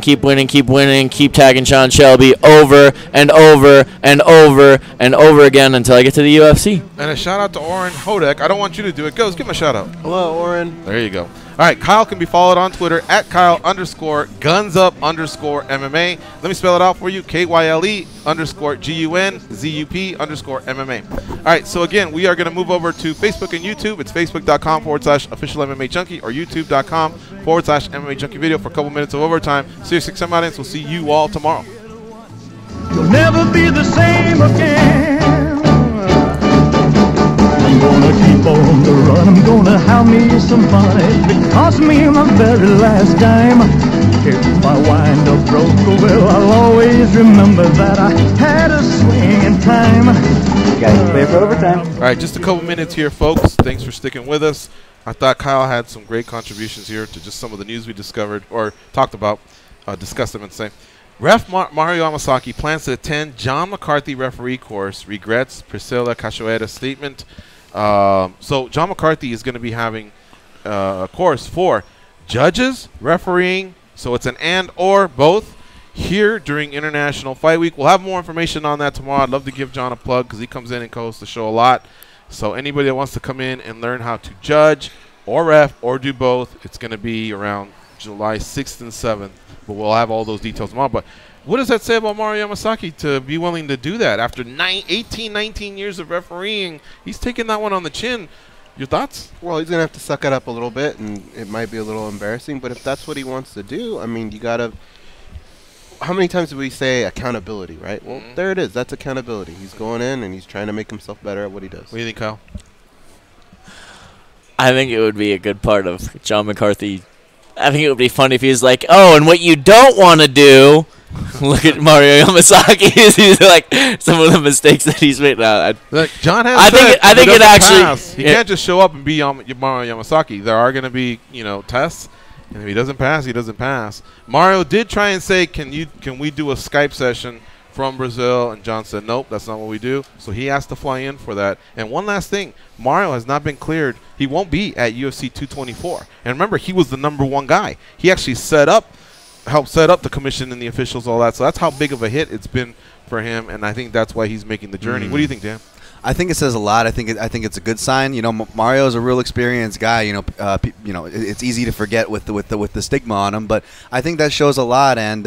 S8: keep tagging Sean Shelby over and over and over and over again until I get to the UFC.
S5: And a shout out to Oren Hodek. I don't want you to do it. Give him a shout out.
S6: Hello, Oren.
S5: There you go. All right, Kyle can be followed on Twitter at Kyle_GunsUp_MMA. Let me spell it out for you. KYLE_GUNZUP_MMA. All right, so again, we are going to move over to Facebook and YouTube. It's facebook.com/official MMA Junkie or youtube.com/MMA Junkie video for a couple minutes of overtime. SiriusXM audience, we'll see you all tomorrow.
S10: You'll never be the same again. I'm gonna keep on the run, I'm gonna have me some fun. It cost me my very last dime. If I wind up broke, well, I'll always remember that I had a swing in time. You guys play for overtime.
S5: All right, just a couple minutes here, folks. Thanks for sticking with us. I thought Kyle had some great contributions here to just some of the news we discovered or talked about, discussed them and say. Ref Mario Yamasaki plans to attend John McCarthy referee course, regrets Priscilla Cachoeira's statement. So John McCarthy is going to be having a course for judges, refereeing, so it's an and or both here during International Fight Week. We'll have more information on that tomorrow. I'd love to give John a plug because he comes in and co-hosts the show a lot. So anybody that wants to come in and learn how to judge or ref or do both, it's going to be around July 6th and 7th. But we'll have all those details tomorrow. But what does that say about Mario Yamasaki to be willing to do that? After 18, 19 years of refereeing, he's taking that one on the chin. Your thoughts?
S6: Well, he's going to have to suck it up a little bit, and it might be a little embarrassing. But if that's what he wants to do, I mean, you got to... How many times do we say accountability, right? Well, there it is. That's accountability. He's going in, and he's trying to make himself better at what he does.
S5: What do you think, Kyle?
S8: I think it would be a good part of John McCarthy. I think it would be funny if he was like, oh, and what you don't want to do... Look at Mario Yamasaki. He's like some of the mistakes that he's made.
S5: Look, John has
S8: I think it actually.
S5: Pass. He can't just show up and be Mario Yamasaki. There are going to be tests, and if he doesn't pass, he doesn't pass. Mario did try and say, can we do a Skype session from Brazil? And John said, nope, that's not what we do. So he has to fly in for that. And one last thing, Mario has not been cleared. He won't be at UFC 224. And remember, he was the #1 guy. He actually helped set up the commission and the officials, all that. So that's how big of a hit it's been for him, and I think that's why he's making the journey. What do you think, Dan?
S7: I think it says a lot. I think it's a good sign. Mario is a real experienced guy. It's easy to forget with the stigma on him, but I think that shows a lot. And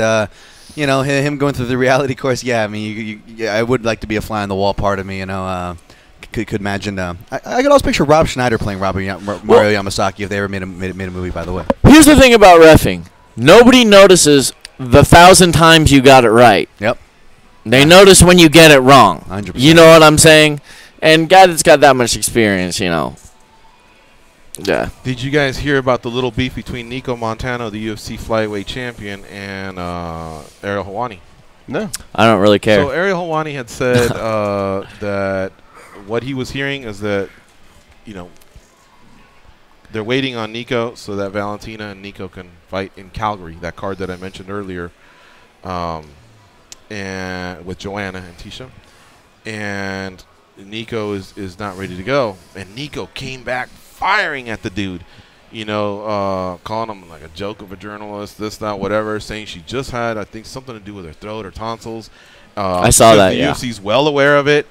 S7: him going through the reality course. Yeah, I mean, I would like to be a fly on the wall. Part of me, could imagine. I could also picture Rob Schneider playing Mario Yamasaki if they ever made a movie. By the way,
S8: here's the thing about reffing: nobody notices the 1,000 times you got it right.
S7: Yep.
S8: They notice when you get it wrong.
S7: 100%.
S8: You know what I'm saying? And guy that's got that much experience, you know. Yeah.
S5: Did you guys hear about the little beef between Nico Montano, the UFC flyweight champion, and Ariel Helwani?
S6: No.
S8: I don't really care.
S5: So Ariel Helwani had said that what he was hearing is that, you know, they're waiting on Nico so that Valentina and Nico can fight in Calgary, that card that I mentioned earlier, and with Joanna and Tisha. And Nico is not ready to go. And Nico came back firing at the dude, you know, calling him like a joke of a journalist, this, that, whatever, saying she just had, I think, something to do with her throat or tonsils.
S8: I saw that,
S5: the UFC's well aware of it.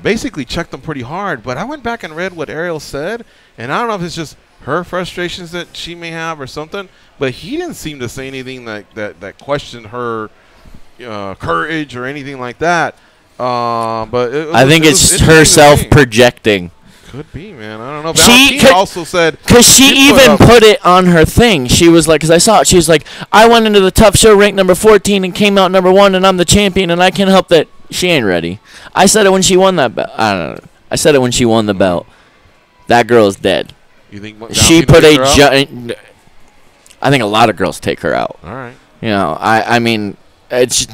S5: Basically checked them pretty hard. But I went back and read what Ariel said, and I don't know if it's just her frustrations that she may have or something, but he didn't seem to say anything that questioned her courage or anything like that. But
S8: I think it's herself projecting.
S5: Could be, man. I don't know. Valentina also said,
S8: because she even put it on her thing. She was like, because I saw it. She was like, I went into the Tough Show ranked number 14 and came out number 1, and I'm the champion, and I can't help that. She ain't ready. I said it when she won that belt. I don't know. I said it when she won the belt. That girl is dead.
S5: You think
S8: she put a giant? I think a lot of girls take her out.
S5: All right.
S8: You know, I mean, it's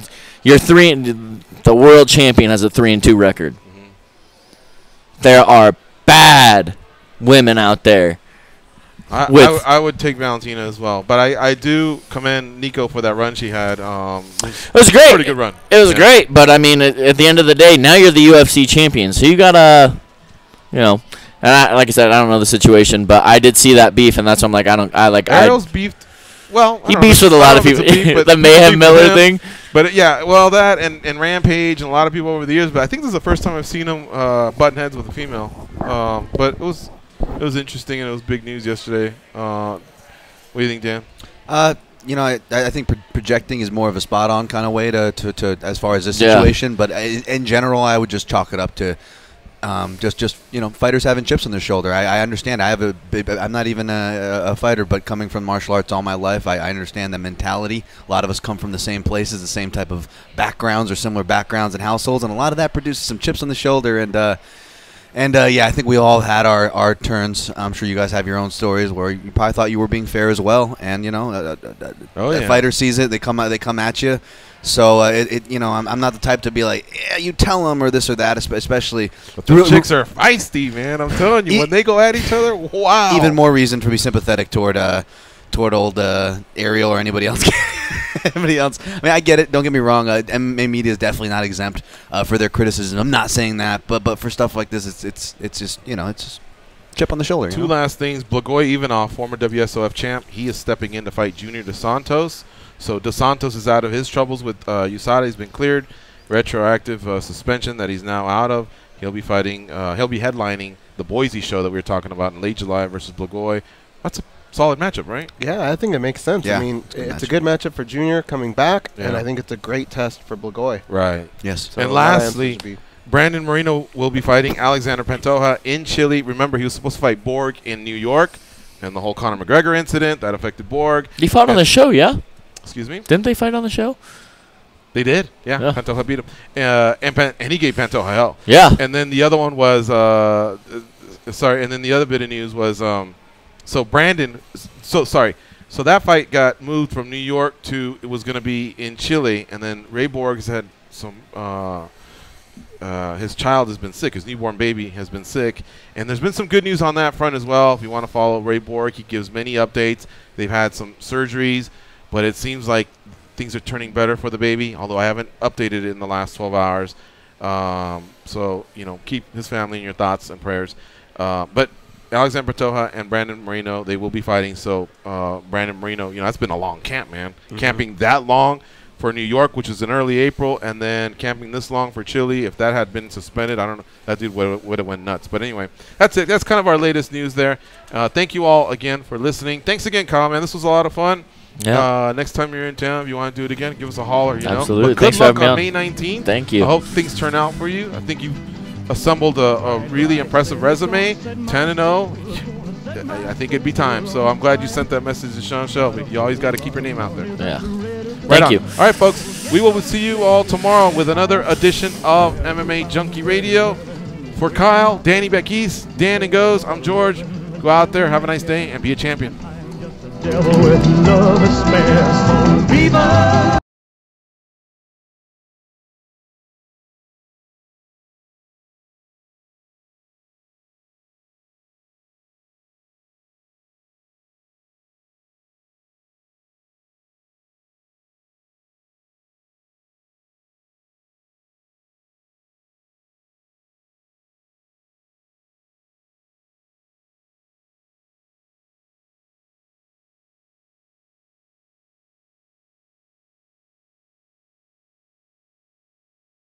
S8: you're the world champion has a 3-2 record. Mm-hmm. There are bad women out there.
S5: I would take Valentina as well, but I do commend Nico for that run she had.
S8: It was great.
S5: Pretty good run.
S8: It was great, but I mean, at the end of the day, now you're the UFC champion, so you gotta, you know. And like I said, I don't know the situation, but I did see that beef, and that's why I'm like,
S5: Ariel's beefed. Well,
S8: he beefs with a lot of people. The Mayhem Miller thing.
S5: But yeah, well, that and Rampage and a lot of people over the years. But I think this is the first time I've seen him button heads with a female. But it was interesting, and it was big news yesterday. What do you think, Dan?
S7: You know, I think projecting is more of a spot-on kind of way to as far as this situation. But in general, I would just chalk it up to just you know, fighters having chips on their shoulder. I understand. I'm not even a fighter, but coming from martial arts all my life, I understand the mentality. A lot of us come from the same places, the same type of backgrounds or similar backgrounds and households, and a lot of that produces some chips on the shoulder. And yeah, I think we all had our turns. I'm sure you guys have your own stories where you probably thought you were being fair as well. And you know, a fighter sees it, they come at you. So you know, I'm not the type to be like, yeah, you tell them or this or that, especially.
S5: But the chicks are feisty, man. I'm telling you, when they go at each other, wow.
S7: Even more reason to be sympathetic toward old Ariel or anybody else. Everybody else. I mean, I get it. Don't get me wrong. MMA media is definitely not exempt for their criticism. I'm not saying that, but for stuff like this, it's just, you know, it's just chip on the shoulder.
S5: Two last things. Blagoy Ivanov, former WSOF champ, he is stepping in to fight Junior Dos Santos. So Dos Santos is out of his troubles with USADA. He's been cleared. Retroactive suspension that he's now out of. He'll be fighting. He'll be headlining the Boise show that we were talking about in late July versus Blagoy. That's a solid matchup, right?
S6: Yeah, I think it makes sense.
S7: Yeah,
S6: I mean, it's a good matchup for Junior coming back, and I think it's a great test for Blagoy.
S5: Right.
S7: Yes.
S5: So and lastly, Brandon Marino will be fighting Alexander Pantoja in Chile. Remember, he was supposed to fight Borg in New York, and the whole Conor McGregor incident that affected Borg.
S8: He fought on the show, yeah?
S5: Excuse me?
S8: Didn't they fight on the show?
S5: They did, yeah. Pantoja beat him. And he gave Pantoja hell.
S8: Yeah.
S5: And then the other one was, and then the other bit of news was, so that fight got moved from New York to, it was going to be in Chile, and then Ray Borg's had some, his child has been sick. His newborn baby has been sick. And there's been some good news on that front as well. If you want to follow Ray Borg, he gives many updates. They've had some surgeries, but it seems like things are turning better for the baby, although I haven't updated it in the last 12 hours. So, you know, keep his family in your thoughts and prayers. But Alexander Pantoja and Brandon Marino, they will be fighting. So Brandon Marino, you know, that's been a long camp, man. Mm-hmm. Camping that long for New York, which is in early April, and then camping this long for Chile. If that had been suspended, I don't know. That dude would have went nuts. But anyway, that's it. That's kind of our latest news there. Thank you all again for listening. Thanks again, Kyle, man. This was a lot of fun.
S8: Yeah.
S5: Next time you're in town, if you want to do it again, give us a holler. You
S8: Absolutely.
S5: know. But good
S8: Thanks
S5: luck
S8: for having
S5: on
S8: me
S5: May 19th.
S8: Thank you.
S5: I hope things turn out for you. I think you assembled a really impressive resume, 10-0. I think it'd be time. So I'm glad you sent that message to Sean Shelby. You always got to keep your name out there.
S8: Yeah.
S5: Right
S8: Thank you.
S5: All right, folks. We will see you all tomorrow with another edition of MMA Junkie Radio. For Kyle, Danny Beckis, Dan and Goes, I'm George. Go out there, have a nice day, and be a champion.
S10: Devil with love is spare, so Viva